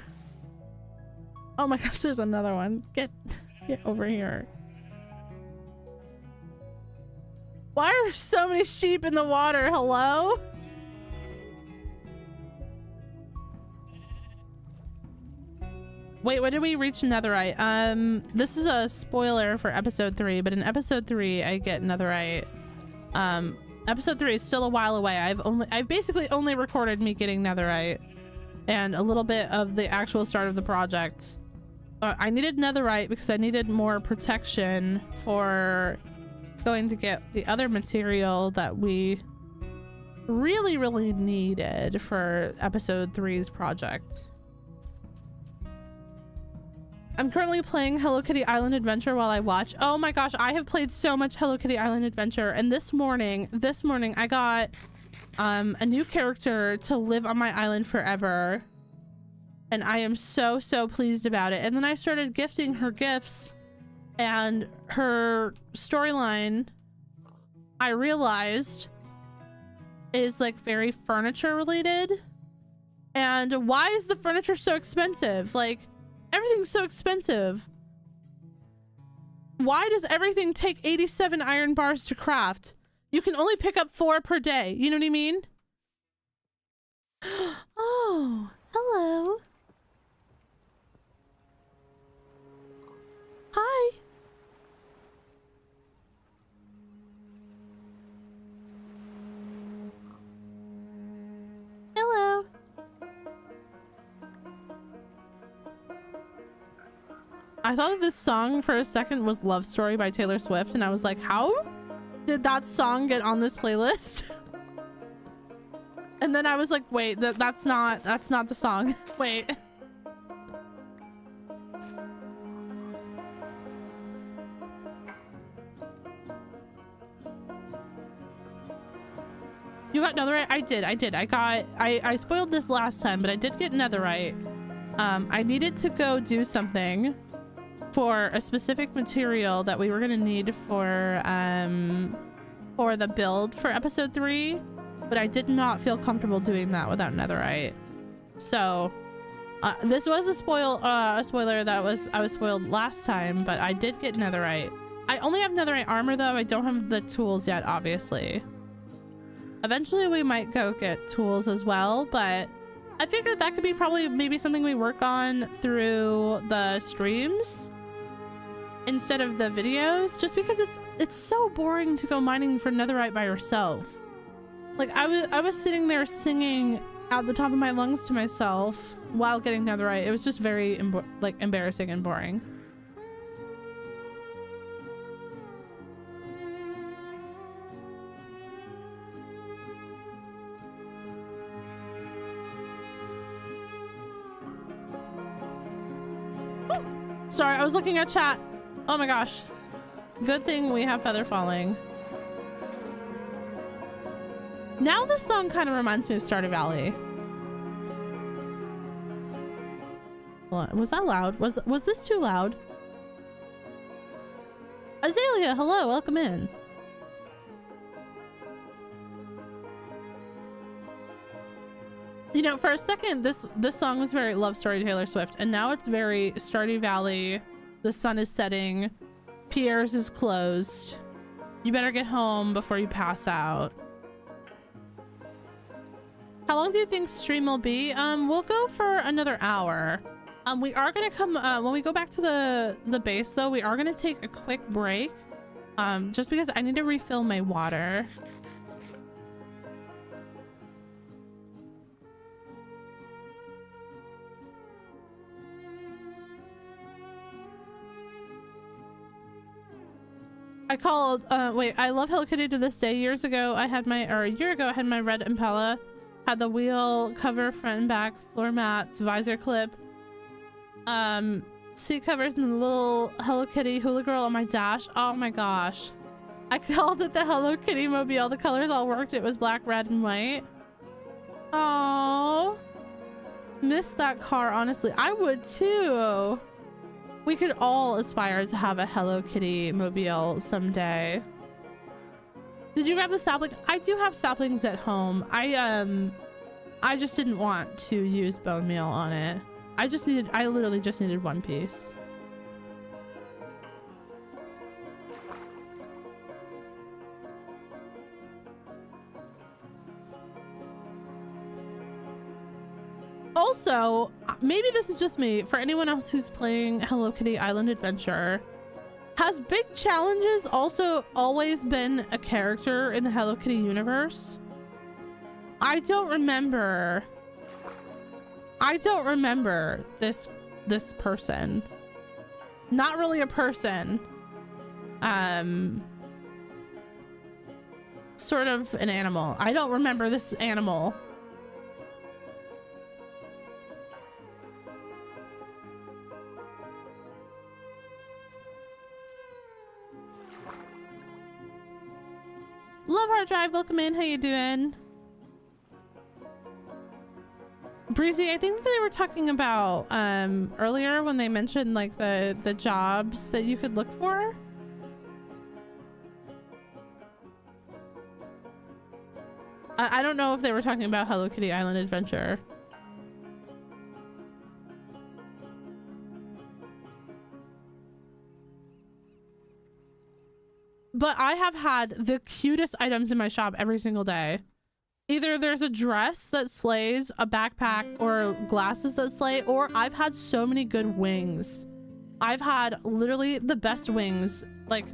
Oh my gosh, there's another one. Get over here. Why are there so many sheep in the water? Hello? Wait, when did we reach netherite? This is a spoiler for episode 3, but in episode 3 I get netherite. Episode 3 is still a while away. I've basically only recorded me getting netherite and a little bit of the actual start of the project. I needed netherite because I needed more protection for going to get the other material that we really needed for episode 3's project. I'm currently playing Hello Kitty Island Adventure while I watch. Oh my gosh, I have played so much Hello Kitty Island Adventure, and this morning I got a new character to live on my island forever, and I am so pleased about it. And then I started gifting her gifts, and her storyline, I realized, is like very furniture related. And why is the furniture so expensive? Like, everything's so expensive. Why does everything take 87 iron bars to craft? You can only pick up 4 per day. You know what I mean? Oh, hello. Hi. Hello. I thought that this song for a second was Love Story by Taylor Swift, and I was like, how did that song get on this playlist? And then I was like, wait, that's not the song. Wait. You got netherite? I did. I spoiled this last time, but I did get netherite. I needed to go do something for a specific material that we were gonna need for the build for episode 3, but I did not feel comfortable doing that without netherite. So this was a spoiler that I was spoiled last time, but I did get netherite. I only have netherite armor though. I don't have the tools yet, obviously. Eventually we might go get tools as well, but I figured that could be maybe something we work on through the streams instead of the videos, just because it's so boring to go mining for netherite by yourself. Like I was sitting there singing at the top of my lungs to myself while getting netherite. It was just very embarrassing and boring. Sorry, I was looking at chat. Oh my gosh. Good thing we have feather falling. Now this song kind of reminds me of Stardew Valley. What? Was that loud? Was this too loud? Azalea, hello, welcome in. You know, for a second, this song was very Love Story Taylor Swift, and now it's very Stardew Valley. The sun is setting. Pierre's is closed. You better get home before you pass out. How long do you think stream will be? We'll go for another hour. We are gonna come when we go back to the base though. We are gonna take a quick break, just because I need to refill my water. I called, wait, I love Hello Kitty to this day. A year ago, I had my red Impala. Had the wheel cover, front and back, floor mats, visor clip, seat covers, and the little Hello Kitty hula girl on my dash. Oh my gosh. I called it the Hello Kitty mobile. The colors all worked. It was black, red, and white. Oh, missed that car, honestly. I would too. We could all aspire to have a Hello Kitty mobile someday. Did you grab the sapling? I do have saplings at home. I just didn't want to use bone meal on it. I literally just needed one piece. Also, maybe this is just me. For anyone else who's playing Hello Kitty Island Adventure, has Big Challenges also always been a character in the Hello Kitty universe? I don't remember this person. Not really a person. Sort of an animal. I don't remember this animal. Love Hard Drive, welcome in. How you doing? Breezy, I think they were talking about earlier when they mentioned like the jobs that you could look for. I don't know if they were talking about Hello Kitty Island Adventure. But I have had the cutest items in my shop every single day. Either there's a dress that slays, a backpack, or glasses that slay, or I've had so many good wings. I've had literally the best wings. Like,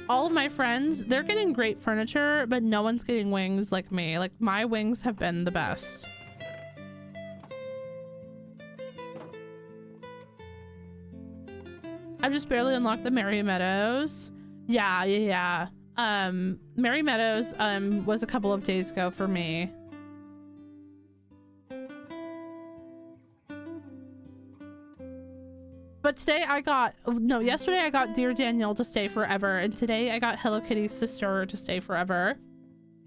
all of my friends, they're getting great furniture, but no one's getting wings like me. Like, my wings have been the best. I just barely unlocked the Merry Meadows. Yeah. Merry Meadows was a couple of days ago for me. But today yesterday I got Dear Danielle to stay forever, and today I got Hello Kitty's sister to stay forever.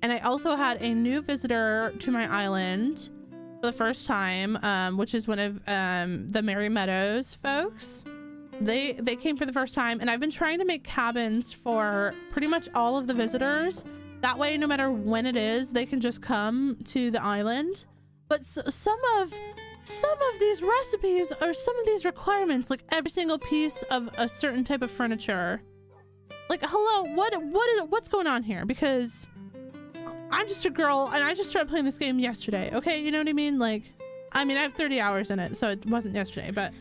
And I also had a new visitor to my island for the first time, which is one of the Merry Meadows folks. They came for the first time, and I've been trying to make cabins for pretty much all of the visitors. That way, no matter when it is, they can just come to the island. But some of these recipes or some of these requirements, like every single piece of a certain type of furniture. Like, hello, what's going on here? Because I'm just a girl and I just started playing this game yesterday. Okay, you know what I mean? Like, I mean, I have 30 hours in it, so it wasn't yesterday, but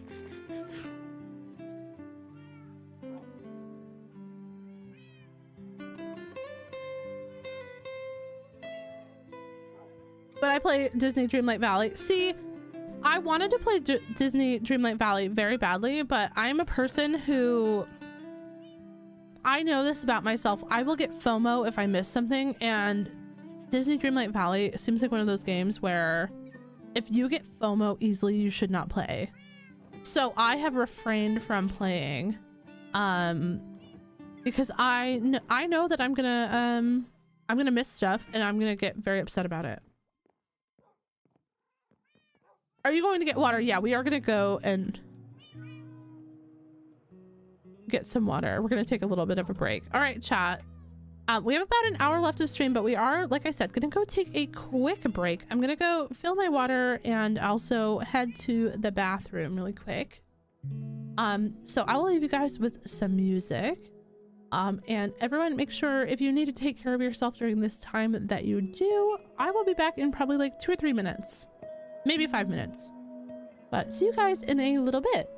I play Disney Dreamlight Valley. See, I wanted to play Disney Dreamlight Valley very badly, but I'm a person who, I know this about myself. I will get FOMO if I miss something, and Disney Dreamlight Valley seems like one of those games where if you get FOMO easily, you should not play. So I have refrained from playing, because I know that I'm gonna miss stuff and I'm gonna get very upset about it. Are you going to get water? Yeah, we are going to go and get some water. We're going to take a little bit of a break. All right, chat. We have about an hour left of stream, but we are, like I said, going to go take a quick break. I'm going to go fill my water and also head to the bathroom really quick. So I will leave you guys with some music. And everyone, make sure if you need to take care of yourself during this time that you do. I will be back in probably like 2 or 3 minutes. Maybe 5 minutes. But see you guys in a little bit.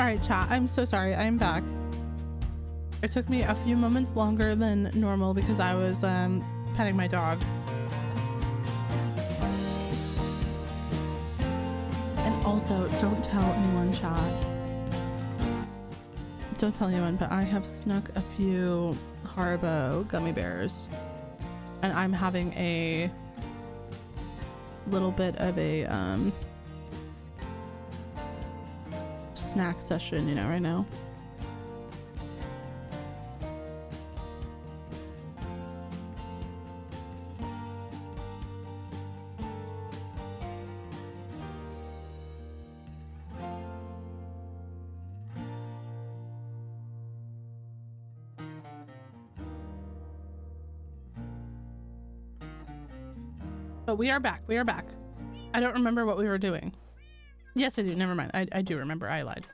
right, chat. I'm so sorry. I'm back. It took me a few moments longer than normal because I was petting my dog. And also, don't tell anyone, chat. Don't tell anyone, but I have snuck a few Haribo gummy bears. And I'm having a little bit of a snack session, you know, right now. But we are back. We are back. I don't remember what we were doing. Yes, I do. Never mind. I do remember. I lied.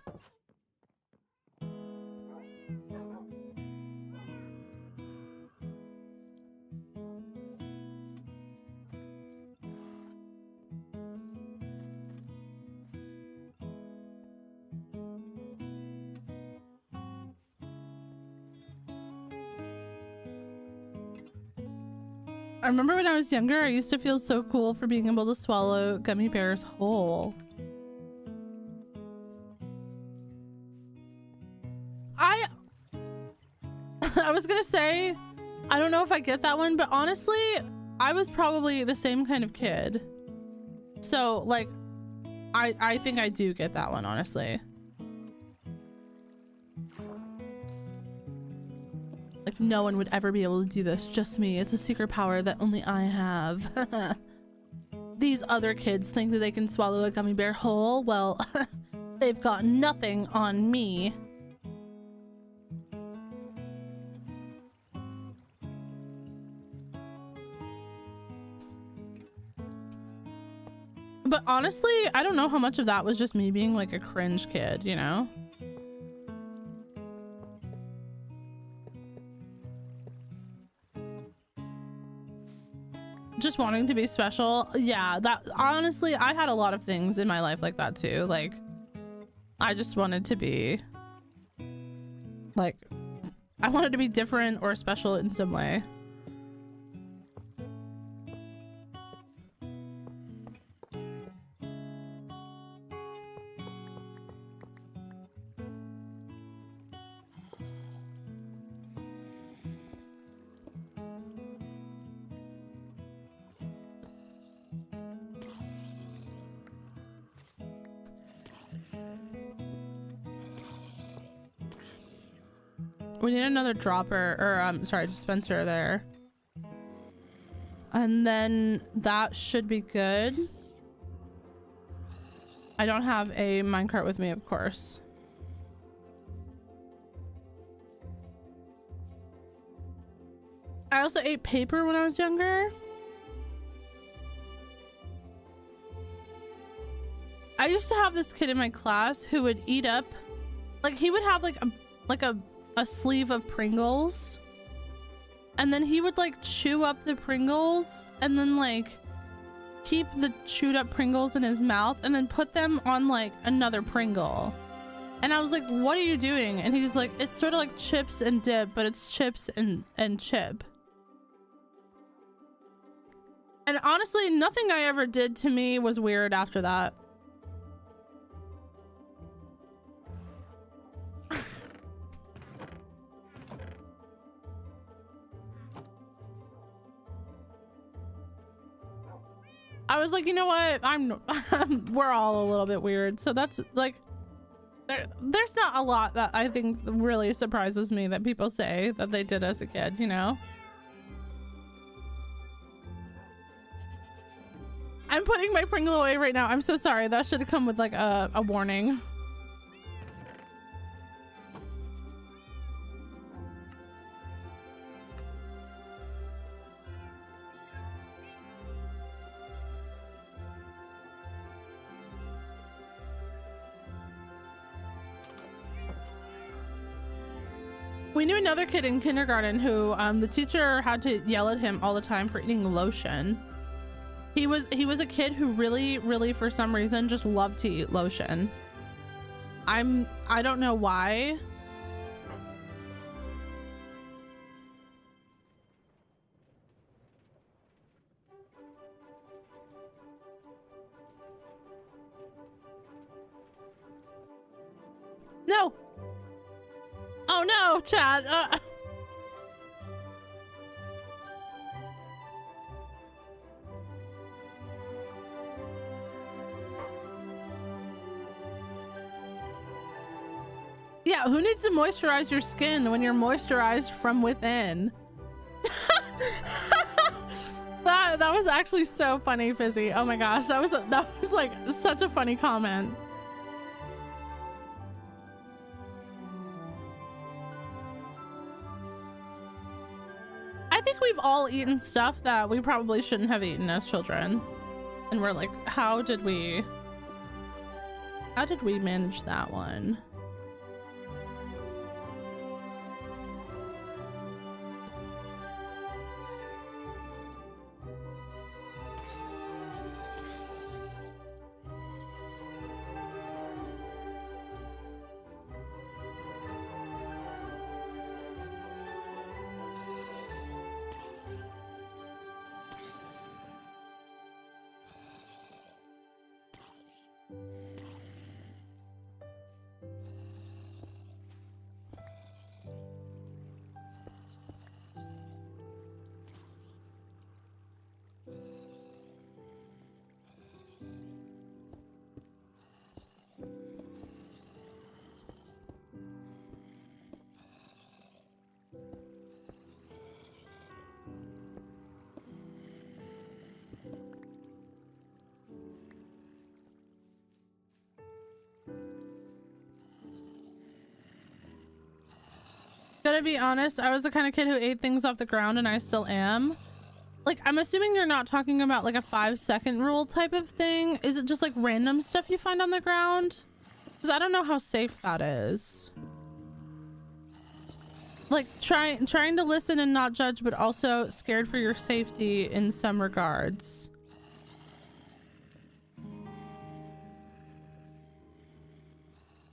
I remember when I was younger, I used to feel so cool for being able to swallow gummy bears whole. I was gonna say, I don't know if I get that one, but honestly, I was probably the same kind of kid. So, like, I think I do get that one, honestly. Like, no one would ever be able to do this, just me. It's a secret power that only I have. These other kids think that they can swallow a gummy bear whole. Well, they've got nothing on me. But honestly, I don't know how much of that was just me being like a cringe kid, you know? Just wanting to be special. Yeah, that honestly, I had a lot of things in my life like that too. Like, I just wanted to be like, I wanted to be different or special in some way. We need another dropper, or sorry, dispenser there. And then that should be good. I don't have a minecart with me, of course. I also ate paper when I was younger. I used to have this kid in my class who would eat up, like, he would have like a sleeve of Pringles, and then he would like chew up the Pringles and then like keep the chewed up Pringles in his mouth and then put them on like another Pringle. And I was like, what are you doing? And he's like, it's sort of like chips and dip, but it's chips and chip. And honestly, nothing I ever did to me was weird after that. I was like, you know what? We're all a little bit weird. So that's like, there's not a lot that I think really surprises me that people say that they did as a kid, you know? I'm putting my Pringle away right now. I'm so sorry. That should have come with like a warning. We knew another kid in kindergarten who the teacher had to yell at him all the time for eating lotion. He was a kid who really for some reason just loved to eat lotion. I don't know why. No. Oh no, Chad. Yeah, who needs to moisturize your skin when you're moisturized from within? That was actually so funny, Fizzy. Oh my gosh, that was like such a funny comment. I think we've all eaten stuff that we probably shouldn't have eaten as children. And we're like, how did we manage that one? Gotta be honest, I was the kind of kid who ate things off the ground, and I still am. Like, I'm assuming you're not talking about like a 5-second rule type of thing. Is it just like random stuff you find on the ground? Because I don't know how safe that is. Like, trying to listen and not judge, but also scared for your safety in some regards.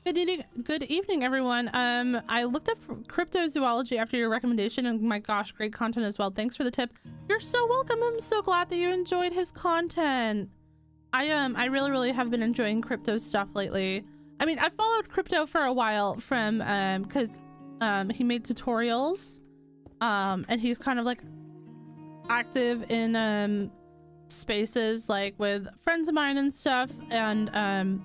Good evening, everyone. I looked up cryptozoology after your recommendation, and my gosh, great content as well. Thanks for the tip. You're so welcome. I'm so glad that you enjoyed his content. I really have been enjoying crypto stuff lately. I mean, I followed crypto for a while from because he made tutorials, and he's kind of like active in spaces like with friends of mine and stuff, and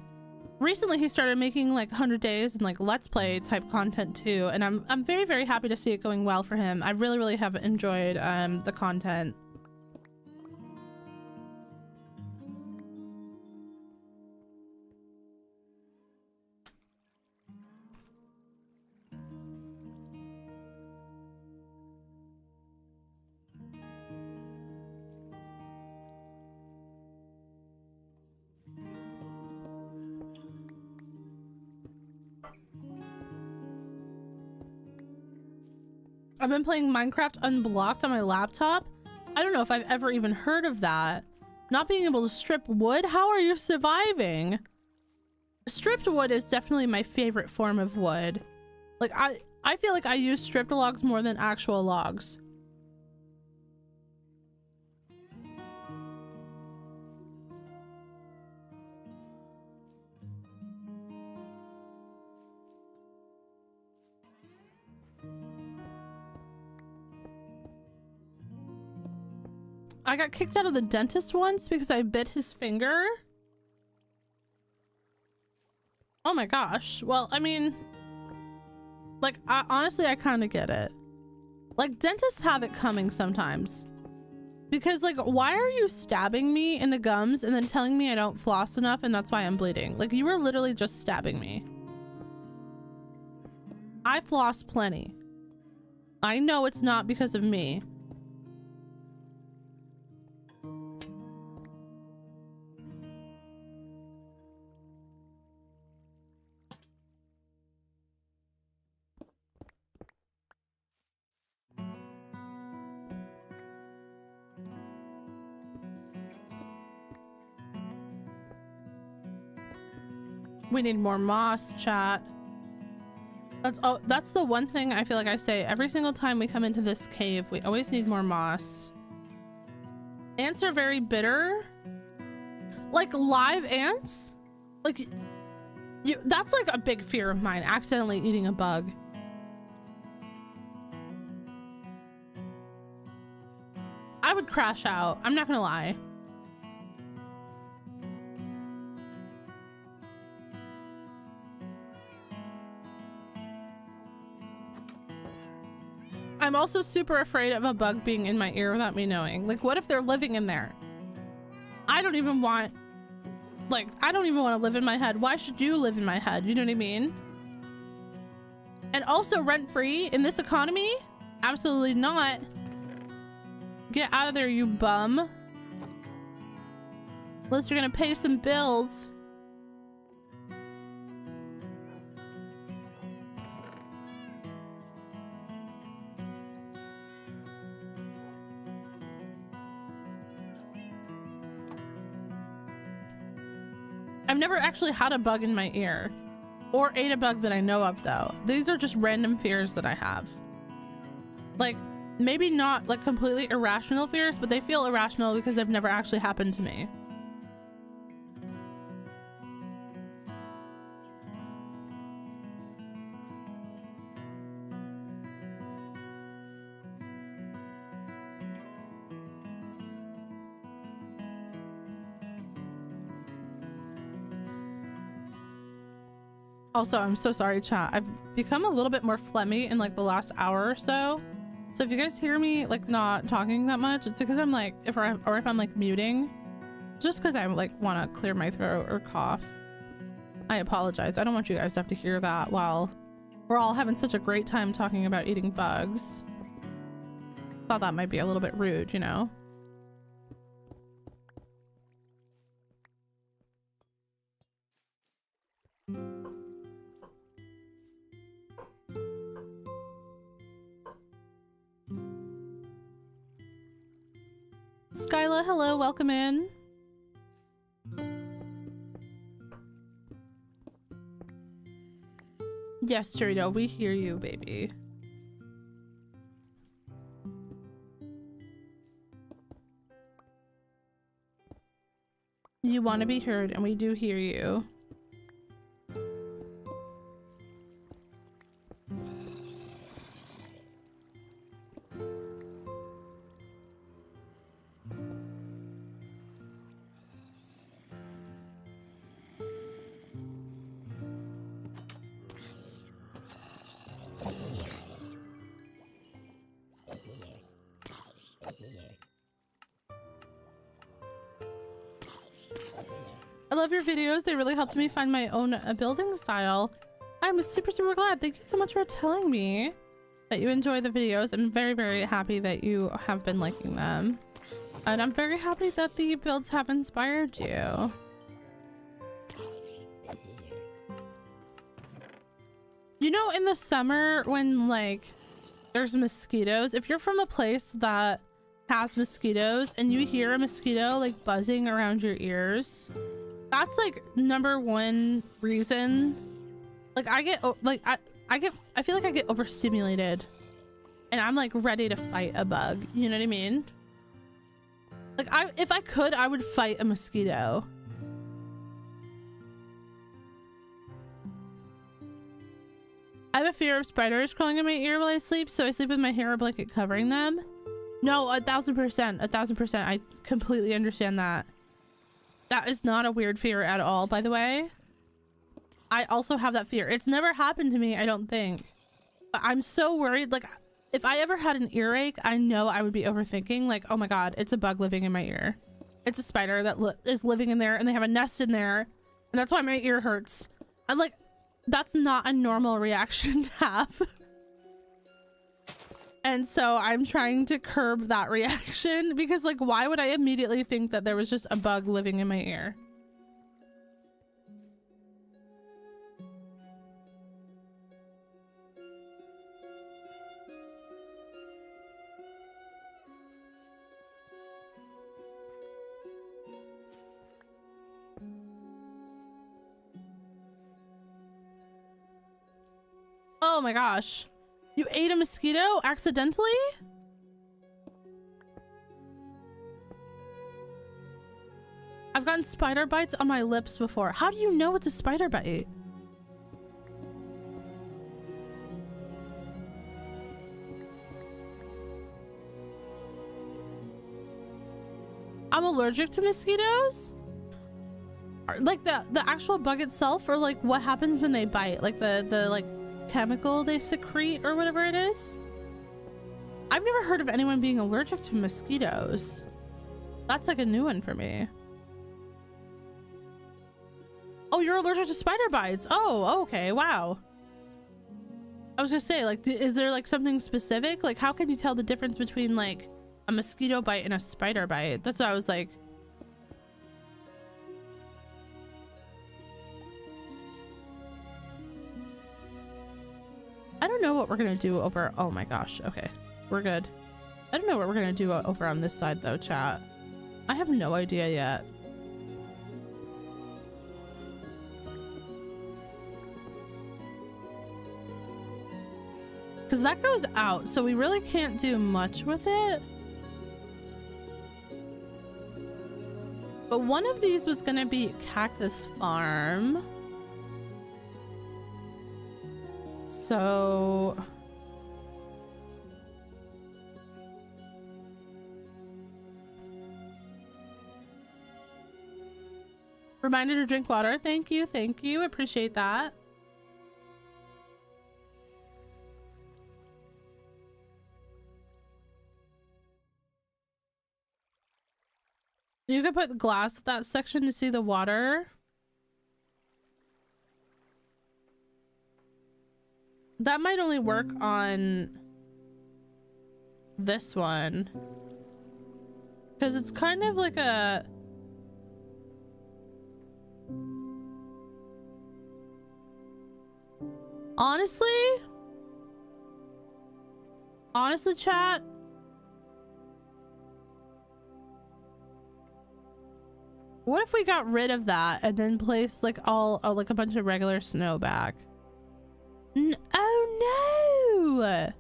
recently he started making like 100 days and like let's play type content too, and I'm very happy to see it going well for him. I really have enjoyed the content. I've been playing Minecraft Unblocked on my laptop. I don't know if I've ever even heard of that. Not being able to strip wood? How are you surviving? Stripped wood is definitely my favorite form of wood. Like, I feel like I use stripped logs more than actual logs. I got kicked out of the dentist once because I bit his finger. Oh my gosh. Well, I mean, like, honestly, I kind of get it. Like, dentists have it coming sometimes. Because, like, why are you stabbing me in the gums and then telling me I don't floss enough and that's why I'm bleeding? Like, you were literally just stabbing me. I floss plenty. I know it's not because of me. We need more moss, chat. That's the one thing I feel like I say every single time we come into this cave. We always need more moss. Ants are very bitter. Like live ants? Like that's like a big fear of mine, accidentally eating a bug. I would crash out. I'm not gonna lie. I'm also super afraid of a bug being in my ear without me knowing. Like, what if they're living in there? I don't even want to live in my head. Why should you live in my head? You know what I mean? And also rent-free in this economy? Absolutely not. Get out of there, you bum. Unless you're gonna pay some bills. I've never actually had a bug in my ear or ate a bug that I know of though. These are just random fears that I have. Like maybe not like completely irrational fears, but they feel irrational because they've never actually happened to me. Also, I'm so sorry, chat. I've become a little bit more phlegmy in like the last hour or so. So if you guys hear me like not talking that much, it's because I'm like, if I'm like muting, just because I like want to clear my throat or cough. I apologize. I don't want you guys to have to hear that while we're all having such a great time talking about eating bugs. Thought that might be a little bit rude, you know? Skyla, hello, welcome in. Yes, Dorito, we hear you, baby. You want to be heard, and we do hear you. I love your videos. They really helped me find my own building style. I'm super glad. Thank you so much for telling me that you enjoy the videos. I'm very happy that you have been liking them. And I'm very happy that the builds have inspired you. You know, in the summer when like there's mosquitoes, if you're from a place that has mosquitoes and you hear a mosquito like buzzing around your ears, that's like #1 reason. Like I feel like I get overstimulated and I'm like ready to fight a bug. You know what I mean? Like if I could, I would fight a mosquito. I have a fear of spiders crawling in my ear while I sleep, so I sleep with my hair blanket covering them. No, 1000%. I completely understand that. That is not a weird fear at all, by the way. I also have that fear. It's never happened to me, I don't think. But I'm so worried. Like, if I ever had an earache, I know I would be overthinking. Like, oh my god, it's a bug living in my ear. It's a spider that is living in there, and they have a nest in there. And that's why my ear hurts. I'm like, that's not a normal reaction to have. And so I'm trying to curb that reaction because like, why would I immediately think that there was just a bug living in my ear? Oh my gosh. You ate a mosquito accidentally? I've gotten spider bites on my lips before. How do you know it's a spider bite? I'm allergic to mosquitoes? Like the actual bug itself, or like what happens when they bite? Like the like chemical they secrete or whatever it is? I've never heard of anyone being allergic to mosquitoes. That's like a new one for me. Oh, you're allergic to spider bites. Oh, okay. Wow. I was gonna say, like, is there like something specific? Like, how can you tell the difference between like a mosquito bite and a spider bite? That's what I was like. I don't know what we're gonna do over. Oh my gosh. Okay, we're good. I don't know what we're gonna do over on this side though, chat. I have no idea yet. Because that goes out, so we really can't do much with it. But one of these was gonna be Cactus Farm. So... Reminder to drink water. Thank you, thank you. Appreciate that. You could put glass at that section to see the water. That might only work on this one. Because it's kind of like a... Honestly, chat, what if we got rid of that and then placed like like a bunch of regular snow back? Oh no!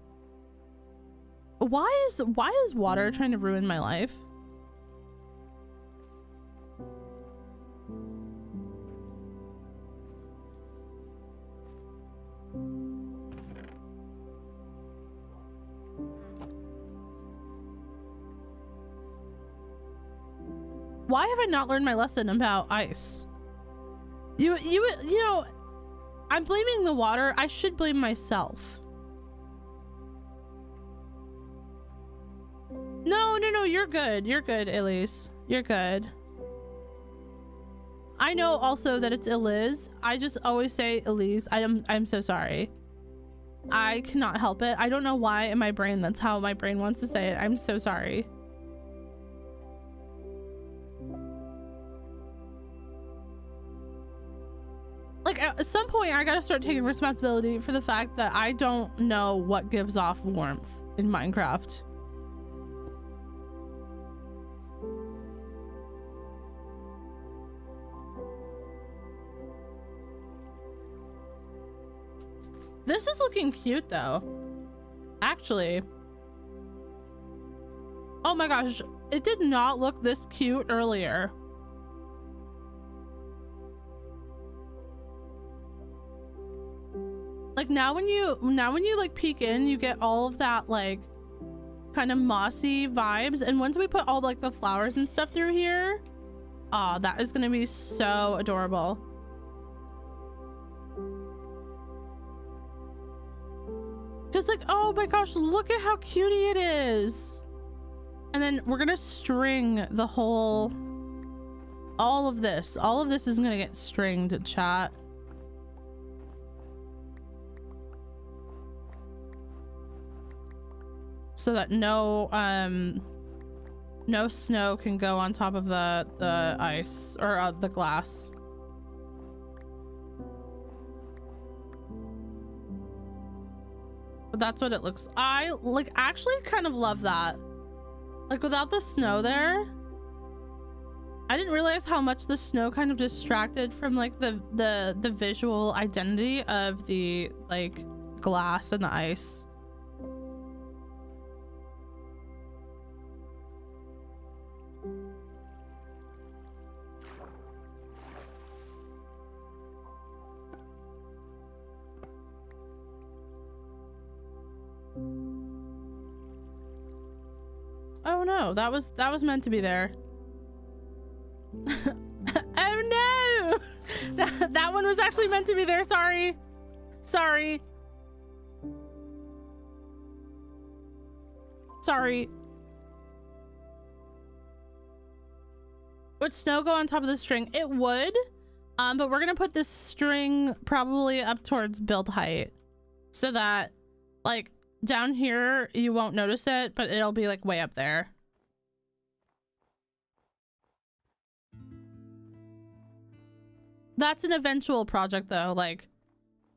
Why is water trying to ruin my life? Why have I not learned my lesson about ice? You know, I'm blaming the water. I should blame myself. No, you're good. You're good, Elise. You're good. I know also that it's Eliz. I just always say Elise. I'm so sorry. I cannot help it. I don't know why in my brain that's how my brain wants to say it. I'm so sorry. Like, at some point, I gotta start taking responsibility for the fact that I don't know what gives off warmth in Minecraft. This is looking cute, though. Actually. Oh my gosh, it did not look this cute earlier. Like now when you like peek in, you get all of that like kind of mossy vibes, and once we put all like the flowers and stuff through here, oh, that is gonna be so adorable. Just like, oh my gosh, look at how cutie it is. And then we're gonna string the whole, all of this is gonna get stringed, chat. So that no snow can go on top of the ice or the glass. But that's what it looks. I like actually kind of love that. Like without the snow there, I didn't realize how much the snow kind of distracted from like the visual identity of the like glass and the ice. Oh no, that was meant to be there. Oh no! That one was actually meant to be there. Sorry. Sorry. Sorry. Would snow go on top of the string? It would. But we're gonna put this string probably up towards build height so that like down here you won't notice it, but it'll be like way up there. That's an eventual project though. Like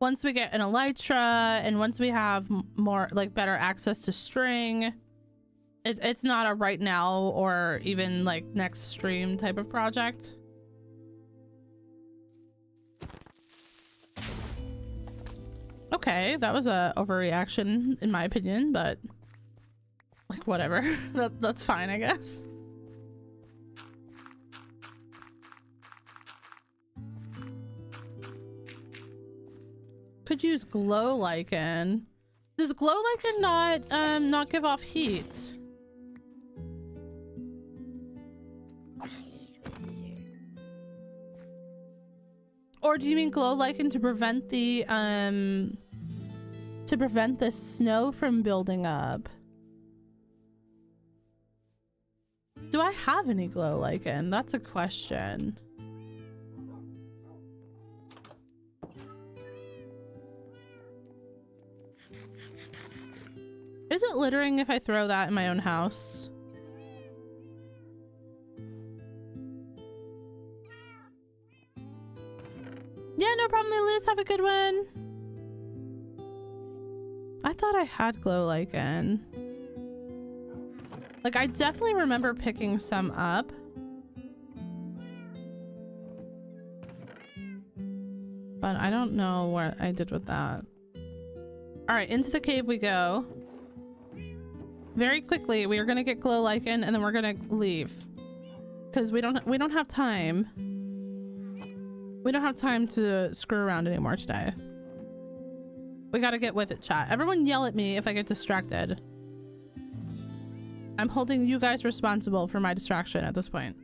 once we get an elytra and once we have more like better access to string, it's not a right now or even like next stream type of project. Okay, that was a overreaction in my opinion, but like whatever. That's fine, I guess. Could use glow lichen. Does glow lichen not give off heat? Or do you mean glow lichen to prevent the snow from building up? Do I have any glow lichen? That's a question. Is it littering if I throw that in my own house? Yeah, no problem, Liz. Have a good one. I thought I had glow lichen. Like, I definitely remember picking some up. But I don't know what I did with that. All right, into the cave we go. Very quickly, we are gonna get glow lichen and then we're gonna leave. Because we don't have time. We don't have time to screw around anymore today. We gotta get with it, chat. Everyone yell at me if I get distracted. I'm holding you guys responsible for my distraction at this point.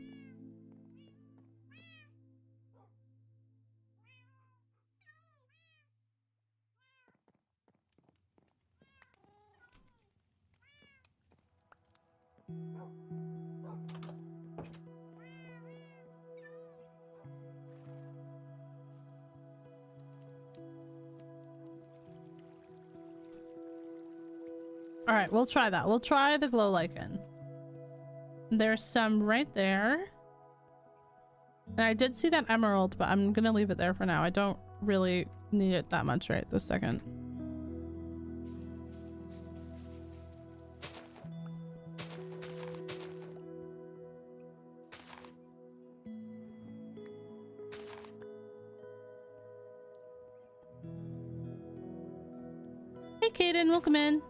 All right, we'll try that. We'll try the glow lichen. There's some right there. And I did see that emerald, but I'm gonna leave it there for now. I don't really need it that much right this second. Hey, Kaden, welcome in.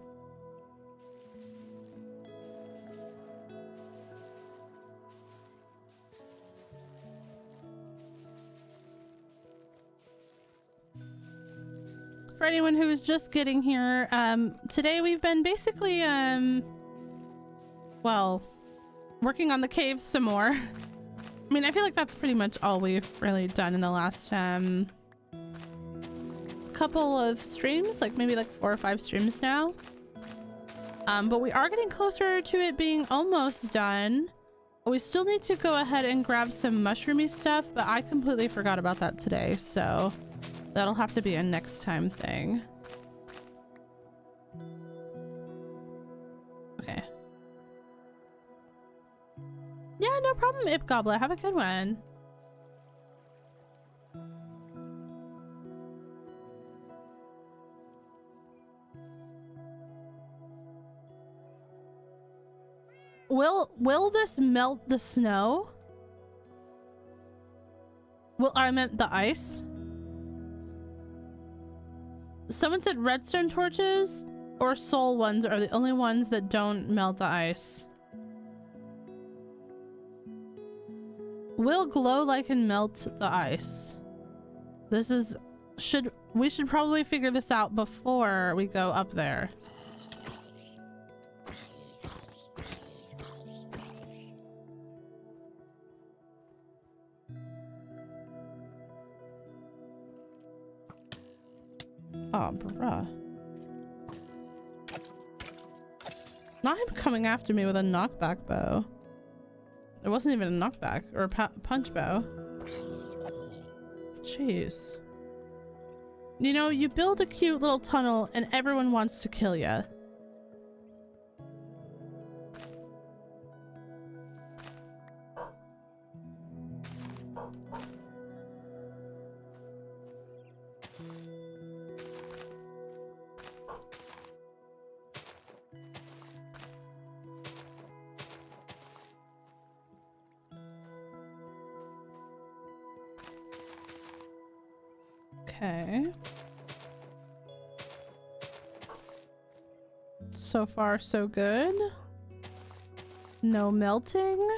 For anyone who is just getting here, today we've been basically, well, working on the cave some more. I mean, I feel like that's pretty much all we've really done in the last, couple of streams, like maybe like 4 or 5 streams now. But we are getting closer to it being almost done. We still need to go ahead and grab some mushroomy stuff, but I completely forgot about that today, so that'll have to be a next time thing. Okay. Yeah, no problem, Ip Gobbler. Have a good one. Will this melt the snow? I meant the ice. Someone said redstone torches or soul ones are the only ones that don't melt the ice. Will glow like and melt the ice. This is we should probably figure this out before we go up there. Oh, bruh. Not him coming after me with a knockback bow. It wasn't even a knockback or a punch bow. Jeez. You know, you build a cute little tunnel and everyone wants to kill you. Okay. So far, so good. No melting.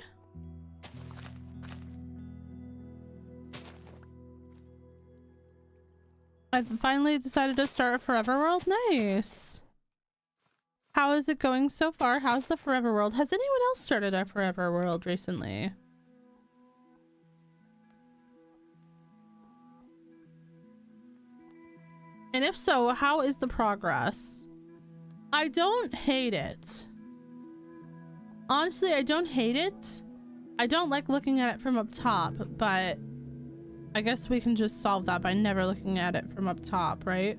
I finally decided to start a Forever World. Nice. How is it going so far? How's the Forever World? Has anyone else started a Forever World recently? And if so, how is the progress? I don't hate it. Honestly, I don't hate it. I don't like looking at it from up top, but I guess we can just solve that by never looking at it from up top, right?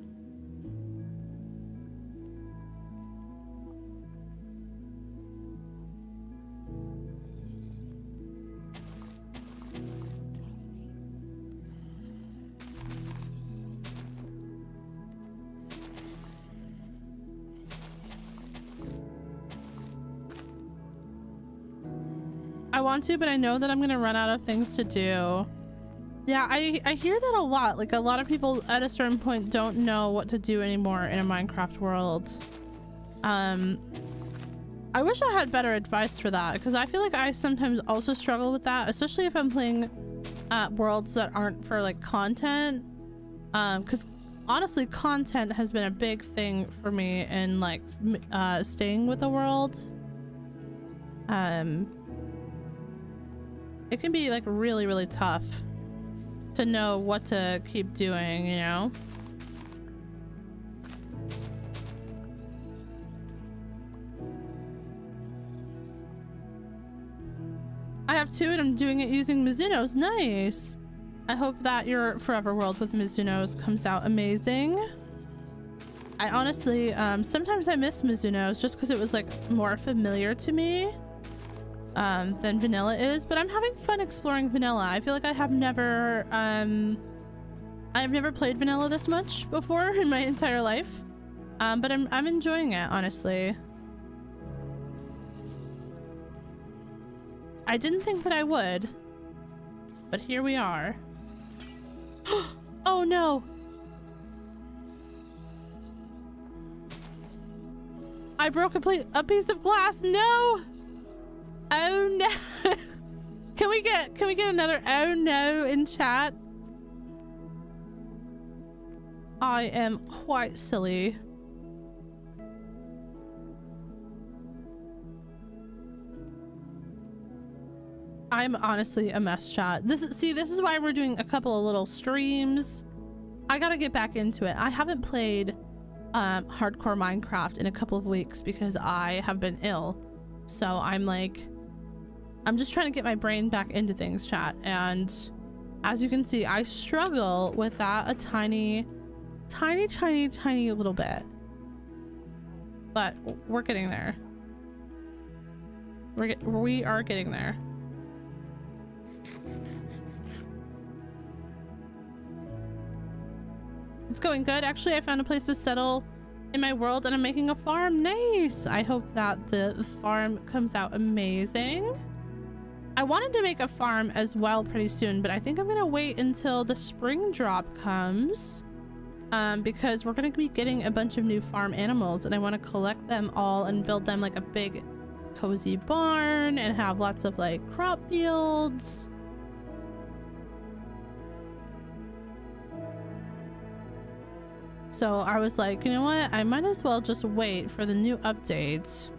I want to, but I know that I'm gonna run out of things to do. Yeah, I hear that a lot. Like, a lot of people at a certain point don't know what to do anymore in a Minecraft world. I wish I had better advice for that, because I feel like I sometimes also struggle with that, especially if I'm playing worlds that aren't for like content. Because honestly, content has been a big thing for me in like staying with the world. It can be like really, really tough to know what to keep doing, you know? I have two and I'm doing it using Mizuno's. Nice. I hope that your Forever World with Mizuno's comes out amazing. I honestly, sometimes I miss Mizuno's just because it was like more familiar to me than vanilla is, but I'm having fun exploring vanilla. I feel like I've never played vanilla this much before in my entire life, but I'm enjoying it, honestly. I didn't think that I would, but here we are. Oh no, I broke a piece of glass. No. Oh no. Can we get another oh no in chat? I am quite silly. I'm honestly a mess, chat. This is why we're doing a couple of little streams. I gotta get back into it. I haven't played hardcore Minecraft in a couple of weeks because I have been ill. So I'm just trying to get my brain back into things, chat. And as you can see, I struggle with that a tiny little bit. But we're getting there. We are getting there. It's going good. Actually, I found a place to settle in my world and I'm making a farm. Nice. I hope that the farm comes out amazing. I wanted to make a farm as well pretty soon, but I think I'm gonna wait until the spring drop comes because we're going to be getting a bunch of new farm animals, and I want to collect them all and build them like a big cozy barn and have lots of like crop fields. So I was like, you know what? I might as well just wait for the new updates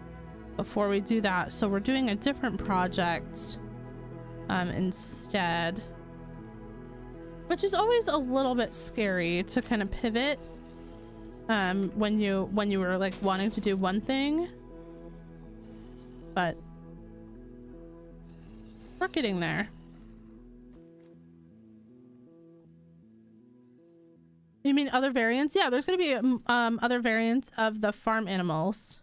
before we do that. So we're doing a different project instead, which is always a little bit scary to kind of pivot when you were like wanting to do one thing, but we're getting there. You mean other variants? Yeah, there's gonna be other variants of the farm animals.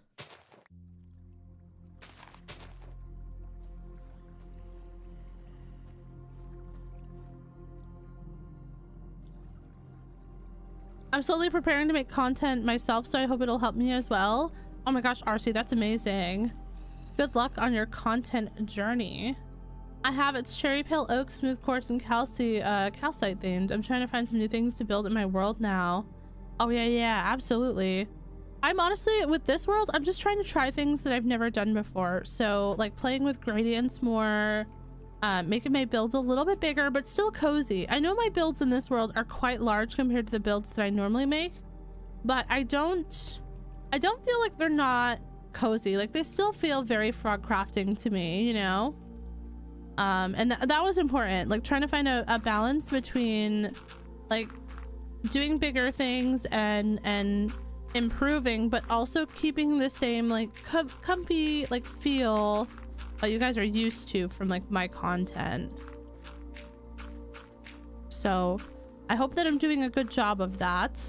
I'm slowly preparing to make content myself, so I hope it'll help me as well. Oh my gosh, RC, that's amazing. Good luck on your content journey. I have it's cherry pale oak, smooth quartz, and calcite themed. I'm trying to find some new things to build in my world now. Oh yeah, absolutely. I'm honestly, with this world, I'm just trying to try things that I've never done before. So like playing with gradients more, making my builds a little bit bigger, but still cozy. I know my builds in this world are quite large compared to the builds that I normally make, but I don't feel like they're not cozy. Like they still feel very Frogcrafting to me, you know? And that was important, like trying to find a balance between like doing bigger things and improving, but also keeping the same like comfy like feel that you guys are used to from like my content. So I hope that I'm doing a good job of that.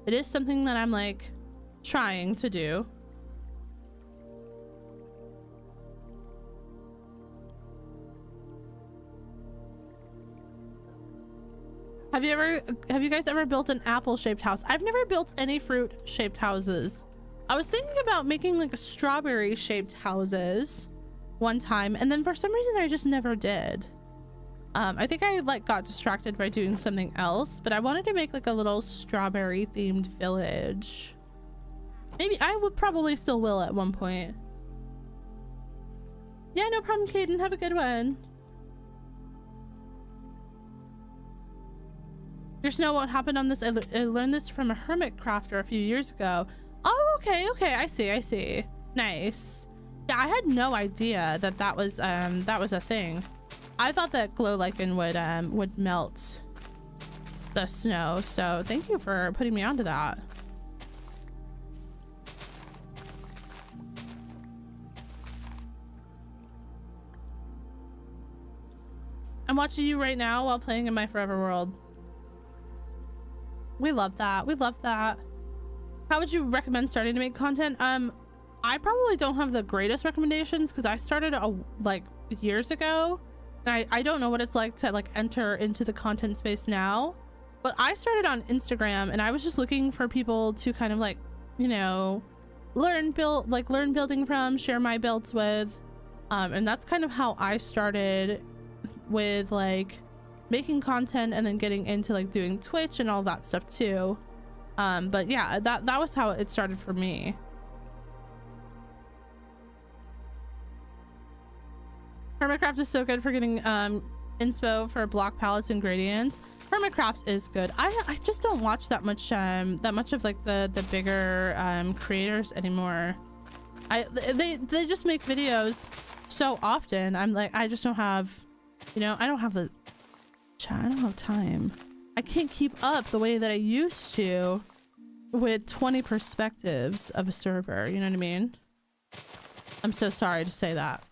It is something that I'm like trying to do. Have you guys ever built an apple-shaped house? I've never built any fruit-shaped houses. I was thinking about making like strawberry-shaped houses one time, and then for some reason I just never did. I think I like got distracted by doing something else, but I wanted to make like a little strawberry-themed village. Maybe I would probably still will at one point. Yeah, no problem, Caden. Have a good one. Your snow won't happen on this. I learned this from a hermit crafter a few years ago. Oh, okay, I see. Nice. Yeah, I had no idea that was a thing. I thought that glow lichen would melt the snow, so thank you for putting me onto that. I'm watching you right now while playing in my forever world. We love that. How would you recommend starting to make content? I probably don't have the greatest recommendations because I started like years ago, and I don't know what it's like to like enter into the content space now. But I started on Instagram, and I was just looking for people to kind of like, you know, learn building from, share my builds with, and that's kind of how I started with like making content, and then getting into like doing Twitch and all that stuff too. But yeah, that was how it started for me. Hermitcraft is so good for getting inspo for block palettes and gradients. Hermitcraft is good. I just don't watch that much of like the bigger creators anymore. They just make videos so often. I'm like, I just don't have, you know, I don't have time. I can't keep up the way that I used to with 20 perspectives of a server, you know what I mean? I'm so sorry to say that.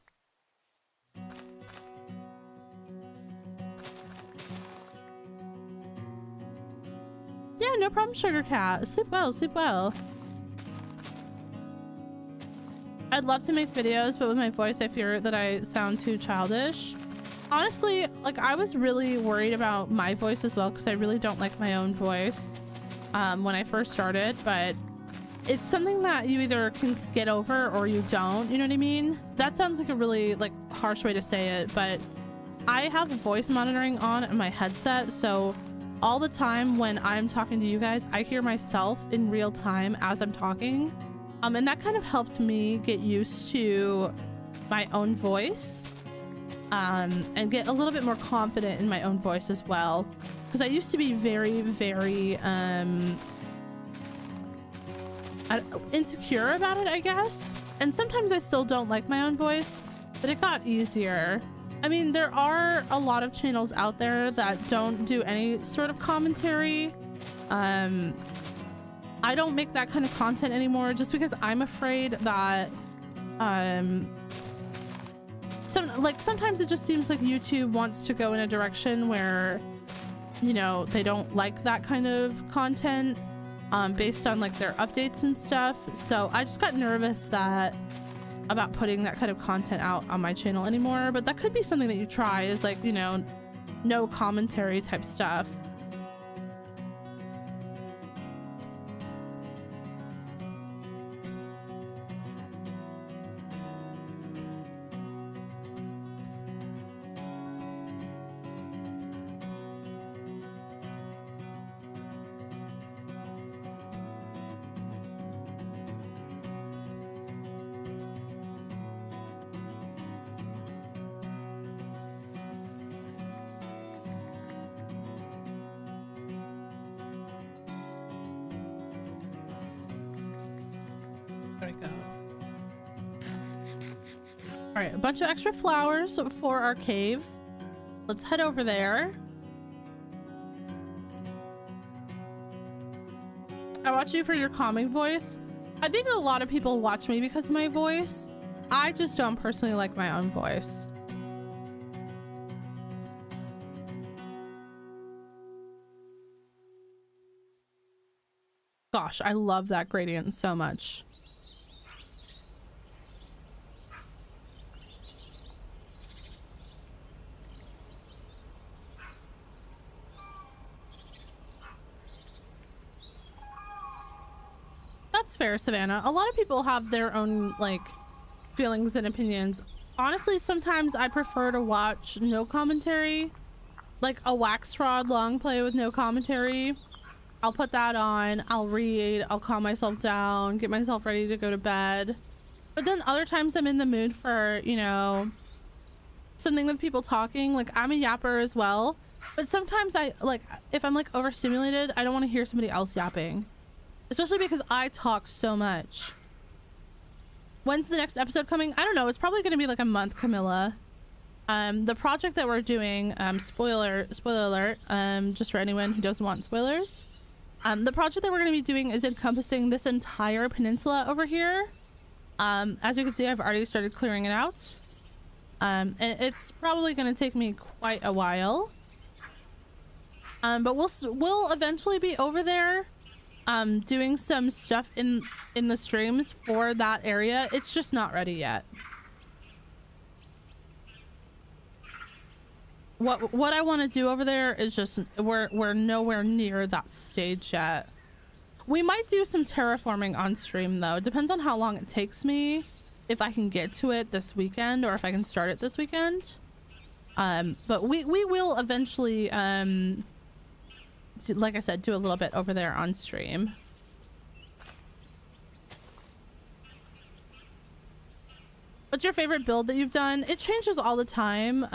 Yeah, no problem, Sugar Cat. Sleep well, sleep well. I'd love to make videos, but with my voice I fear that I sound too childish. Honestly, like I was really worried about my voice as well, because I really don't like my own voice when I first started, but it's something that you either can get over or you don't, you know what I mean? That sounds like a really like harsh way to say it, but I have voice monitoring on in my headset, so all the time when I'm talking to you guys, I hear myself in real time as I'm talking. And that kind of helped me get used to my own voice, and get a little bit more confident in my own voice as well. Because I used to be very, very insecure about it, I guess. And sometimes I still don't like my own voice, but it got easier. I mean, there are a lot of channels out there that don't do any sort of commentary. I don't make that kind of content anymore just because I'm afraid that sometimes it just seems like YouTube wants to go in a direction where, you know, they don't like that kind of content based on like their updates and stuff. So I just got nervous about putting that kind of content out on my channel anymore. But that could be something that you try, is like, you know, no commentary type stuff. There we go. All right, a bunch of extra flowers for our cave. Let's head over there. I watch you for your calming voice. I think a lot of people watch me because of my voice. I just don't personally like my own voice. Gosh, I love that gradient so much. That's fair, Savannah. A lot of people have their own, like, feelings and opinions. Honestly, sometimes I prefer to watch no commentary. Like a wax rod long play with no commentary. I'll put that on, I'll read, I'll calm myself down, get myself ready to go to bed. But then other times I'm in the mood for, you know, something with people talking. Like, I'm a yapper as well. But sometimes if I'm like overstimulated, I don't want to hear somebody else yapping. Especially because I talk so much. When's the next episode coming? I don't know. It's probably going to be like a month, Camilla. The project that we're doing, spoiler alert, just for anyone who doesn't want spoilers. The project that we're going to be doing is encompassing this entire peninsula over here. As you can see, I've already started clearing it out. And it's probably going to take me quite a while. But we'll eventually be over there. Doing some stuff in the streams for that area. It's just not ready yet. What I want to do over there is just we're nowhere near that stage yet. We might do some terraforming on stream though. It depends on how long it takes me, if I can get to it this weekend or if I can start it this weekend. But we will eventually like I said, do a little bit over there on stream. What's your favorite build that you've done? It changes all the time.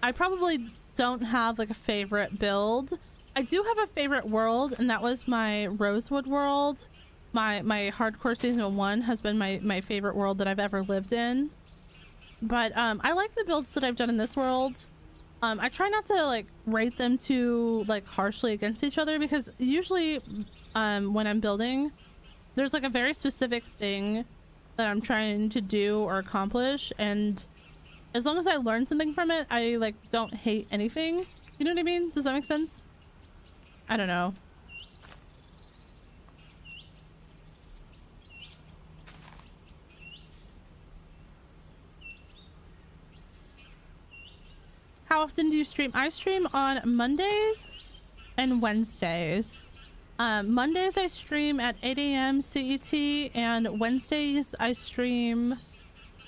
I probably don't have like a favorite build. I do have a favorite world, and that was my Rosewood world. My hardcore season 1 has been my favorite world that I've ever lived in. But I like the builds that I've done in this world. I try not to like rate them too like harshly against each other, because usually when I'm building, there's like a very specific thing that I'm trying to do or accomplish, and as long as I learn something from it, I like don't hate anything. You know what I mean? Does that make sense? I don't know. How often do you stream? I stream on Mondays and Wednesdays. Mondays I stream at 8 a.m. CET, and Wednesdays I stream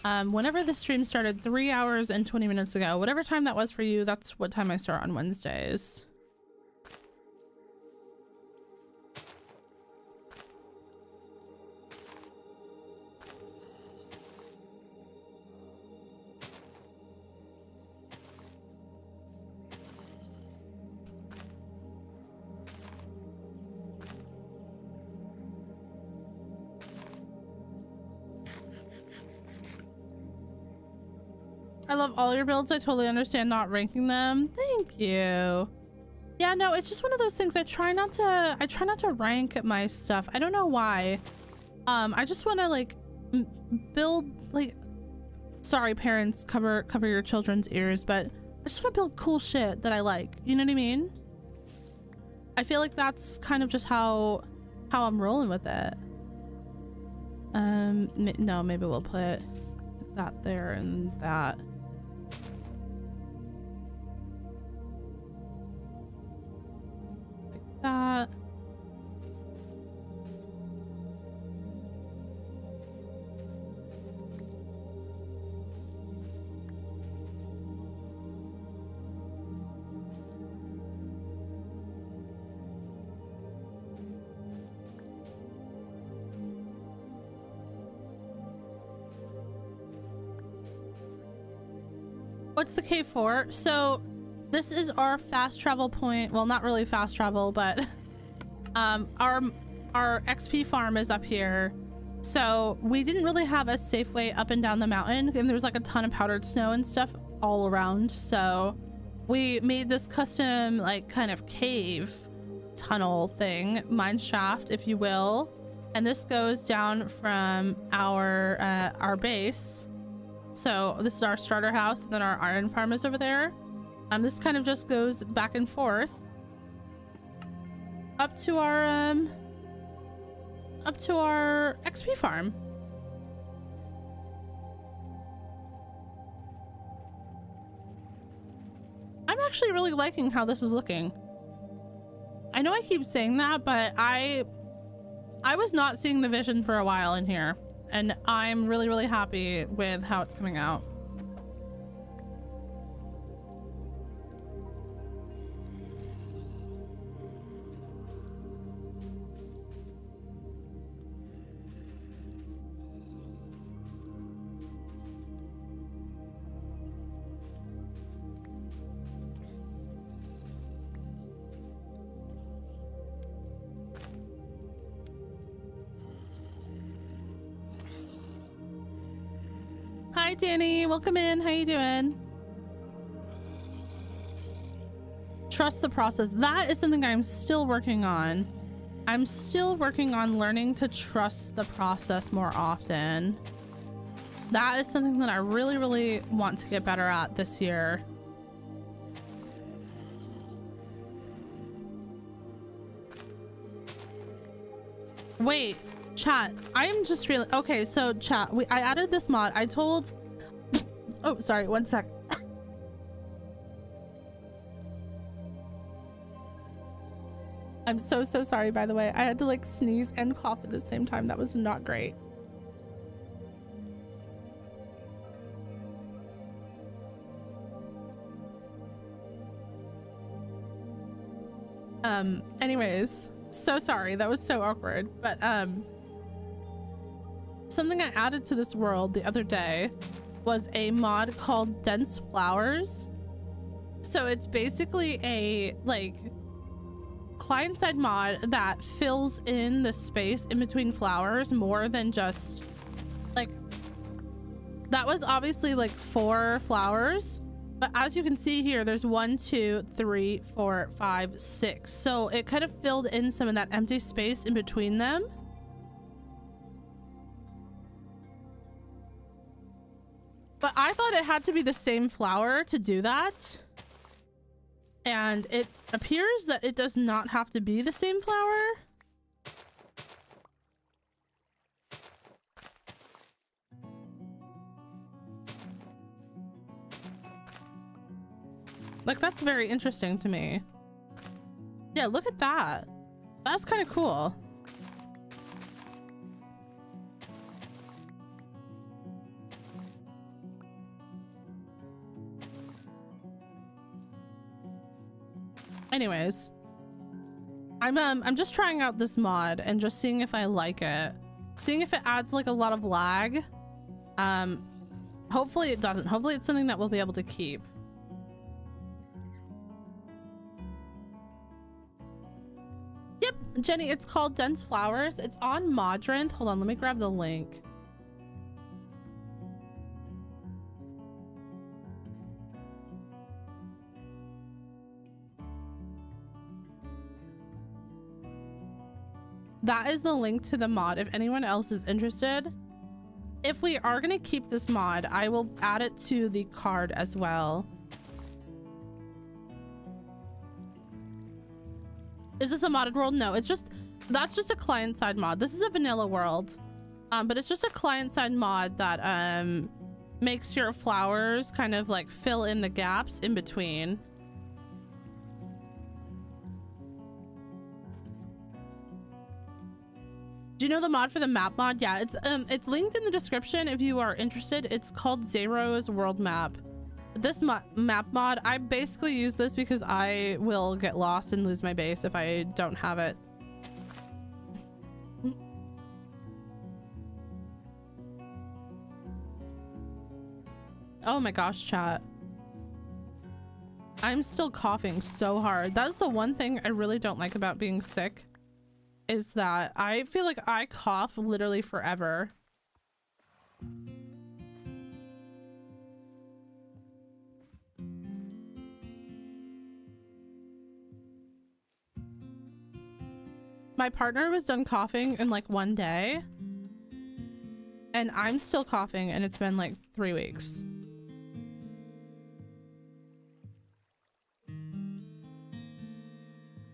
whenever the stream started, 3 hours and 20 minutes ago. Whatever time that was for you, that's what time I start on Wednesdays. I love all your builds. I totally understand not ranking them. Thank you. Yeah, no, it's just one of those things. I try not to rank my stuff. I don't know why. I just want to like build like, sorry parents, cover your children's ears, but I just want to build cool shit that I like. You know what I mean? I feel like that's kind of just how I'm rolling with it. No, maybe we'll put that there and that. Like that. What's the cave for? So this is our fast travel point. Well, not really fast travel, but our XP farm is up here. So we didn't really have a safe way up and down the mountain, and there's like a ton of powdered snow and stuff all around. So we made this custom like kind of cave tunnel thing, mine shaft, if you will. And this goes down from our base. So this is our starter house, and then our iron farm is over there. This kind of just goes back and forth up to our XP farm. I'm actually really liking how this is looking. I know I keep saying that, but I was not seeing the vision for a while in here. And I'm really, really happy with how it's coming out. Hi Danny, welcome in. How you doing? Trust the process. That is something I'm still working on. I'm still working on learning to trust the process more often. That is something that I really, really want to get better at this year. Wait. Chat, I am just really okay. So chat, I added this mod. I told oh sorry, one sec. I'm so sorry, by the way. I had to like sneeze and cough at the same time. That was not great. Anyways, so sorry, that was so awkward. But something I added to this world the other day was a mod called Dense Flowers. So it's basically a like client-side mod that fills in the space in between flowers more than just like, that was obviously like 4 flowers, but as you can see here, there's 1, 2, 3, 4, 5, 6. So it kind of filled in some of that empty space in between them. But I thought it had to be the same flower to do that. And it appears that it does not have to be the same flower. Like, that's very interesting to me. Yeah, look at that. That's kind of cool. Anyways, I'm just trying out this mod and just seeing if I like it. Seeing if it adds like a lot of lag. Hopefully it doesn't. Hopefully it's something that we'll be able to keep. Yep, Jenny, it's called Dense Flowers. It's on Modrinth. Hold on, let me grab the link. that is the link to the mod if anyone else is interested. If we are going to keep this mod, I will add it to the card as well. Is this a modded world? No, it's just, that's just a client-side mod. This is a vanilla world, but it's just a client-side mod that makes your flowers kind of like fill in the gaps in between. Do you know the mod for the map mod? Yeah, it's linked in the description if you are interested. It's called Zero's World Map. This map mod, I basically use this because I will get lost and lose my base if I don't have it. Oh my gosh, chat. I'm still coughing so hard. That's the one thing I really don't like about being sick, is that I feel like I cough literally forever. My partner was done coughing in like one day, and I'm still coughing, and it's been like 3 weeks.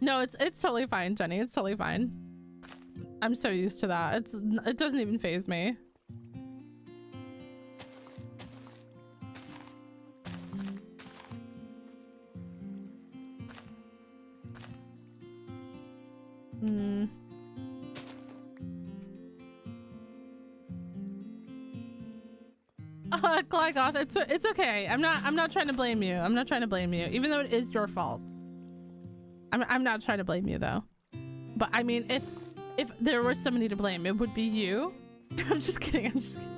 No, it's totally fine, Jenny. It's totally fine. I'm so used to that. It doesn't even faze me. Glygoth, it's okay. I'm not trying to blame you. I'm not trying to blame you, even though it is your fault. I'm not trying to blame you though. But I mean, if there was somebody to blame, it would be you. I'm just kidding. I'm just kidding.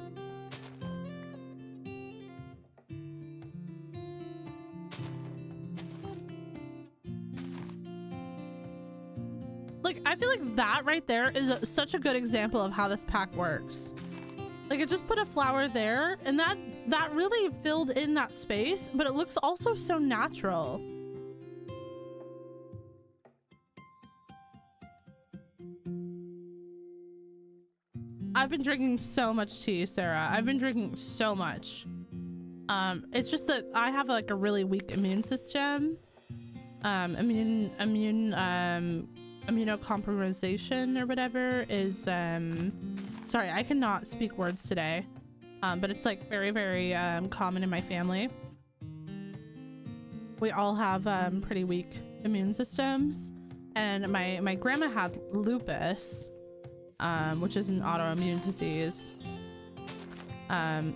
Like, I feel like that right there is such a good example of how this pack works. Like, it just put a flower there, and that really filled in that space, but it looks also so natural. I've been drinking so much tea, Sarah. I've been drinking so much. It's just that I have like a really weak immune system. Immunocompromisation or whatever is, sorry, I cannot speak words today. But it's like very, very common in my family. We all have pretty weak immune systems. And my grandma had lupus, which is an autoimmune disease.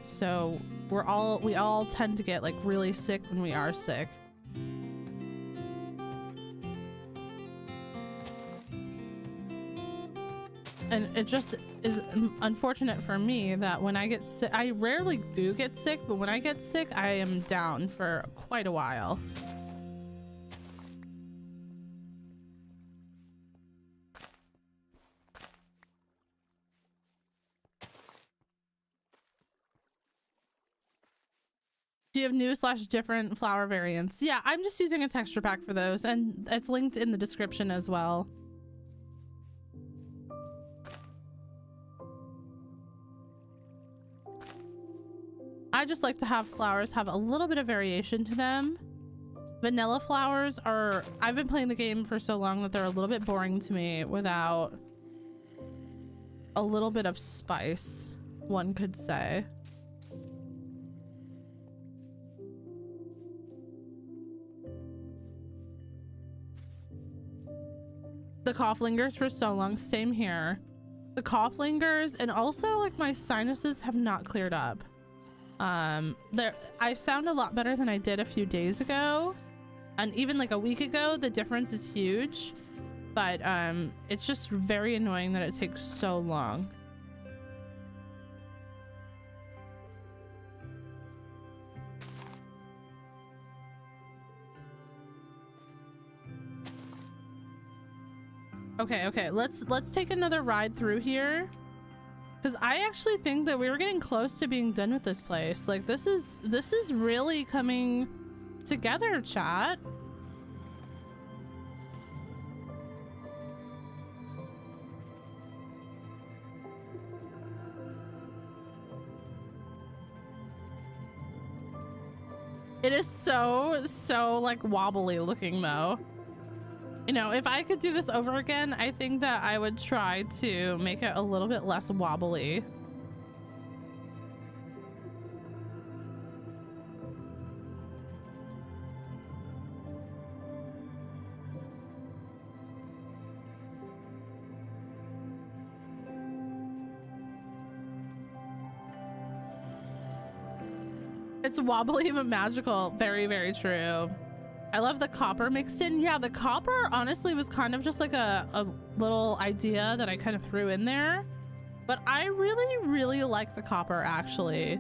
So we all tend to get like really sick when we are sick. And it just is unfortunate for me that when I get sick, I rarely do get sick, but when I get sick, I am down for quite a while. Do you have new/different flower variants? Yeah, I'm just using a texture pack for those, and it's linked in the description as well. I just like to have flowers have a little bit of variation to them. Vanilla flowers are... I've been playing the game for so long that they're a little bit boring to me without a little bit of spice, one could say. The cough lingers for so long. Same here. The cough lingers, and also like my sinuses have not cleared up. I sound a lot better than I did a few days ago, and even like a week ago. The difference is huge, but it's just very annoying that it takes so long. Okay, let's take another ride through here, because I actually think that we were getting close to being done with this place. Like, this is really coming together, chat. It is so like wobbly looking though. You know, if I could do this over again, I think that I would try to make it a little bit less wobbly. It's wobbly but magical. Very, very true. I love the copper mixed in. Yeah, the copper honestly was kind of just like a little idea that I kind of threw in there. But I really, really like the copper actually.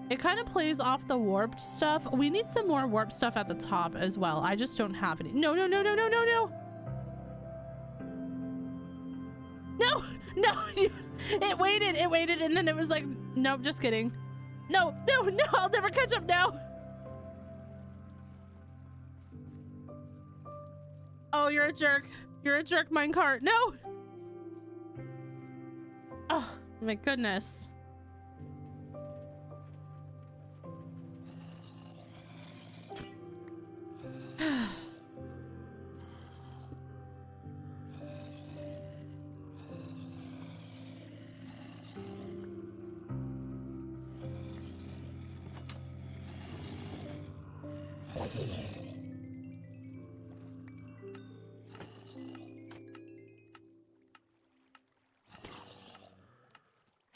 It kind of plays off the warped stuff. We need some more warped stuff at the top as well. I just don't have any. No, no, no, no, no, no, no. No, no. It waited, and then it was like, nope, just kidding. No, no, no, I'll never catch up now. Oh, you're a jerk. You're a jerk, minecart. No. Oh, my goodness.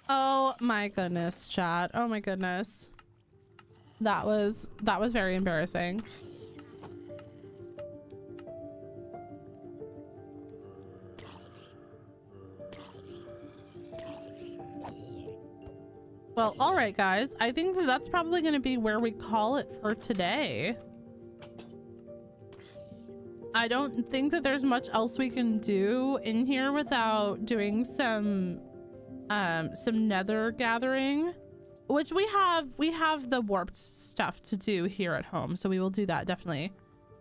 Oh my goodness, chat. Oh my goodness. That was very embarrassing. Well, all right, guys. I think that's probably going to be where we call it for today. I don't think that there's much else we can do in here without doing some nether gathering, which we have the warped stuff to do here at home, so we will do that definitely.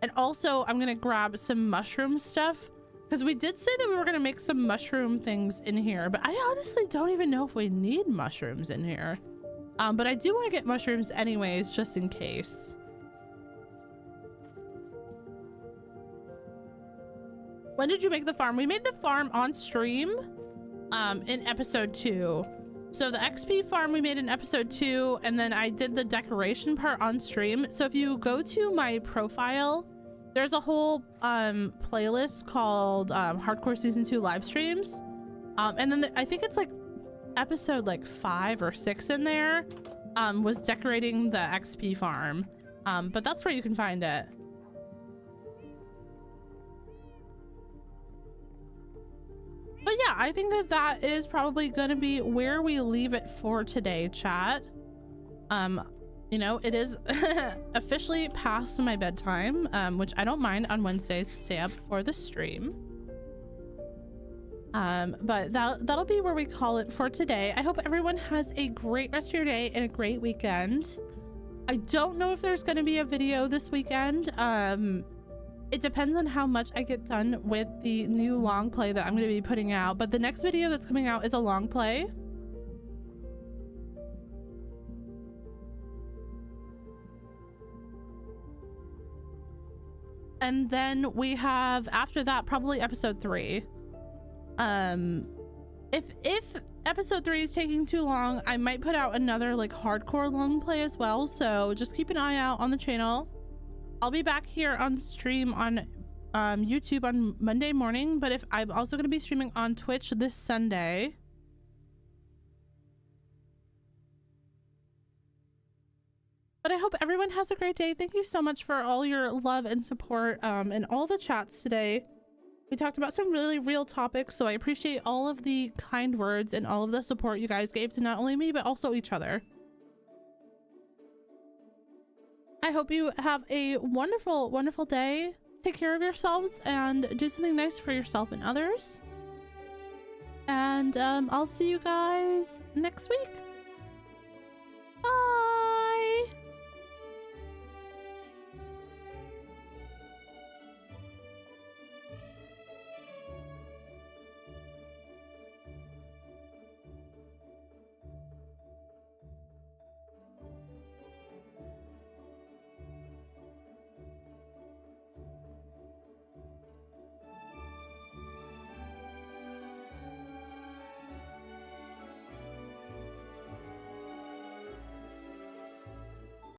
And also I'm gonna grab some mushroom stuff because we did say that we were gonna make some mushroom things in here, but I honestly don't even know if we need mushrooms in here. But I do want to get mushrooms anyways, just in case. When did you make the farm? We made the farm on stream in episode 2. So the XP farm we made in episode 2, and then I did the decoration part on stream. So if you go to my profile, there's a whole playlist called Hardcore Season 2 live streams. And then I think it's like episode like 5 or 6 in there was decorating the XP farm. But that's where you can find it. But yeah, I think that that is probably going to be where we leave it for today, chat. You know, it is officially past my bedtime, which I don't mind on Wednesdays to stay up for the stream. But that'll be where we call it for today. I hope everyone has a great rest of your day and a great weekend. I don't know if there's going to be a video this weekend. It depends on how much I get done with the new long play that I'm going to be putting out. But the next video that's coming out is a long play. And then we have, after that, probably episode 3. If episode 3 is taking too long, I might put out another like hardcore long play as well. So just keep an eye out on the channel. I'll be back here on stream on YouTube on Monday morning, but if I'm also going to be streaming on Twitch this Sunday. But I hope everyone has a great day. Thank you so much for all your love and support and all the chats today. We talked about some really real topics, so I appreciate all of the kind words and all of the support you guys gave to not only me, but also each other. I hope you have a wonderful, wonderful day. Take care of yourselves and do something nice for yourself and others. And I'll see you guys next week.